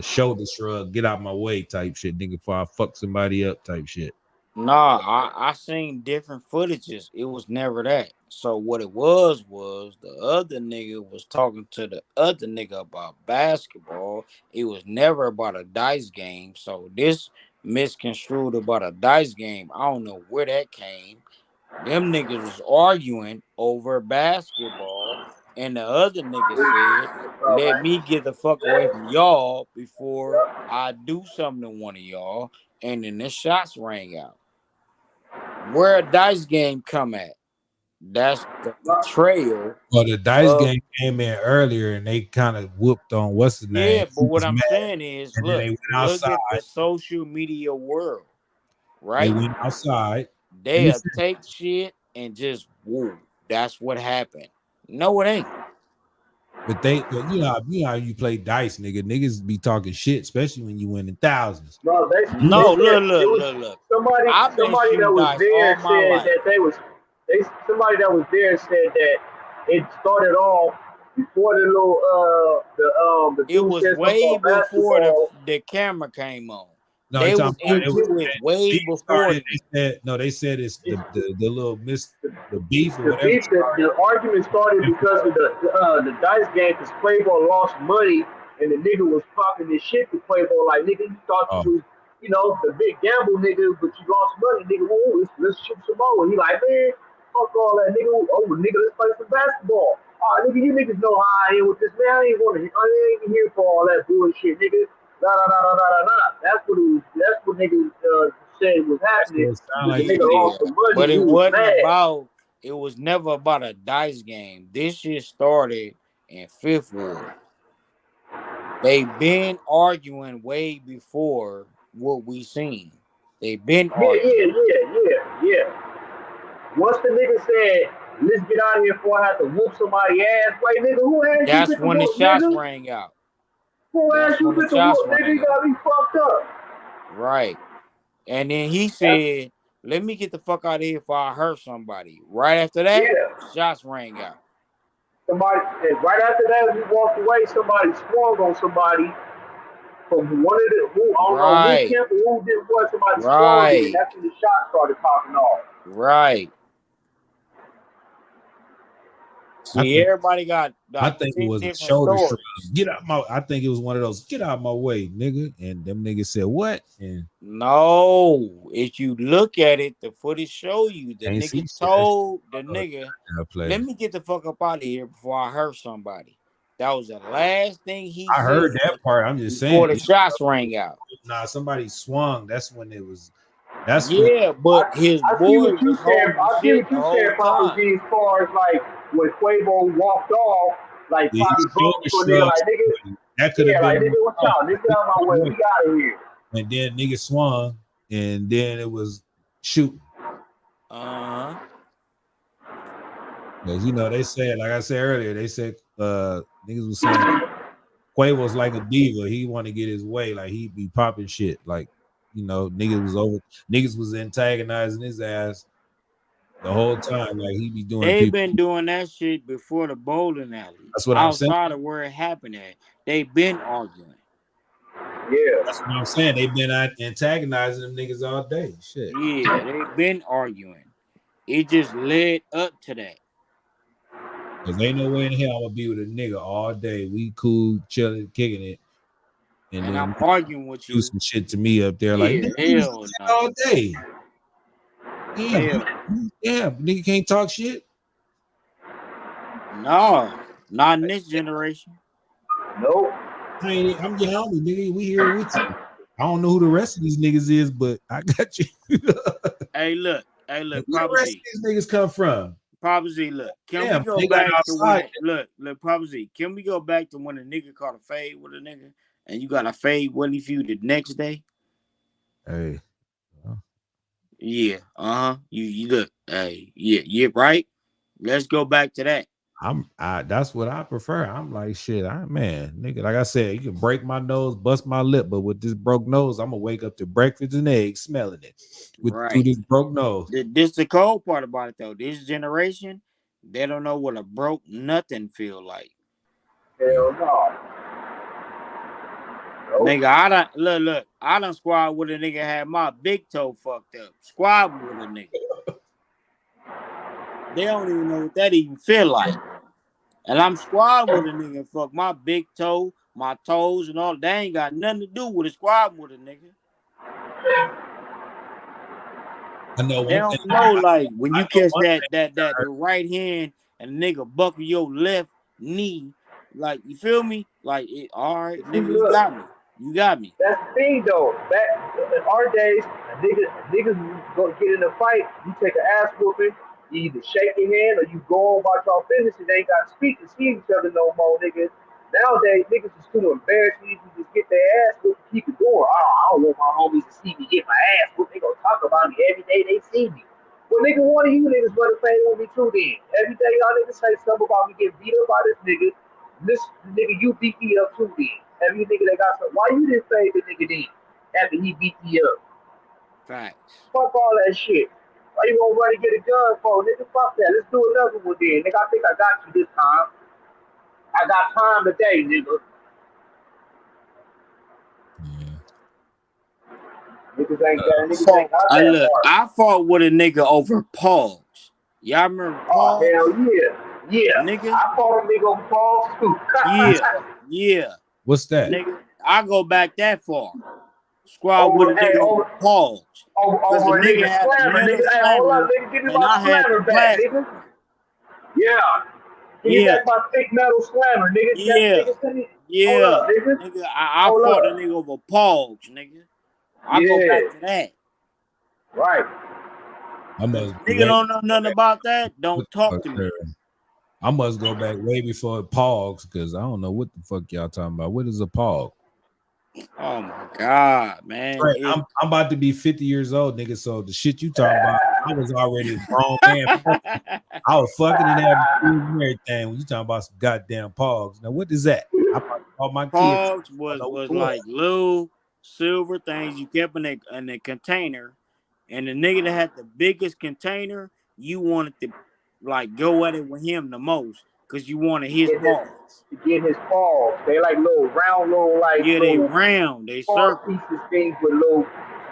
shoulder shrug, get out my way type shit, nigga, before I fuck somebody up type shit? Nah, I seen different footages. It was never that. So what it was the other nigga was talking to the other nigga about basketball. It was never about a dice game. So this misconstrued about a dice game. I don't know where that came. Them niggas was arguing over basketball, and the other nigga said, "Let Alright. me get the fuck away from y'all before I do something to one of y'all." And then the shots rang out. Where a dice game come at? That's the betrayal Well, the dice of. game came in earlier and they kind of whooped on what's the name. Yeah, but He what was I'm mad, saying is, and then they look, went look outside. at the social media world, They right? went outside. Let me They'll finish. take shit and just woo. That's what happened. No, it ain't. But you know how you play dice, nigga. Niggas be talking shit, especially when you win in thousands. No, they No, said look, it look, was look, look. somebody I've been somebody that shooting was dice all there my said life. that they somebody that was there said that it started off before the It dude was said something way about before the basketball. the camera came on. No, you They talking was about it was into it the way beef before started. me. They said it's It's the little the beef or the whatever beef, started. the argument started because of the dice game because Quavo lost money and the nigga was talking this shit to Quavo like nigga you thought you Oh, was the big gamble nigga but you lost money nigga whoa, let's shoot some more and he like man fuck all that nigga oh nigga let's play some basketball nigga you niggas know how I am with this man I ain't here for all that bullshit nigga that's what niggas said was happening It sound because like the it. nigga Yeah, lost some money but and it he was wasn't mad. about. It was never about a dice game. This shit started in Fifth Ward. They been arguing way before what we seen. They been arguing. Yeah. Once the nigga said, let's get out of here before I have to whoop somebody's ass, like, nigga, who asked you That's get the when the whoop, shots nigga? rang out. Who That's asked you when the get the shots whoop, nigga? rang You out. gotta be fucked up. Right. And then he That's, said, let me get the fuck out of here before I hurt somebody. Right after that, yeah. shots rang out. Somebody, and right after that, we walked away, somebody swung on somebody from one of the, who, I don't know who Right. camp or who did what, somebody swung it, and Right. that's when the shots started popping off. Right. I See, think everybody got I like think it 10 was a different shoulder shrug. stories. Get out my. I think it was one of those. Get out my way, nigga. And them niggas said what? And No, if you look at it, the footage show you the ain't nigga see shit. That shit told the nigga, I play. let me get the fuck up out of here before I hurt somebody. That was the last thing he I heard that said part. I'm just before saying. the shots rang out. Nah, somebody swung. That's when it was. That's when. Yeah, but his I see boy what you was saying. holding I see shit what the you saying, whole Papa time. G, as far as like when Quavo walked off, like Yeah, he probably shoulder bumped to a nigga shrugged like nigga, somebody. That could yeah, have like been. nigga, what's up? Nigga, get out of my way. We out of here. And then nigga swung, and then it was shoot. Uh-huh. Because you know they said, like I said earlier, they said niggas was saying Quavo's like a diva. He want to get his way, like he be popping shit. Like, you know, niggas was antagonizing his ass the whole time. Like he be doing They've people. been doing that shit before the bowling alley. That's what I'm saying. Outside of where it happened at. They've been arguing. Yeah. That's what I'm saying. They've been antagonizing them niggas all day. Shit. Yeah, they've been arguing. It just led up to that. Cause ain't no way in hell I'm gonna be with a nigga all day. We cool, chilling, kicking it, and And I'm then arguing with do you. some shit to me up there. Like Yeah, nigga, you was hell listening no. all day. Damn, Hell damn, nigga can't talk shit. no. Not in this generation. Nope. I'm your homie, nigga. We here with you. I don't know who the rest of these niggas is, but I got you. Hey, look, Where the Papa rest of Z. these niggas come from? Papa Z, look. Can Damn, we go they got back to when outside. look, Papa Z, can we go back to when a nigga caught a fade with a nigga and you got a fade waiting for you the next day? Hey, Yeah, You look, hey, yeah, right. Let's go back to that. that's what I prefer. I'm like shit. Man, nigga, like I said, you can break my nose, bust my lip, but with this broke nose, I'm gonna wake up to breakfast and eggs smelling it through Right. this broke nose. This the cold part about it though. This generation, they don't know what a broke nothing feel like. Hell no. Nope. Nigga, I done look. I done squad with a nigga had my big toe fucked up. Squad with a nigga. They don't even know what that even feel like. And I'm squad with a nigga and fuck my big toe, my toes, and all. They ain't got nothing to do with a squad with a nigga. I know They one thing. don't know like when I you know catch one that the right hand and the nigga buckle your left knee, like you feel me? Like it, all right, See, nigga, you look, got me. You got me. that's the thing though. Back in our days, niggas go get in a fight. You take an ass whooping. You either shake your hand or you go on about your business and they ain't got to speak and see each other no more, niggas. Nowadays, niggas is too embarrassed to even just get their ass whooped and keep it going. Oh, I don't want my homies to see me get my ass whooped. They gonna talk about me every day they see me. Well, nigga, one of you niggas better play with me too then. Every day y'all niggas say something about me getting beat up by this nigga. This nigga, you beat me up too then. Every nigga that got something. Why you didn't say the nigga then after he beat me up? Facts. Fuck all that shit. Why you gonna run and get a gun for, nigga? Fuck that. Let's do another one then. Nigga, I think I got you this time. I got time today, nigga. Yeah. Niggas ain't that. Niggas ain't got that part. I fought with a nigga over Pogs. Y'all remember Oh, Pogs? hell yeah. Yeah. Nigga? I fought a nigga on balls too. Yeah. What's that? Nigga, I go back that far. Squad with a over, hey, nigga over Pogs. Because the over a nigga nigga had the slammer. metal Nigga, hey, hold slammer up, nigga. Give me and my I had the slammer back, plastic nigga. one. Yeah. Give me Yeah. back my thick metal slammer, nigga. Yeah. Send me. Hold Yeah. up, nigga. Nigga, I Hold fought a up. nigga over Pogs, nigga. I go back Yeah. to that. Right. I must be Nigga way don't know nothing about that. what Don't the talk fuck, to me. sir? I must go back way before Pogs because I don't know what the fuck y'all talking about. What is a Pog? Oh my god, man. Right, I'm about to be 50 years old, nigga. So the shit you talking about, I was already a grown man. I was fucking and having kids and everything. When you talking about some goddamn Pogs, now what is that? I about to call my kids. Pogs I don't know what was it was. like little silver things you kept in a container, and the nigga that had the biggest container, you wanted to like go at it with him the most because you wanted his paws. To get his paws. They like little round, little like Yeah, they little round, they car circle, pieces things with little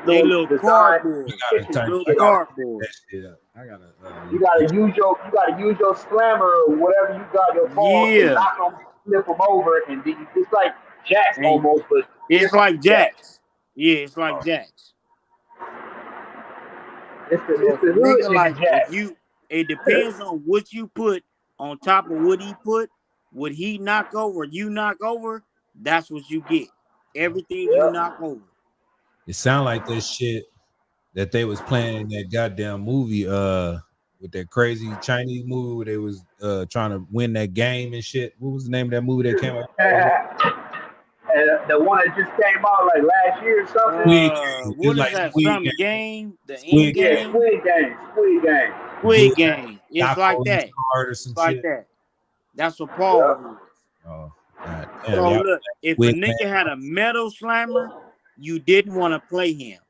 they little design. I cardboard, gotta type. little I gotta type cardboard. that shit up. I gotta You look gotta this. use your slammer or whatever you got your paws to Yeah, knock them, flip them over, and then it's like jacks and almost, but it's different like jacks. jacks. Yeah, it's like jacks. So It's if the a hood nigga nigga like if jacks. you, it depends on what you put on top of what he put. What he knock over, you knock over. That's what you get. Everything you knock Yep. over. It sound like that shit that they was playing in that goddamn movie, with that crazy Chinese movie where they was trying to win that game and shit. What was the name of that movie that came out? And the one that just came out like last year or something. Squid Game. It was What is like that? Squid Some Game. game? The end Squid Game. Yeah, game? Squid Game. Squid game. It's like Taco in his that. card or some It's like shit. that. That's what Yep. Paul was. Oh, god damn, So y'all look, if a Squid nigga Game. had a metal slammer, you didn't want to play him.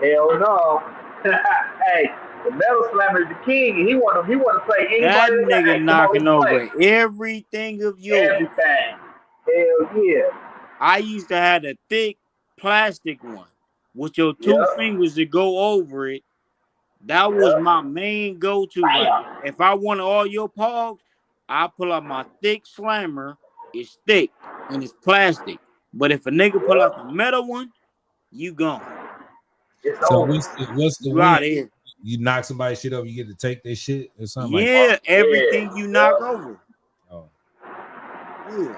Hell no. Hey, the Metal Slammer is the king, and he want to play That anybody that got. nigga Hey, come on, knocking let's over play everything of yours. everything. Hell yeah. I used to have a thick plastic one with your two Yep. fingers to go over it. That was Yep. my main go-to. Like, Bam. if I wanted all your pogs, I pull out my thick slammer. It's thick and it's plastic. But if a nigga pull out the Yep. metal one, you gone. It's So over. what's the You win? out of here. You knock somebody's shit up, you get to take their shit or something like Yeah, everything Yeah. you knock Yep. over. that. Oh, Yeah.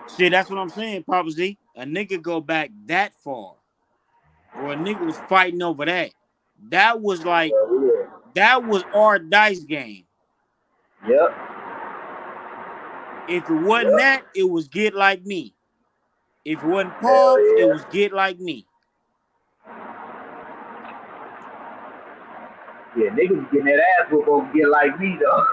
See, that's what I'm saying, Papa Z. A nigga go back that far. Or a nigga was fighting over that. That was like, Yeah. that was our dice game. Yep. If it wasn't Yep. that, it was get like me. If it wasn't Hell Pogs, it was yeah. get like me. Yeah, niggas getting that ass whoop over get like me though.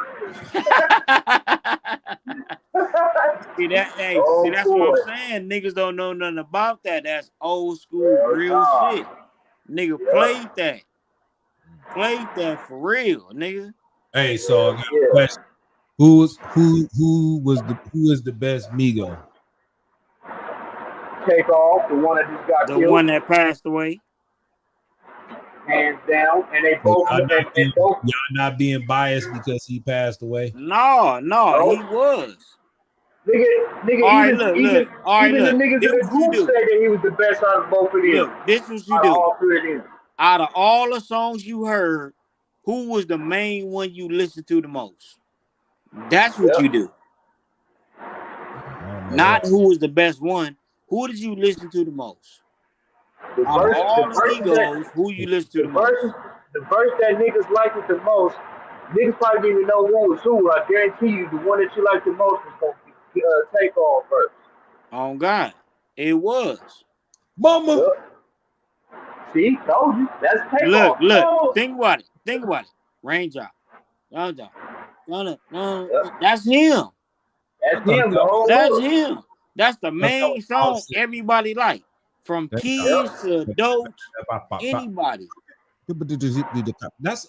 See that? Hey, see Oh that's what I'm boy. saying. Niggas don't know nothing about that. That's old school, Hell real nah. shit. Nigga Yep. played that for real, nigga. hey, so I got Hell a yeah. question. Who is the best Migo? Takeoff, the one that just got The killed, one that passed away. hands down, and they So both and both. y'all not being biased because he passed away. No, he No, was. nigga, All right, look. All right, even the look. niggas This in the what you group do. say that he was the best out of both of them, Look, this what you out of do. all three of them. Out of all the songs you heard, who was the main one you listened to the most? That's what you Yep. do. I don't know Not that. who was the best one. Who did you listen to the most? The Out of the all the verses that Migos, who you listen to the the most? verses the verse that niggas liked it the most, niggas probably didn't even know who was who. I guarantee you, the one that you like the most is gonna be Takeoff first. On God. It was. Mama. Yep. See, told you. That's Look, Takeoff. Oh. think about it. Raindrop. Raindrop. Yep. That's him. I That's thought him. The that whole That's look. him. That's the was main song offset. everybody like. From kids Yep. to adults, anybody. That's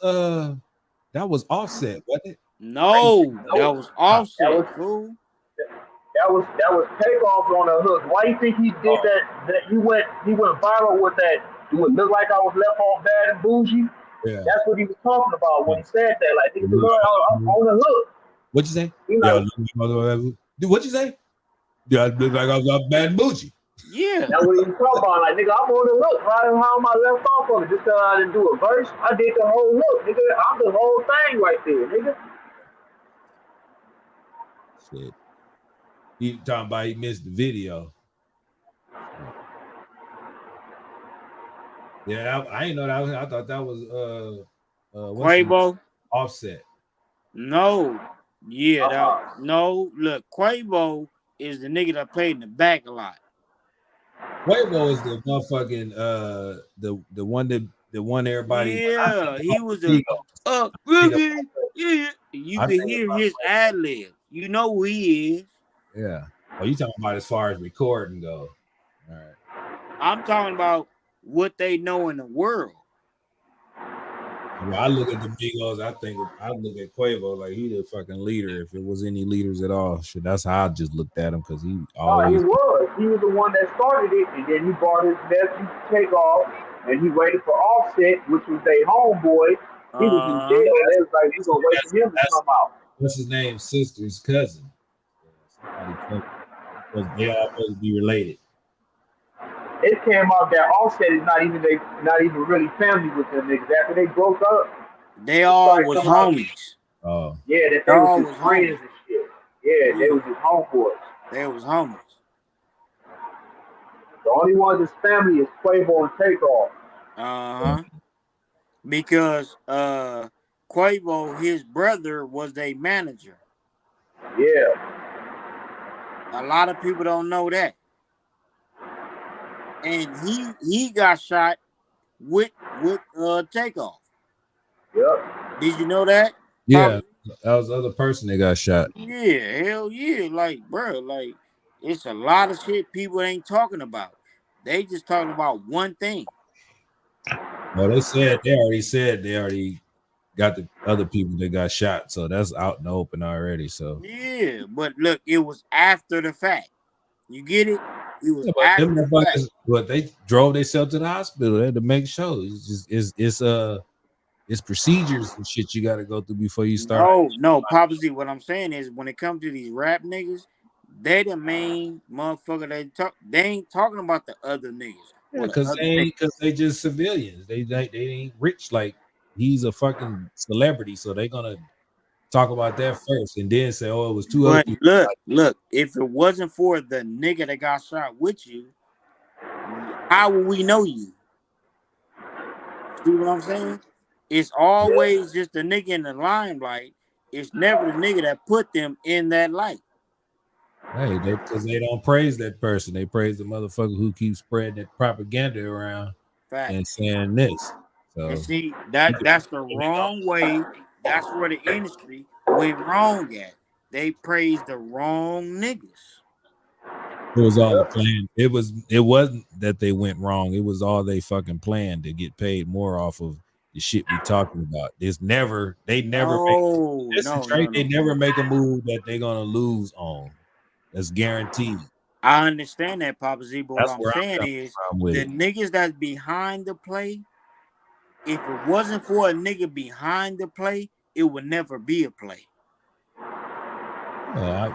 that was offset, wasn't it? No, that Nope. was Ah, That Offset, was fool. that was Takeoff on the hook. Why do you think he did oh, that? That he went viral with that. It would look like I was left off bad and bougie. yeah. That's what he was talking about when he said that. Like niggas, Yeah. I'm on the hook. What'd you say? He Yeah, like what'd you say? Yeah, I look like I was up bad bougie. Yeah. that's what he was talking about. Like nigga, I'm on the hook. How am I left off on it? Just because I didn't do a verse, I did the whole hook, nigga. I'm the whole thing right there, nigga. Shit. He talking about he missed the video. Yeah, I didn't know that. I thought that was what's his name? Quavo? Offset. No. Yeah, no. Look, Quavo is the nigga that played in the back a lot. Quavo is the motherfucking the one that the one everybody. Yeah, he was a Ego. Boogie. Yeah, you I can think hear about his ad libs. You know who he is. yeah. Oh, you talking about as far as recording go? All right. I'm talking about what they know in the world. Well, I look at the Migos. I look at Quavo like he the fucking leader. If it was any leaders at all, shit, that's how I just looked at him because he He always. was. He was the one that started it, and then he brought his nephew to Takeoff, and he waited for Offset, which was their homeboy. He was in jail, and they was like, "We're gonna wait for him to That's come out." what's his name? Sister's cousin. Somebody told me they all supposed to be related. It came out that Offset is not even really family with them niggas. After they broke up, They it all started was coming out. homies. Oh, Yeah, that They they was all his was friends homies. and shit. Yeah, they Yeah, was his homeboys. they was homies. The only one that's family is Quavo and Takeoff. Uh-huh. Because Quavo, his brother, was their manager. Yeah. A lot of people don't know that. And he got shot with Takeoff. Yep. Did you know that? yeah, that was the other person that got shot. Yeah, hell yeah. Like, bro, like it's a lot of shit people ain't talking about. They just talking about one thing. Well, they already got the other people that got shot, so that's out in the open already. So Yeah, but look, it was after the fact. You get it? It was yeah, but them after the fact. motherfuckers, but they drove themselves to the hospital. They had to make sure. It's just it's procedures and shit you got to go through before you start. No, Papa Z, what I'm saying is when it comes to these rap niggas, they the main motherfucker they ain't talking about the other niggas Yeah, or the other niggas. because they just civilians. They ain't rich like he's a fucking celebrity, so they gonna talk about that first and then say, "Oh, it was two other But people." look, if it wasn't for the nigga that got shot with you, how would we know you? See what I'm saying? It's always just the nigga in the limelight. It's never the nigga that put them in that light. Hey, because they don't praise that person. They praise the motherfucker who keeps spreading that propaganda around and Facts. saying this. And So see, that's the wrong way. That's where the industry went wrong at. They praised the wrong niggas. it was all a plan. It wasn't that they went wrong. It was all they fucking planned to get paid more off of the shit we talking about. They never make No, listen, no, no, Trey, they no. never make a move that they're gonna lose on. That's guaranteed. I understand that, Papa Z, but what That's I'm where I'm saying coming is from with the it. niggas that's behind the play, if it wasn't for a nigga behind the play, it would never be a play.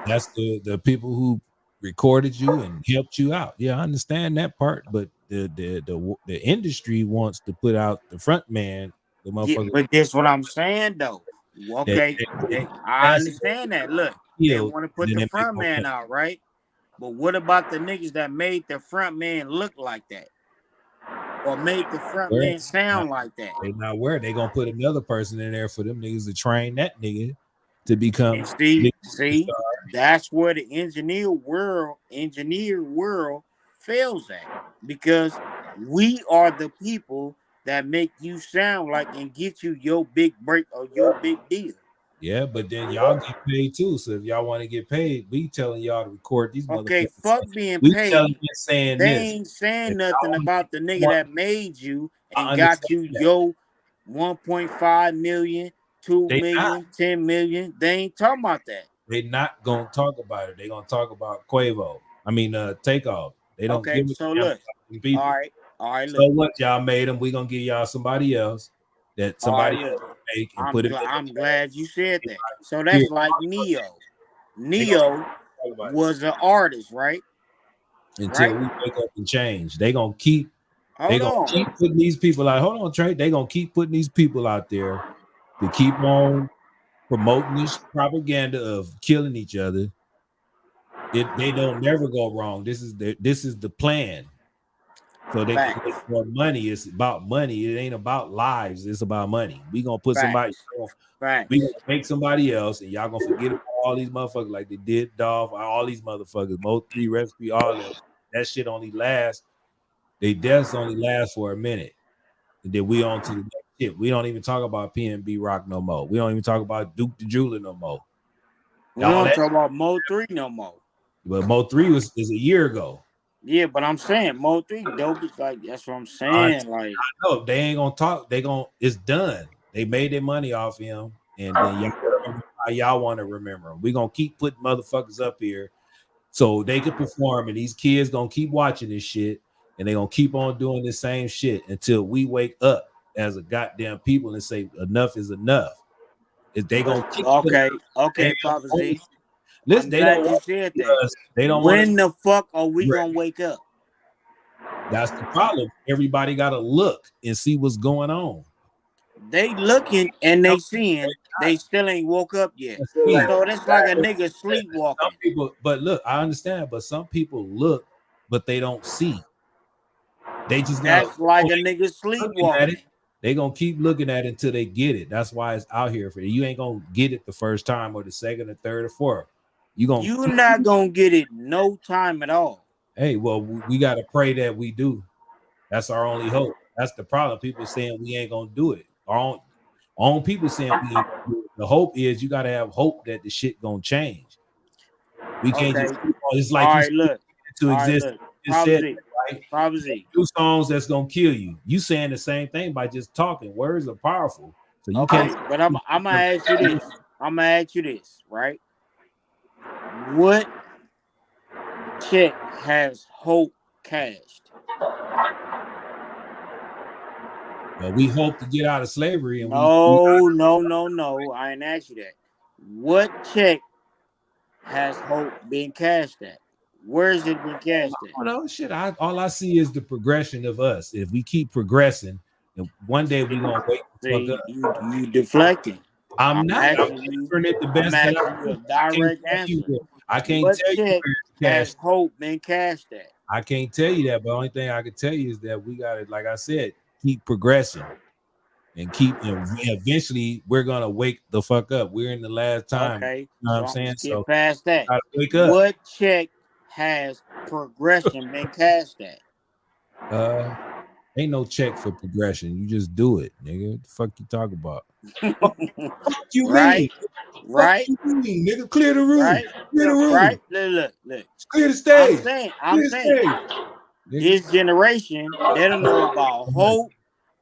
That's the people who recorded you and helped you out. Yeah, I understand that part, but the industry wants to put out the front man, the Yeah, motherfucker but that's what I'm saying though. that Okay, I assassinate understand that. Look, they killed, want to and put then the they make front more man money. out, right? But what about the niggas that made the front man look like that? Or made the front Where man sound like that? they not where they gonna put another person in there for them niggas to train that nigga to become And see, star. that's where the engineer world fails at. Because we are the people that make you sound like and get you your big break or your big deal. Yeah, but then y'all get paid too. So if y'all want to get paid, we telling y'all to record these Okay, motherfuckers. fuck being We telling paid. you saying They this. ain't saying If y'all nothing about the nigga want, that made you I and got you understand that. yo 1.5 million, 2 They not. million, 10 million. They ain't talking about that. They not gonna talk about it. They gonna talk about Quavo. I mean, Takeoff. They don't Okay, give a so damn look. about them people. All right, So look. what y'all made them? We gonna give y'all somebody else that All right, somebody look. else make and put him in I'm the glad you said that. So here. that's like Neo. They gonna Neo talk about it was an artist, right? until Right? we wake up and change. They Hold gonna on. keep putting these people out. Hold on, Trey. They gonna keep putting these people out there to keep on promoting this propaganda of killing each other. They don't never go wrong. This is the plan. so they can make Facts. more money. It's about money. It ain't about lives. It's about money. We gonna put somebody. Facts. We Facts. gonna make somebody else, and y'all gonna forget about all these motherfuckers like they did Dolph, all these motherfuckers, Mo3 recipe, all that. That shit only lasts. They deaths only last for a minute, and then we on to the next shit. We don't even talk about PNB Rock no more. We don't even talk about Duke the Jeweler no more. We All don't that, talk about Mo 3 no more. but Mo3 is a year ago. Yeah, but I'm saying Mo 3 dope is like that's what I'm I saying. Like, know they ain't gonna talk. They gonna it's done. They made their money off him, and then y'all remember how y'all want to remember him. We gonna keep putting motherfuckers up here so they can perform, and these kids gonna keep watching this shit, and they gonna keep on doing the same shit until we wake up as a goddamn people and say enough is enough. If they gonna keep putting okay, they okay, don't Papa wanna- Z. listen, I'm they don't glad you want said that. us. They don't want us. When the fuck are we gonna wake up? That's the problem. Everybody gotta look and see what's going on. They looking and Some they people, seeing they still ain't woke up yet. see, So that's like a nigga some sleepwalking. people, but look, I understand, but some people look, but they don't see. They just gotta That's like a keep nigga looking at it. sleepwalking. They gonna keep looking at it until they get it. That's why it's out here for you. You ain't gonna get it the first time or the second or third or fourth. You gonna You not gonna get it no time at all. hey, well, we gotta pray that we do. That's our only hope. That's the problem. People saying we ain't gonna do it. Our own people saying we ain't gonna do it. The hope is you gotta have hope that the shit gonna change. We can't Okay. just keep on. It's like All you right, look. to All right, exist. look. You just said Prophecy. right. Prophecy. Do songs that's gonna kill you. You saying the same thing by just talking. Words are powerful, so you Okay, can't. but I'm gonna ask you this. I'm gonna ask you this, right? What check has Hope cashed? Well, we hope to get out of slavery, and we No. I ain't asked you that. What check has Hope been cashed at? Where's it been cashed at? I don't know. Shit, all I see is the progression of us. If we keep progressing, and one day we gonna wake the fuck See, up. you deflecting. I'm I'm not. I'm asking you. answering it the I'm best that I asking you a can. I can't direct tell you. answer. I can't What tell you check where it's has cashed. Hope been cashed at? I can't tell you that, but the only thing I can tell you is that we gotta, like I said, keep progressing and keep. And eventually, we're gonna wake the fuck up. We're in the last time. Okay, You know what so I'm I'm gonna saying? skip So past that. gotta wake up. What check has progression been cashed at? Ain't no check for progression. You just do it, nigga. What the fuck you talk about? Fuck you mean? Right, Fuck right, you mean, nigga? Clear the room. right, Clear the right. room. Look. Clear the I'm stage. saying, I'm Clear the saying, stage, nigga. this generation, they don't know about hope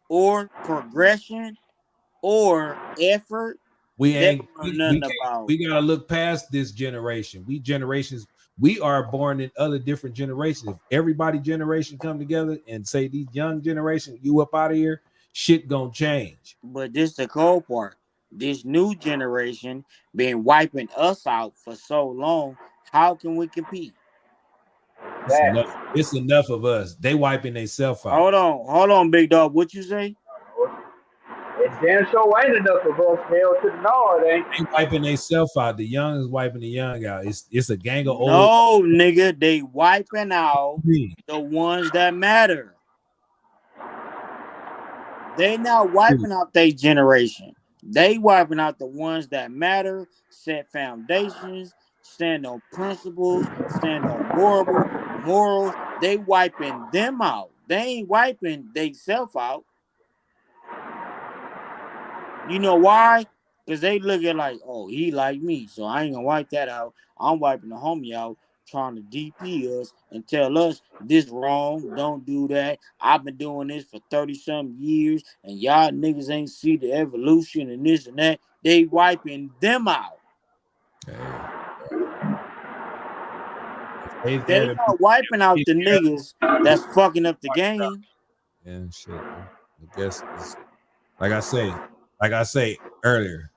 or progression or effort. We They ain't. don't know We nothing can't. about. We gotta look past this generation. We generations. We are born in other different generations. If everybody generation come together and say these young generation, you up out of here, shit gonna change. But this the cold part. This new generation been wiping us out for so long. How can we compete? It's enough. It's enough of us. They wiping themselves out. Hold on, big dog. What you say? It damn sure ain't enough of us. Hell to the no, it ain't. They wiping themselves out. The young is wiping the young out. It's a gang of old. No, nigga, they wiping out men. the ones that matter. They not wiping out their generation. They wiping out the ones that matter, set foundations, stand on principles, stand on morals. They wiping them out. They ain't wiping themselves out. You know why? Because they look at like, oh, he like me, so I ain't gonna wipe that out. I'm wiping the homie out, trying to DP us and tell us this wrong, don't do that. I've been doing this for 30-something years, and y'all niggas ain't see the evolution and this and that. They wiping them out. Hey, They not wiping out the niggas that's fucking up the game. and shit. I guess it's, like I say earlier,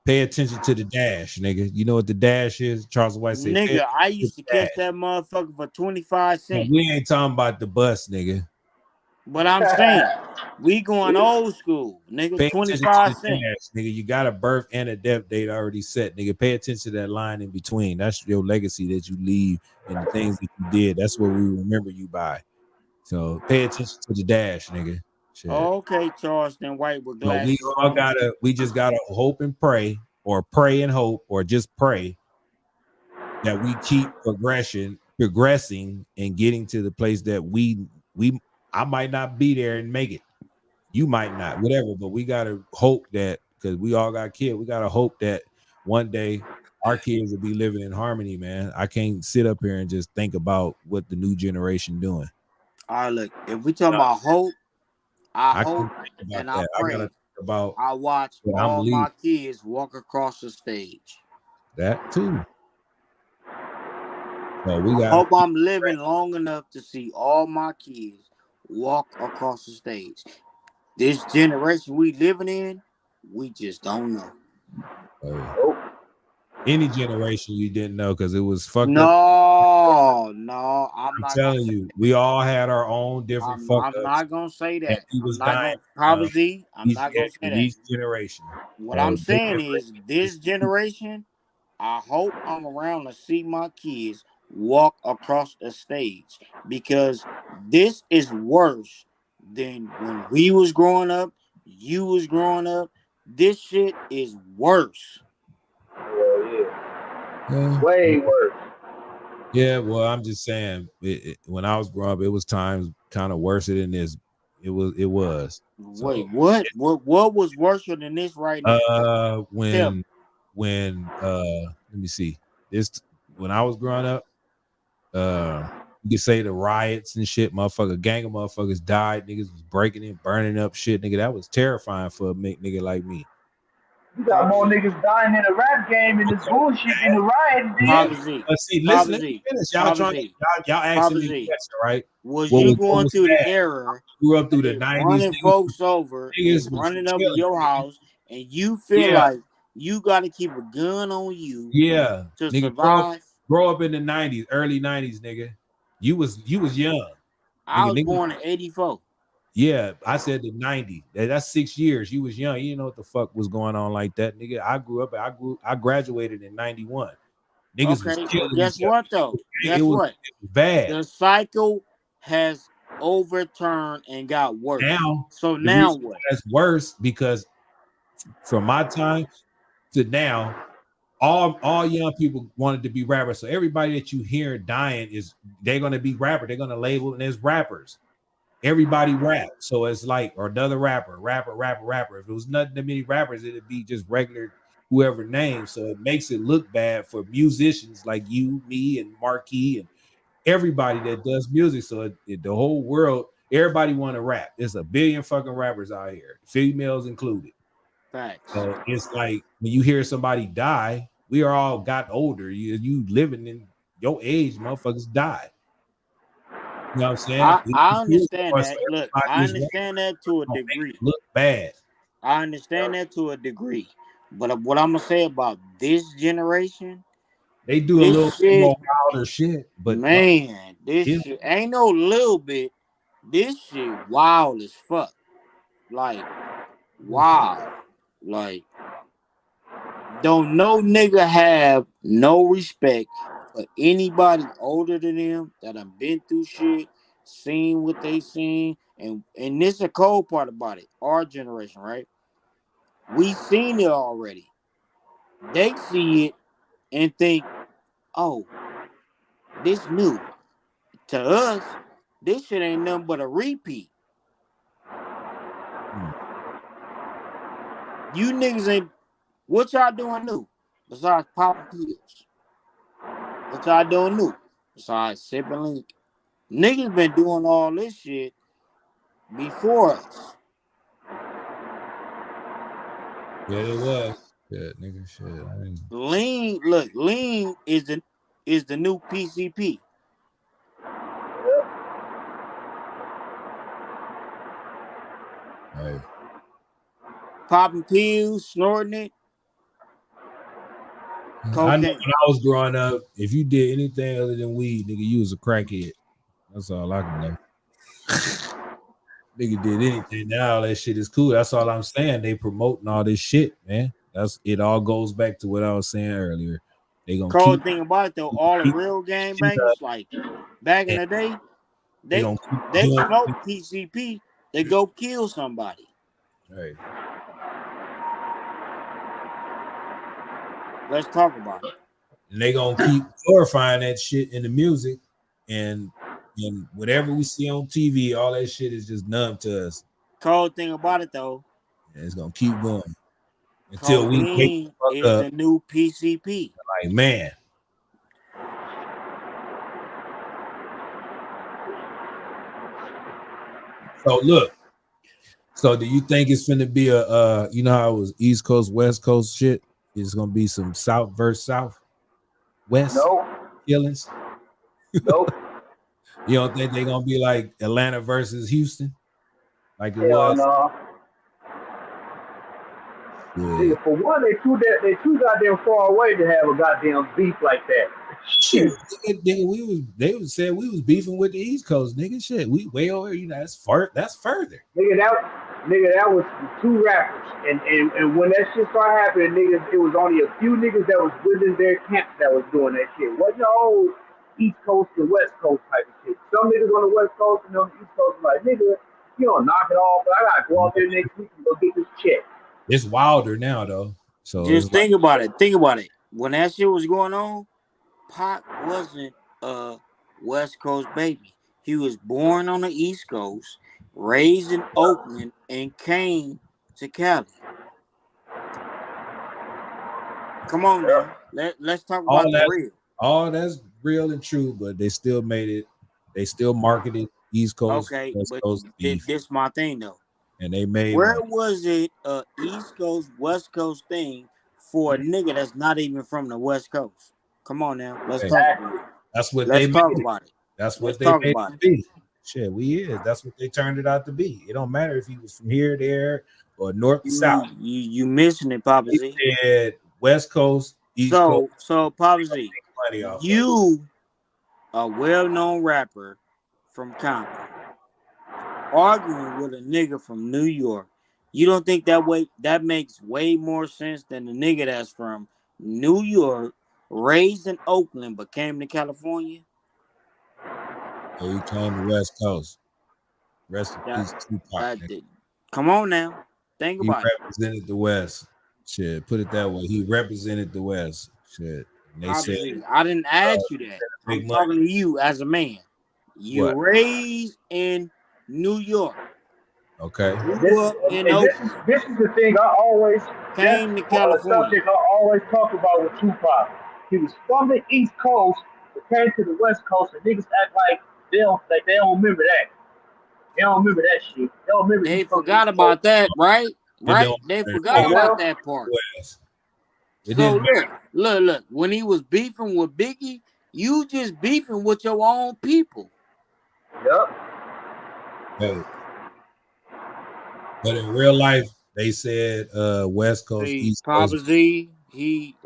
pay attention to the dash, nigga. You know what the dash is? Charles White say, pay Nigga, attention I to used the to catch dash. that motherfucker for 25 And cents. we ain't talking about the bus, nigga. But I'm saying, we going old school, nigga, Pay attention to 25 the cents. dash, nigga. You got a birth and a death date already set, nigga. Pay attention to that line in between. That's your legacy that you leave and the things that you did. That's what we remember you by. So pay attention to the dash, nigga. Shit. Okay, Charleston White with So we glasses all on. we just gotta hope and pray, or pray and hope, or just pray that we keep progressing and getting to the place that I might not be there and make it. You might not, whatever, but we gotta hope that, because we all got kids, we gotta hope that one day our kids will be living in harmony, man. I can't sit up here and just think about what the new generation doing. All right, look, if we talking about hope, I I hope can't think about and I that. I gotta pray think about I watch what I'm all leaving. my kids walk across the stage. That too. So we I got hope I'm living long enough to see all my kids walk across the stage. This generation we living in, we just don't know. any generation you didn't know, because it was fucked up. No, I'm I'm not gonna telling say you, we all had our own different fuck I'm ups, not gonna say and that. we I'm was not dying gonna Prophecy, I'm each, not gonna say that. each generation. What So I'm this saying is this generation, I hope I'm around to see my kids walk across the stage, because this is worse than when we was growing up, you was growing up. This shit is worse. yeah. Way worse. Yeah, well, I'm just saying, when I was growing up, it was times kind of worse than this. It was. Wait, So what was worse than this right now? Tell me. when let me see. This when I was growing up, you could say the riots and shit, motherfucker, gang of motherfuckers died, niggas was breaking and burning up shit, nigga. That was terrifying for a nigga like me. You got more niggas dying in the rap game in this bullshit than the riot did. Prophecy. But see, listen, let me Prophecy. finish. Y'all asking me Prophecy. questions, right? Was you What going was through the bad? era Grew up through and the they 90s, running folks over niggas and was running up chilling. your house, and you feel Yeah, like you got to keep a gun on you yeah. to Nigga, survive? grow up in the 90s, early 90s, nigga. You was young. I was Nigga, born in '84. yeah, I said the 90s. That's 6 years. You was young. You didn't know what the fuck was going on like that, nigga. I graduated in 91. Niggas was Okay, killing but each guess other. what though? It Guess was, what? it was bad. The cycle has overturned and got worse. Now, So the now reason what? why that's worse, because from my time to now, all young people wanted to be rappers. So everybody that you hear dying they're gonna be rapper. They're gonna label it as rappers. Everybody rap. So it's like, or another rapper. If it was nothing that many rappers, it'd be just regular whoever name. So it makes it look bad for musicians like you, me, and Marquis, and everybody that does music. So the whole world, everybody want to rap. There's a billion fucking rappers out here, females included. Facts. So it's like when you hear somebody die, we are all got older. You living in your age, motherfuckers die. You know what I'm saying? I So understand that. Look, everybody I is rapping. understand that to a Don't make degree. it look bad. I understand that to a degree. But what I'm gonna say about this generation, They do a little this bit shit, more wilder shit, but man, this it's shit ain't no little bit. This shit wild as fuck. Like, wow. Like, don't no nigga have no respect for anybody older than them that have been through shit, seen what they seen, and this a cold part about it. Our generation, right? We seen it already. They see it and think, oh, this new. To us, this shit ain't nothing but a repeat. You niggas ain't, what y'all doing new besides popping pills? What y'all doing new besides sipping link? Niggas been doing all this shit before us. yeah, it was. Yeah, nigga, shit. Lean is the new PCP. Hey. Popping pills, snorting it, I know when cocaine. I was growing up, if you did anything other than weed, nigga, you was a crackhead. That's all I can know. Nigga did anything. Now that shit is cool. That's all I'm saying. They promoting all this shit, man. That's it. All goes back to what I was saying earlier. They gonna Cold keep thing about it though, all the real shit up. gangbangers, like back in the day, They They gonna keep they doing smoke PCP. They go kill somebody. hey. Let's talk about it. And they gonna keep glorifying that shit in the music, and whatever we see on TV, all that shit is just numb to us. Cold thing about it though, And it's gonna keep going until we wake codeine the is fuck the up. new PCP. Like, man. So look. So do you think it's gonna be a you know how it was East Coast, West Coast shit? It's gonna be some South versus South, West Nope. killings. Nope. You don't think they're gonna be like Atlanta versus Houston, like it Hell was? no. Yeah. Nigga, for one, they too goddamn far away to have a goddamn beef like that. Shit, nigga, they was said we was beefing with the East Coast, nigga. Shit, we way over, you know, that's further. Nigga, that was the two rappers, and when that shit started happening, niggas, it was only a few niggas that was within their camp that was doing that shit. Wasn't the whole East Coast and West Coast type of shit. Some niggas on the West Coast and on the East Coast were like, nigga, you don't knock it off, but I gotta go out there next week and go get this check. It's wilder now though. So Just it's think about it. Think about it. When that shit was going on, Pac wasn't a West Coast baby. He was born on the East Coast, raised in Oakland, and came to Cali. Come on now. Let's talk about the real. all that's real and true, but they still made it. They still marketed East Coast, Okay, West but Coast beef, this my thing though. and they made Where money. was it a East Coast, West Coast thing for a nigga that's not even from the West Coast? Come on now. Let's Hey, talk about it. That's what they Let's talk made it. about it. That's what Let's they talk made about it it. be. Shit, we is. That's what they turned it out to be. It don't matter if he was from here, there, or north to south. You missing it, Papa They Z. said West Coast, East Coast. So Papa Z, Money off of it. you a well-known rapper from Compton, arguing with a nigga from New York. You don't think that makes way more sense than the nigga that's from New York, raised in Oakland, but came to California? So he came to West Coast. Rest in That, peace, Tupac. come on now. Think He about it. represented the West. Shit, put it that way. He represented the West. Shit. And they said I didn't ask you that. I'm big talking money. to you as a man. You What? raised in New York. Okay. Grew up in Oakland. This is the thing I always Came to that's California. subject I always talk about with Tupac. He was from the East Coast, but came to the West Coast, and niggas act like they don't remember that. They don't remember that shit. They don't remember They he's from the forgot East about Coast. that, right? It Right? don't They matter. forgot You about know? that part. West. It So didn't matter. look. When he was beefing with Biggie, you just beefing with your own people. Yep. Hey. But in real life, they said West Coast, See, East Papa Coast. Z,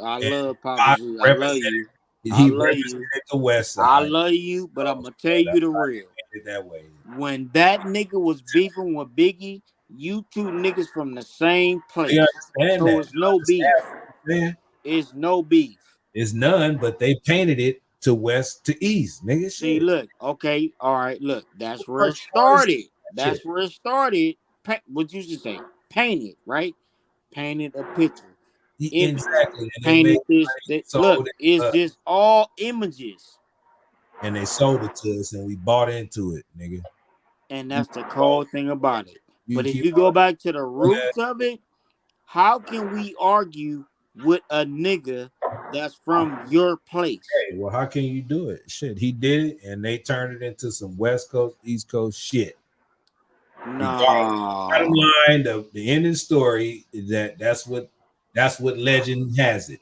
I And love Papa Pac Z. I love you. I he love you. represented the West I side. love you, but I'm gonna tell So you that's the why real. they made it that way. When that nigga was beefing with Biggie, you two niggas from the same place. They understand So that. it's no beef. Man, It's no beef. it's none, but they painted it to West to East, nigga. See, Shit. look, okay, all right, look, that's where it started. That's Shit. where it started. What you should say? Painted, right? Painted a picture. Images. Exactly. And they Painted made this. Look, sold it, it's just all images. and they sold it to us, and we bought into it, nigga. And that's the cold thing about it. You But if keep you go back to the ahead. roots of it, how can we argue with a nigga that's from your place? Hey, well, how can you do it? Shit, he did it, and they turned it into some West Coast, East Coast shit. No. Bottom line, the ending story is that's what legend has it.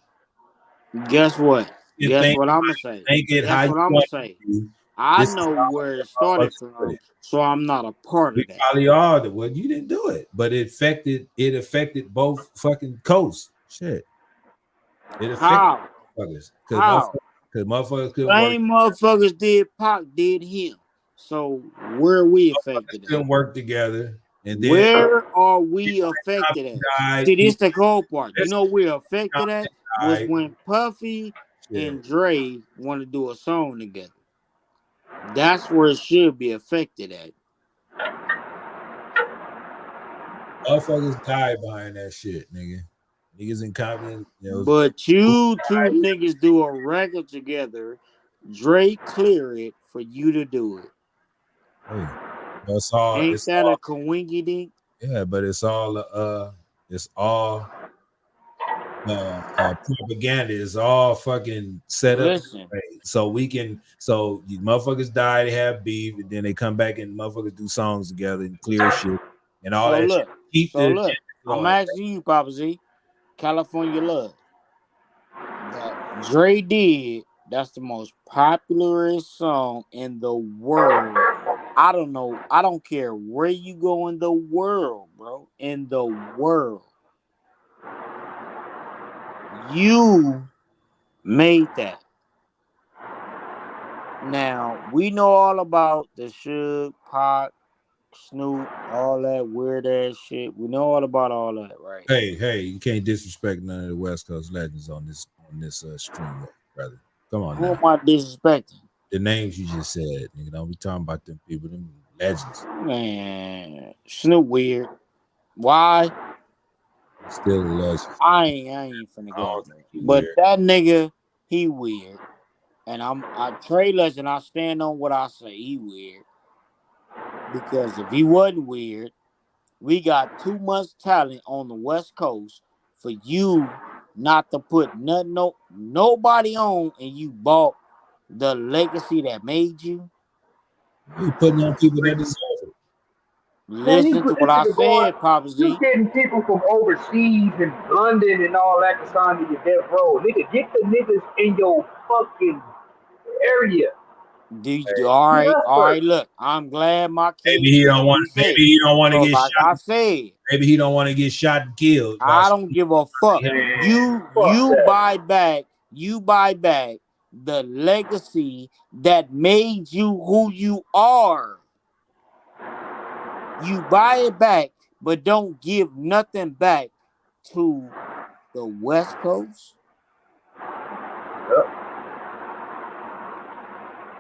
Guess what? You Guess think what I'm gonna say? it Guess how you what I'm gonna want say? to. I This is know how where it I started put from, it. so I'm not a part We of that. probably are well, you didn't do it, but it affected both fucking coasts. Shit. It affected How? motherfuckers. How? Because motherfuckers couldn't Same motherfuckers did Pac did him. So where are we affected at? couldn't work together. And then Where are we affected at? died, See, this the cold part. You This- know we're affected at was died. when Puffy Yeah. and Dre want to do a song together. That's where it should be affected at. Motherfuckers die behind that shit, nigga. Niggas incompetent. But you two niggas do a record together. Drake clear it for you to do it. Hey, it's all. Ain't It's that all. a coinky dink? Yeah, but it's all. It's all. Propaganda is all fucking set up. Listen, So we can. So you motherfuckers die. They have beef, and then they come back and motherfuckers do songs together and clear shit and all so that look, shit. Keep so the look. agenda I'm going. asking you, Papa Z, California Love. That Dre did. That's the most popularest song in the world. I don't know. I don't care where you go in the world, bro. In the world. You made that. Now, we know all about the Suge, Pac, Snoop, all that weird ass shit. We know all about all that, right? Hey, you can't disrespect none of the West Coast legends on this stream, brother. Come on Who now. am I disrespecting? The names you just said, nigga. Don't be talking about them people, them legends. Man, Snoop weird. Why? He's still a legend. I ain't finna I go don't into think it. he But weird. that nigga, he weird. And I Trey Legend, I stand on what I say. He weird. Because if he wasn't weird, we got too much talent on the West Coast for you not to put nobody on, and you bought the legacy that made you. You putting on people that deserve it. Man, Listen to this what I nigga going, said, Papa you Z. getting people from overseas and London and all that to sign to your death row. Nigga, get the niggas in your fucking area. All Do right, us all right. first. Look, I'm glad my king Maybe he said don't what want. he Maybe said. he don't want to So, get like shot. I said, Maybe he don't want to get shot and killed by. I don't give a fuck. Man, You fuck you that. buy back. You buy back the legacy that made you who you are. You buy it back, but don't give nothing back to the West Coast. Yep.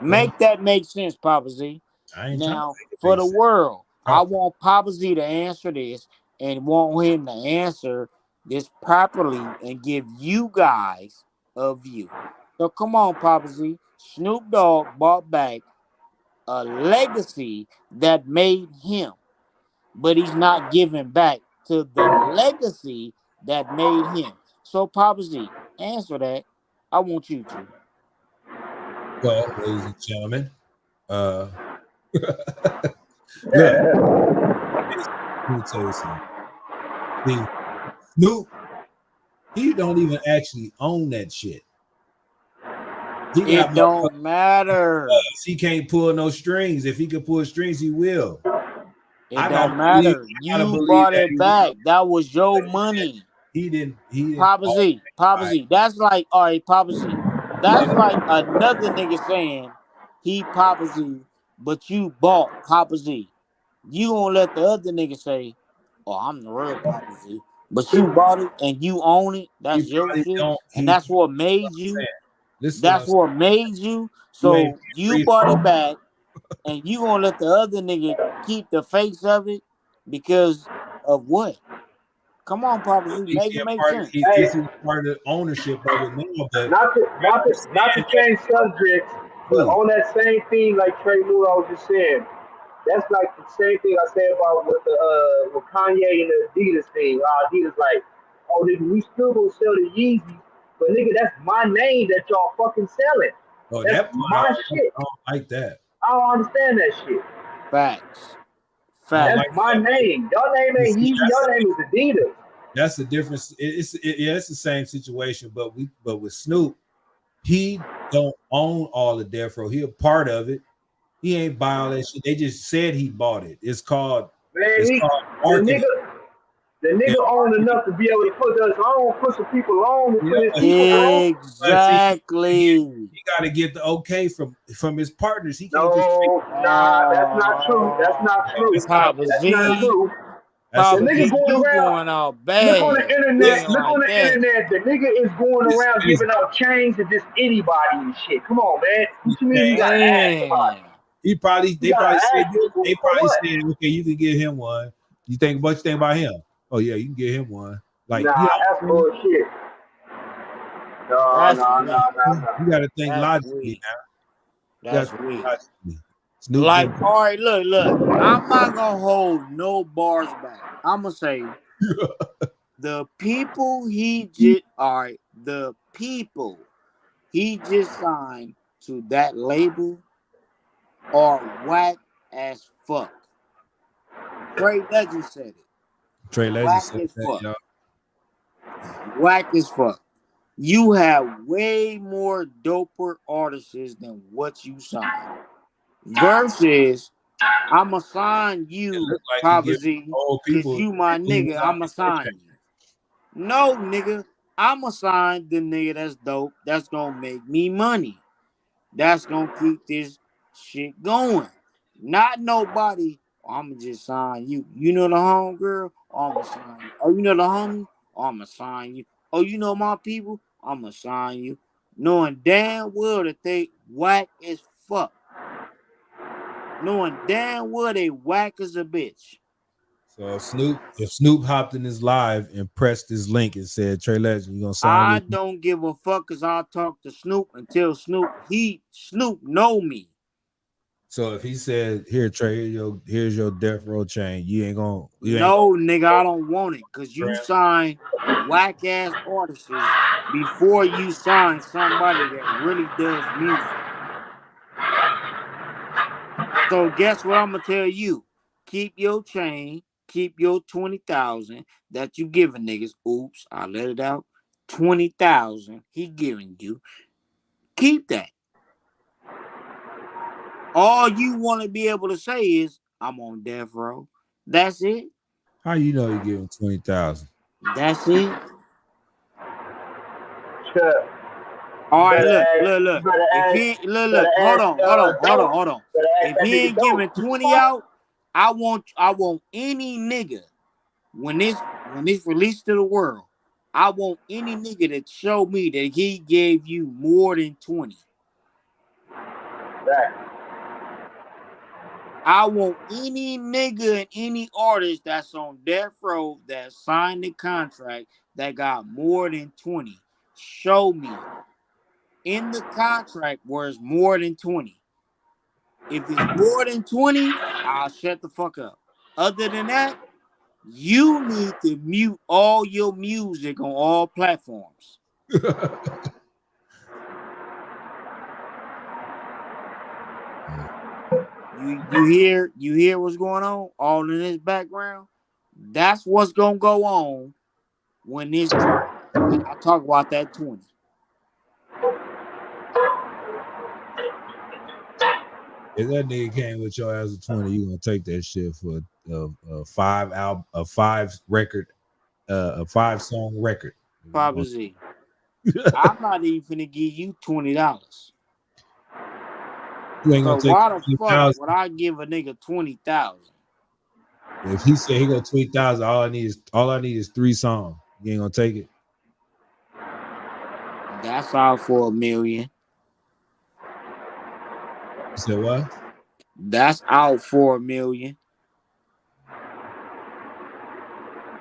Make that make sense, Papa Z. I ain't trying to Now, make it for make the sense. world, I Talk. want Papa Z to answer this and want him to answer this properly and give you guys a view. So come on, Papa Z. Snoop Dogg bought back a legacy that made him, but he's not giving back to the legacy that made him. So, Papa Z, answer that. I want you to. Well, ladies and gentlemen, look. Let me tell you something. See, Snoop, he don't even actually own that shit. He got It don't matter. he can't pull no strings. If he could pull strings, he will. It don't matter. I gotta You believe bought that it back. That was your money. he didn't Papa own Z. Papa it. Z. That's like, all right, Papa Z. That's like another nigga saying he Papa Z, but you bought Papa Z. You gonna let the other nigga say, oh, I'm the real Papa Z. But you bought it and you own it. He That's your probably shit. don't. And He that's what made you. Listen to what I'm That's saying. what made you. You ain't So you reading. bought it back and you gonna let the other nigga keep the face of it because of what? Come on, Papa Z, He make see it a make part. sense. He Hey, see a part of the ownership of it now, but I not to understand that. change subjects, but Dude, on that same thing, like Trey Moore, I was just saying, that's like the same thing I said about with the with Kanye and the Adidas thing. Adidas like, oh, nigga, we still gonna sell the Yeezys, but nigga, that's my name that y'all fucking selling. oh, That's that part my I shit. don't like that. I don't understand that shit. Facts. I don't That's like Facts. my that. name. Y'all name You ain't see, Yeezy. Your name is Adidas. that's the difference. Yeah, it's the same situation, but with Snoop, he don't own all the Death Row. He a part of it. He ain't buy all that shit. They just said he bought it. It's called Man, the marketing. They're nigga owned marketing. enough to be able to put us on, put some people on, and Yeah, put his but people on. see, Exactly. he got to get the okay from his partners. He can't just No, nah, that's not true. That's not true. that's not Papa That's not Z. true. that's The a Papa nigga Z, going you around. going out Look on the bad internet. saying Look on like the that. internet. The nigga is going around this giving out chains to just anybody and shit. Come on, man. What you mean he got to ask Man. somebody? They probably said, they for probably what? said, okay, you can give him one. What you think about him? Oh yeah, you can give him one. Like, Nah, that's bullshit. No, That's no, no, weak. no, no. you got to think That's logically weak. now. You got That's to think weak. logically. Snoop Like, just all right, look. I'm not gonna hold no bars back. I'm gonna say the people he just signed to that label are whack as fuck. Trey Legend said it. Trey Legend Whack said as that, fuck. y'all. Whack as fuck. You have way more doper artists than what you signed. Versus, I'ma sign It you, looked like he Papa giving Z, old cause people you my nigga. out I'ma their sign you. No, nigga. I'ma sign the nigga that's dope. That's gonna make me money. That's gonna keep this shit going. Not nobody. Oh, I'ma just sign you. You know the home girl? Oh, I'ma sign you. Oh, you know the homie? Oh, I'ma sign you. Oh, you know my people? I'ma sign you. Knowing damn well that they whack as fuck. Knowing damn well they whack as a bitch. So if Snoop hopped in his live and pressed his link and said, Trey Legend, you gonna sign I this? don't give a fuck cause I'll talk to Snoop and tell Snoop Snoop know me. So if he said, "Here, Trey, here's your death row chain," you ain't No, nigga, I don't want it because you gonna sign whack ass artists before you sign somebody that really does music. So guess what I'm gonna tell you? Keep your chain, keep your 20,000 that you giving niggas. Oops, I let it out. 20,000 he giving you. Keep that. All you want to be able to say is, I'm on death row. That's it. How you know he giving 20,000? That's it. Shit. All You right, better look, ask. look, You look. better If ask. he You look, better hold ask. on, hold on, hold on, Dope. hold on. You better ask If that he nigga ain't dope. giving 20 out, I want any nigga when this released to the world, I want any nigga to show me that he gave you more than 20. That. I want any nigga and any artist that's on death row that signed the contract that got more than 20. Show me in the contract where it's more than 20. If it's more than 20, I'll shut the fuck up. Other than that, you need to mute all your music on all platforms. You hear what's going on all in this background? That's what's gonna go on when this drop. And I talk about that 20. If that nigga came with your ass a 20, you gonna take that shit for a 5-song record. Papa Z. I'm not even finna give you $20. You ain't gonna So take why the fuck 20,000. would I give a nigga 20,000? If he said he go 20,000, all I need is 3 songs. You ain't gonna take it. That's all for $1 million. You said what? That's out for $1 million.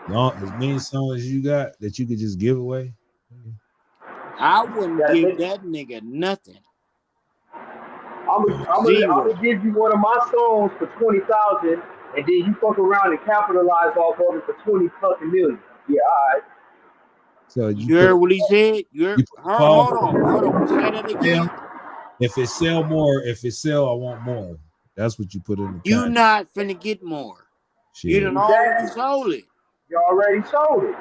As many songs as you got that you could just give away. I wouldn't That give bitch. that nigga nothing. I'm Zero. gonna give you one of my songs for 20,000, and then you fuck around and capitalize off of it for 20 fucking million. Yeah, all right. So You heard what he said? You heard? you put the clause Hold on. Say that again. if it sell, I want more. That's what you put in the You contract. not finna get more. You Shit. done already Exactly. sold it. You already sold it.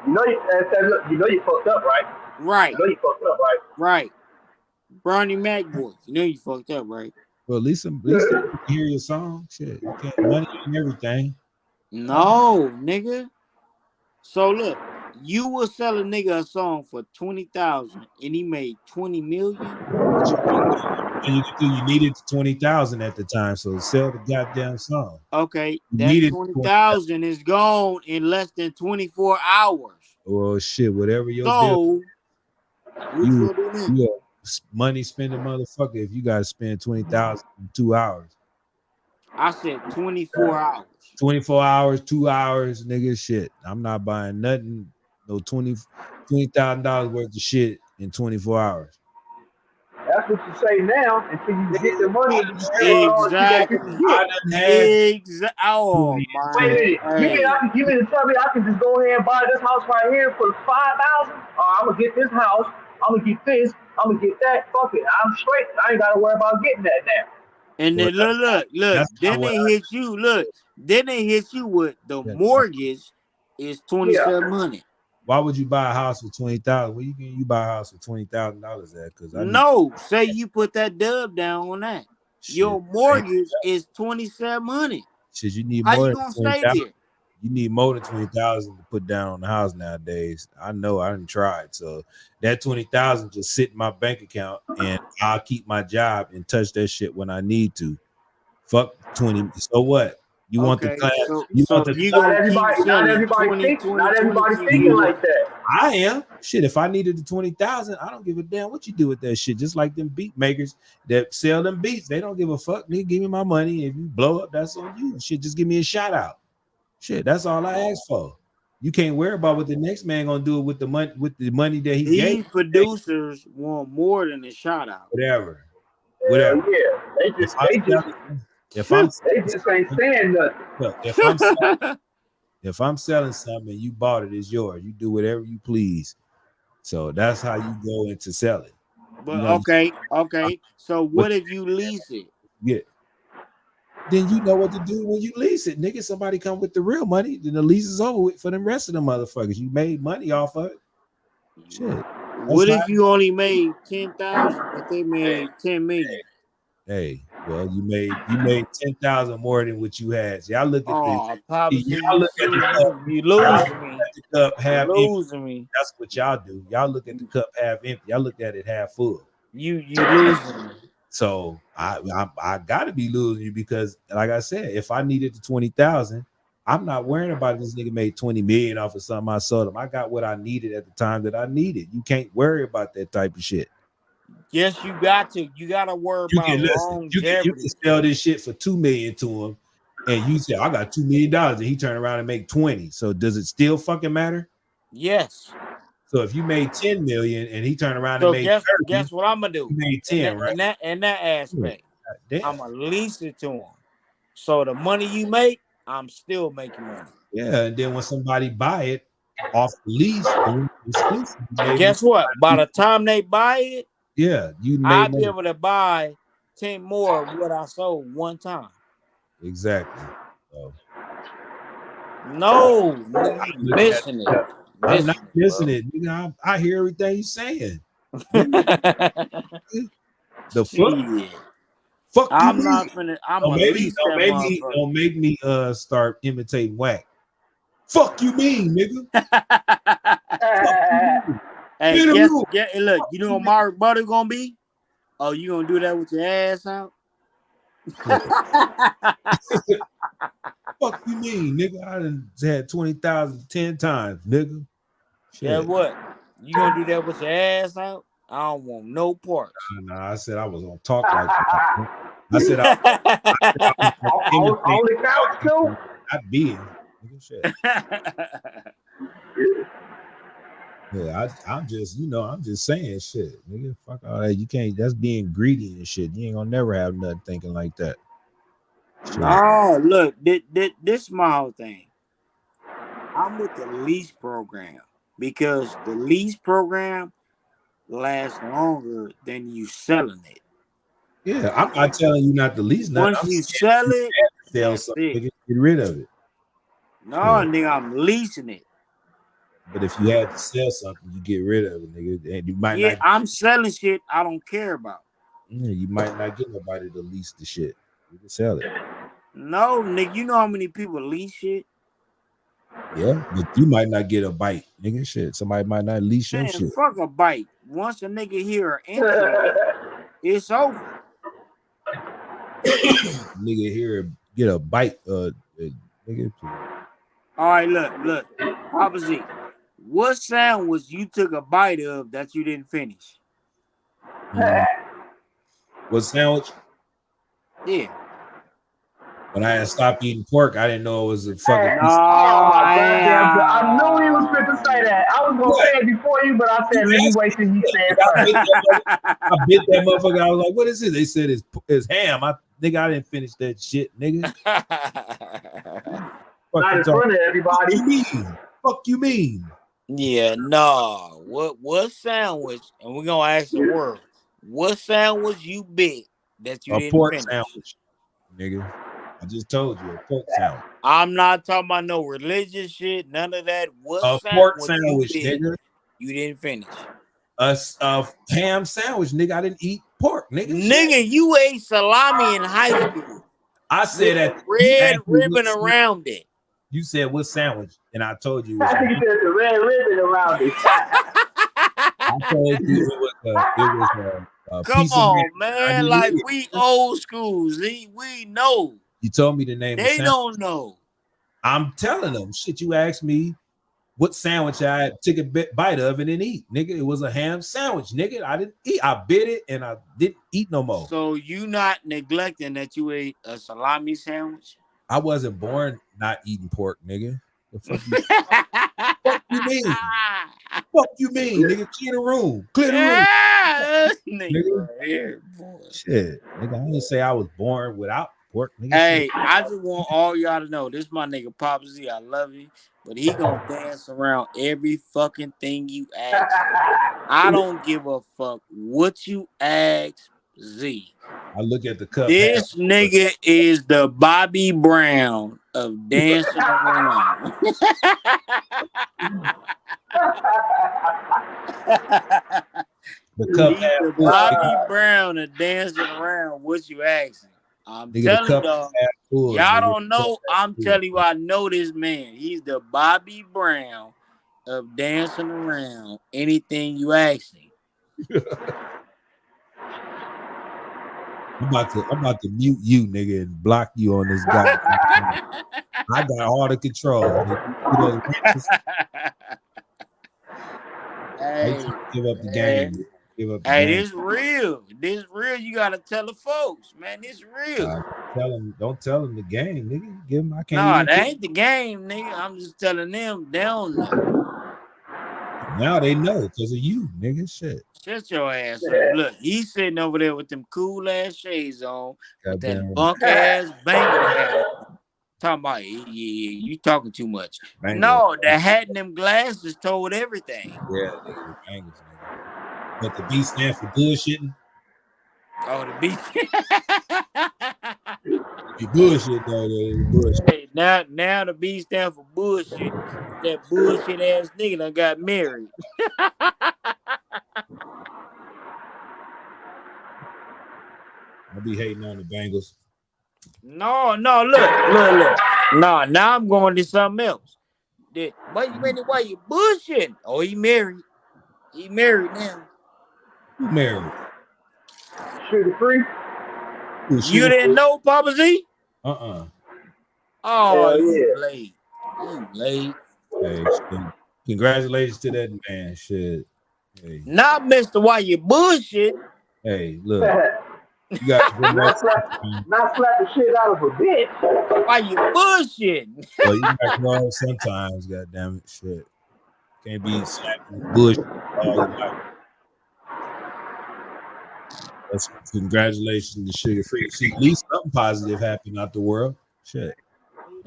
Look, you know you fucked up, right? Right. You know you fucked up, right? Right. Bernie Mac boy. You know you fucked up, right? Well, at least you can hear your song. Shit. You can't money and everything. No, nigga. So look, you will sell a nigga a song for 20,000 and he made 20 million. You needed 20,000 at the time, so sell the goddamn song. Okay, You that needed 20,000. 20,000 is gone in less than 24 hours. Well, shit, whatever your bill, So what you you gonna do now? you money spending motherfucker if you gotta spend 20,000 in 2 hours. I said 24 hours. 24 hours, 2 hours, nigga. Shit. I'm not buying nothing, no $20,000 worth of shit in 24 hours. That's what you say now until you get the money and you worry about all the shit that you can Exactly. get. I done had Oh 20 Wait a man. minute. Hey. You mean to tell me I can just go ahead and buy this house right here for 5,000? I'm gonna get this house. I'm gonna get this. I'm gonna get that. Fuck it. I'm straight. I ain't gotta worry about getting that now. And well, then look. that's not Then what they I hit you. Look, then they hit you with the said. mortgage is Yeah. 2,700. Why would you buy a house for 20,000? Where you buy a house for $20,000 at? Because I need No, say you put that dub down on that. shit. Your mortgage is 2,700. Shit, you need How more you than gonna stay 20,000. there? You need more than 20,000 to put down on the house nowadays. I know I didn't try it. So that 20,000 just sit in my bank account and I'll keep my job and touch that shit when I need to. Fuck 20. So what? You want the Okay, class? so You want the you Not gonna keep everybody. selling 20, Not 20, everybody 20 thinking till like that. I am shit. If I needed the 20,000, I don't give a damn what you do with that shit. Just like them beat makers that sell them beats, they don't give a fuck. Nigga, give me my money. If you blow up, that's on you. Shit, just give me a shout out. Shit, that's all I ask for. You can't worry about what the next man gonna do with the money that he gave. these producers want more than a shout out. Whatever, Hell whatever. yeah. If I'm selling, if I'm They just ain't saying nothing. look, if I'm selling something and you bought it, it's yours. You do whatever you please. So that's how you go into selling. But You know, okay. So what what if you lease it? you get, then you know what to do when you lease it, nigga. Somebody come with the real money, then the lease is over with for the rest of the motherfuckers. You made money off of it. Shit. That's What how. if you only made 10,000, but they made 10 million? Hey, well, you made 10,000 more than what you had. See, I look at the Oh, Papa, see y'all you look see at the cup. you Y'all look losing me. at the cup You half empty. losing me. That's what y'all do. Y'all look at the cup half empty. Y'all look at it half full. You losing me. So I gotta be losing you because, like I said, if I needed the 20,000, I'm not worrying about this nigga made 20 million off of something I sold him. I got what I needed at the time that I needed. You can't worry about that type of shit. Yes, you got to. You got to worry You about can listen. You can longevity. sell this shit for 2 million to him, and you say I got $2 million, and he turn around and make 20. So does it still fucking matter? Yes. So if you made 10 million and he turned around and So made 30, guess what I'm gonna do? you made 10, right? In that aspect, Damn. I'm gonna lease it to him. So the money you make, I'm still making money. Yeah, and then when somebody buy it off the lease, exclusive, you made Guess money. what? By the time they buy it, Yeah, you I'll made be money. able to buy 10 more of what I sold one time. Exactly. So No, nigga, you look at missing it. I'm not Missing it, missing it. Nigga, I hear everything you're saying. Nigga, the fuck? Shit. Fuck you I'm mean? not finna. I'm gonna lease that motherfucker. Don't make me start imitating whack. Fuck you mean, nigga? Fuck you mean? Hey, Get a room. look, you know what my rebuttal gonna be? Oh, you gonna do that with your ass out? Fuck you mean, nigga? I done had 20,000 10 times, nigga. Guess Shit. what? You gonna do that with your ass out? I don't want no parts. Nah, I said I was gonna talk like that. I said I was gonna imitate On the couch too. not being. Nigga, shit. Yeah, I'm just, I'm just saying shit, nigga. Fuck all that. You can't. That's being greedy and shit. You ain't gonna never have nothing thinking like that. Shit. No, look, this my whole thing. I'm with the lease program because the lease program lasts longer than you selling it. Yeah, I'm not telling you not to lease nothing. Once I'm you saying sell you it, have to sell that's something, it. nigga. Get rid of it. No, Yeah. nigga, I'm leasing it. But if you had to sell something, you get rid of it, nigga. And you might not. I'm selling shit I don't care about. You might not get nobody to lease the shit. You can sell it. No, nigga, you know how many people lease shit? Yeah, but you might not get a bite, nigga. Shit, somebody might not lease your Man, shit. fuck a bite. Once a nigga hear an intro, it's over. Nigga here get a bite, nigga. All right, look. Papa Z, what sandwich you took a bite of that you didn't finish? What sandwich? Yeah. When I had stopped eating pork, I didn't know it was a fucking Hey, No, piece. oh, goddamn. I knew he was fit to say that. I was going to What? say it before you, but I You said, let me asked wait me till he that. said Nigga, first. I bit that motherfucker. I was like, what is it? They said it's ham. I didn't finish that shit, nigga. Fuck Not you in talking? front of Fuck everybody. you mean? Fuck you mean? Yeah, no. What sandwich? And we're gonna ask the world. What sandwich you bit that you A didn't pork finish? sandwich, nigga. I just told you a pork sandwich. I'm not talking about no religious shit, none of that. What A pork sandwich you sandwich, bit nigga. you didn't finish? A ham sandwich, nigga. I didn't eat pork, nigga. Shit. Nigga, you ate salami in high school I with said a that you red asked me ribbon around it. you said what sandwich, and I told you it was. I think there's a red ribbon around it. I told you it was a Come piece of ham. on, I man. didn't Like eat we it. old school, Z. We know. You told me to name a They sandwich. don't know. I'm telling them, shit. You asked me what sandwich I took a bite of and didn't eat, nigga. It was a ham sandwich, nigga. I didn't eat. I bit it and I didn't eat no more. So you not neglecting that you ate a salami sandwich? I wasn't born not eating pork, nigga. The fuck you mean? Fuck you mean, nigga? Clear the room. Clear the room. Nigga right here, boy. Shit, nigga. I didn't say I was born without pork, nigga. Hey, Shit. I just want all y'all to know this my nigga Pop Z. I love you, but he gonna dance around every fucking thing you ask. I don't give a fuck what you ask Z. I look at the cup. This nigga is the Bobby Brown of dancing around. The cup He's half the full. Bobby Brown of dancing around. What you asking? I'm Nigga, the telling cup y'all. half full. Y'all Nigga. don't know. I'm Full. telling you, I know this man. He's the Bobby Brown of dancing around anything you ask him. I'm about to mute you, nigga, and block you on this guy. I got all the control. Hey, give up the man. game. Give up the Hey, game. this real. This real. You gotta tell the folks, man. This real. Don't tell them the game, nigga. Give them. I can't Nah, even. that ain't the game, nigga. I'm just telling them they don't know. Now they know because of you, nigga. Shit. Shut your ass up. Look, he's sitting over there with them cool ass shades on, with that Goddamn. bunk ass bangle hat on. Talking about, yeah, you talking too much. Bangle. No, the hat and them glasses told everything. Yeah, nigga, the bangles, nigga. But the B stand for bullshitting. Oh, the beat. You bullshit though, the bullshit. Hey, now the B stand for bullshit. That bullshit ass nigga done got married. I be hating on the Bengals. No, look. No, now I'm going to something else. Why you bullshitting? Oh, he married. He married now. Who married? Sugar free. You didn't know, Papa Z? Oh, Hell you yeah. late. You late. Hey, shit. Congratulations to that man. Shit. Hey, Not Mr. Why you bullshit. hey, look. You got not slap the shit out of a bitch. Why you bullshitting? well, you got to grow up sometimes, goddamn it. Shit. Can't be slapping bullshit all your life. That's congratulations to Sugar Free. See, at least something positive happened out the world. Shit.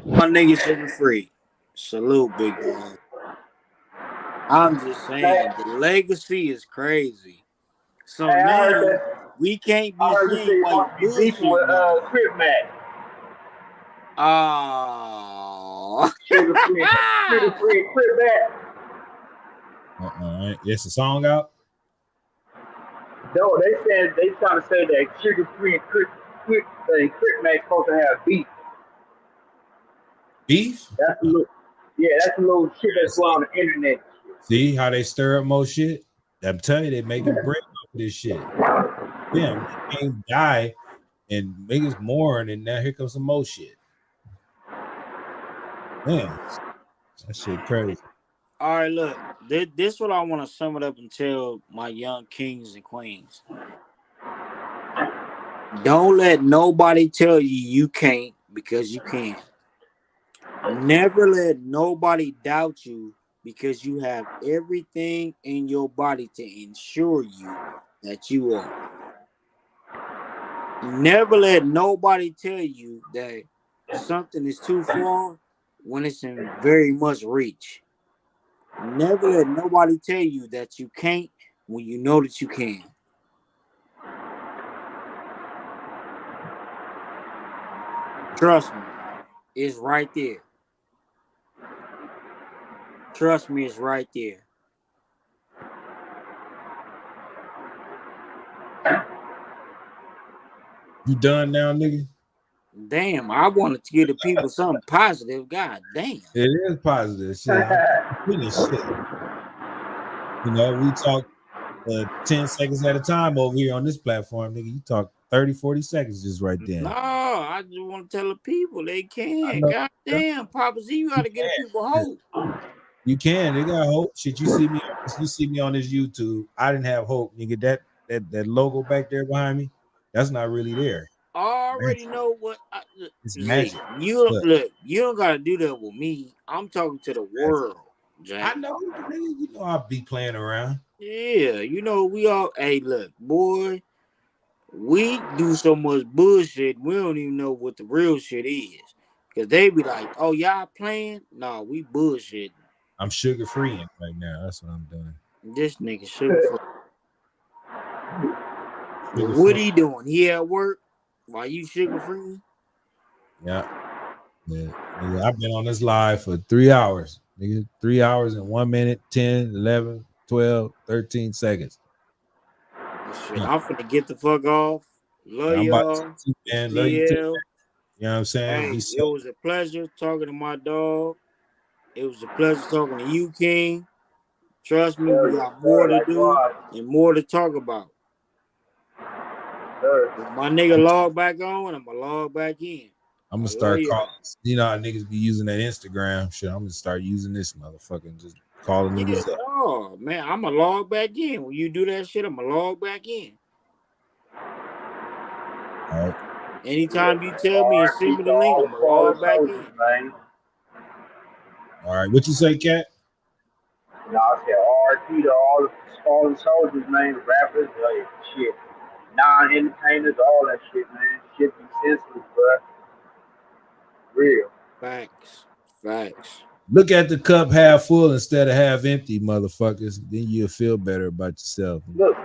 My nigga Sugar Free. Salute, big dog. I'm just saying, the legacy is crazy. So Hey, now we can't be saying why you beefing with bullshitting. Crip Mac. Oh. Sugar free and Crip Mac. It's a song out. No, they trying to say that Sugar Free and Crip Mac supposed to have beef. Beef? That's a little shit that's going on the internet. See how they stir up more shit? I'm telling you, they making bread off of this shit. Damn, they can't die and niggas mourn, and now here comes some more shit. Man, that shit crazy. All right, look. This what I want to sum it up and tell my young kings and queens. Don't let nobody tell you can't, because you can. Never let nobody doubt you, because you have everything in your body to ensure you that you are. Never let nobody tell you that something is too far when it's in very much reach. Never let nobody tell you that you can't when you know that you can. Trust me, it's right there. Trust me, it's right there. You done now, nigga? Damn, I wanted to give the people something positive. God damn. It is positive shit. I'm finished shit. You know, we talk 10 seconds at a time over here on this platform, nigga. You talk 30, 40 seconds just right No, there. I just want to tell the people they I can. know. God damn, Papa Z, you got You to get the people can. hope. You can. They got hope. Shit, you see me on this YouTube. I didn't have hope, nigga. That logo back there behind me, that's not really there. I already know what. It's Z, magic. you Look, look. You don't got to do that with me. I'm talking to the world, Jack. I know, nigga. You know I'll be playing around. Yeah, you know we all. Hey, look, boy. We do so much bullshit, we don't even know what the real shit is. Cause they be like, "Oh, y'all playing? No, we bullshit." I'm sugar free right now. That's what I'm doing. This nigga sugar free. Sugar What free. he doing? He at work while you sugar free? Yeah. Nigga, I've been on this live for 3 hours. Nigga, 3 hours and 1 minute, 10, 11, 12, 13 seconds. Shit, I'm finna get the fuck off. Love I'm about y'all. to, It's man. Love you too. DL. You know what I'm saying? Hey, Be it safe. was a pleasure talking to my dog. It was a pleasure talking to you, King. Trust me, we got more to do and more to talk about. When my nigga log back on, I'm gonna log back in. I'm gonna I love start y'all. calling. You know how niggas be using that Instagram shit. I'm gonna start using this motherfucker and just calling Yeah, niggas up. no, man, I'm gonna log back in. When you do that shit, I'm gonna log back in. All right. Anytime you tell me and send me the link, I'm gonna log back in. All right. What you say, Cat? You know, I said RP to all the fallen soldiers, man, rappers, like shit, non-entertainers, all that shit, man. Shit be senseless, bro. Real. Facts. Facts. Look at the cup half full instead of half empty, motherfuckers. Then you'll feel better about yourself. Look,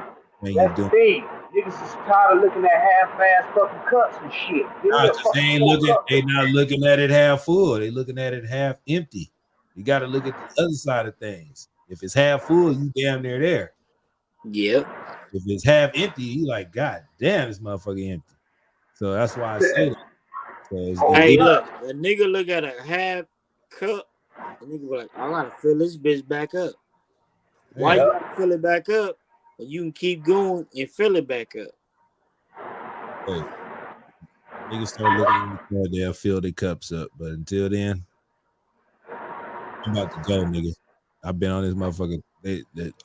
And you that's the doing. thing. Niggas is tired of looking at half-ass fucking cups and shit. Give me Nah, a 'cause they fucking ain't full looking. cup. They not looking at it half full. They looking at it half empty. You got to look at the other side of things. If it's half full, you damn near there. Yep. If it's half empty, you like, God damn, this motherfucker empty. So that's why I say that. So Hey, Hold look, up. a nigga look at a half cup, a nigga be like, I gotta fill this bitch back up. Why hey, you gotta fill it back up? But you can keep going and fill it back up. hey, niggas start looking at it, they'll fill their cups up. But until then, I'm about to go, nigga. I've been on this motherfucker.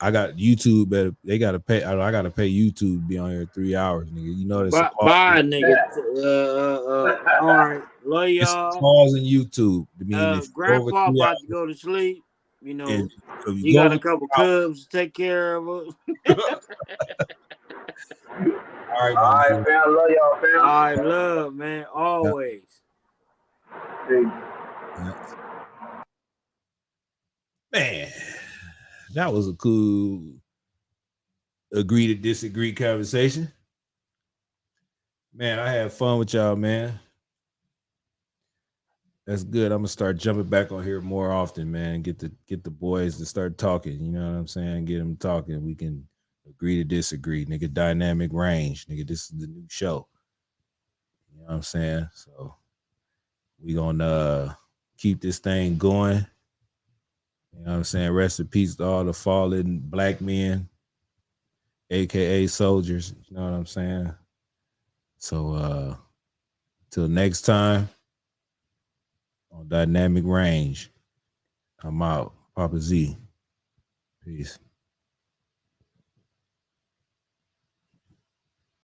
I got YouTube. They gotta pay. I gotta pay YouTube to be on here 3 hours, nigga. You know there's a pause. Bye, nigga. All right, love It's a y'all. pause in YouTube. I mean, if you go over Grandpa 3 about to hours, go to sleep. You know, and if you he go got over a 3 couple hours, cubs to take care of. all right, my All right, nigga. fam. Love y'all, fam. I love, man, Yeah, always. Peace. yeah. Man, that was a cool agree to disagree conversation. Man, I had fun with y'all, man. That's good. I'm gonna start jumping back on here more often, man. Get the boys to start talking. You know what I'm saying? Get them talking. We can agree to disagree, nigga. Dynamic range, nigga. This is the new show. You know what I'm saying? So we gonna keep this thing going. You know what I'm saying? Rest in peace to all the fallen black men, aka soldiers. You know what I'm saying? So till next time on Dynamic Range, I'm out. Papa Z. Peace.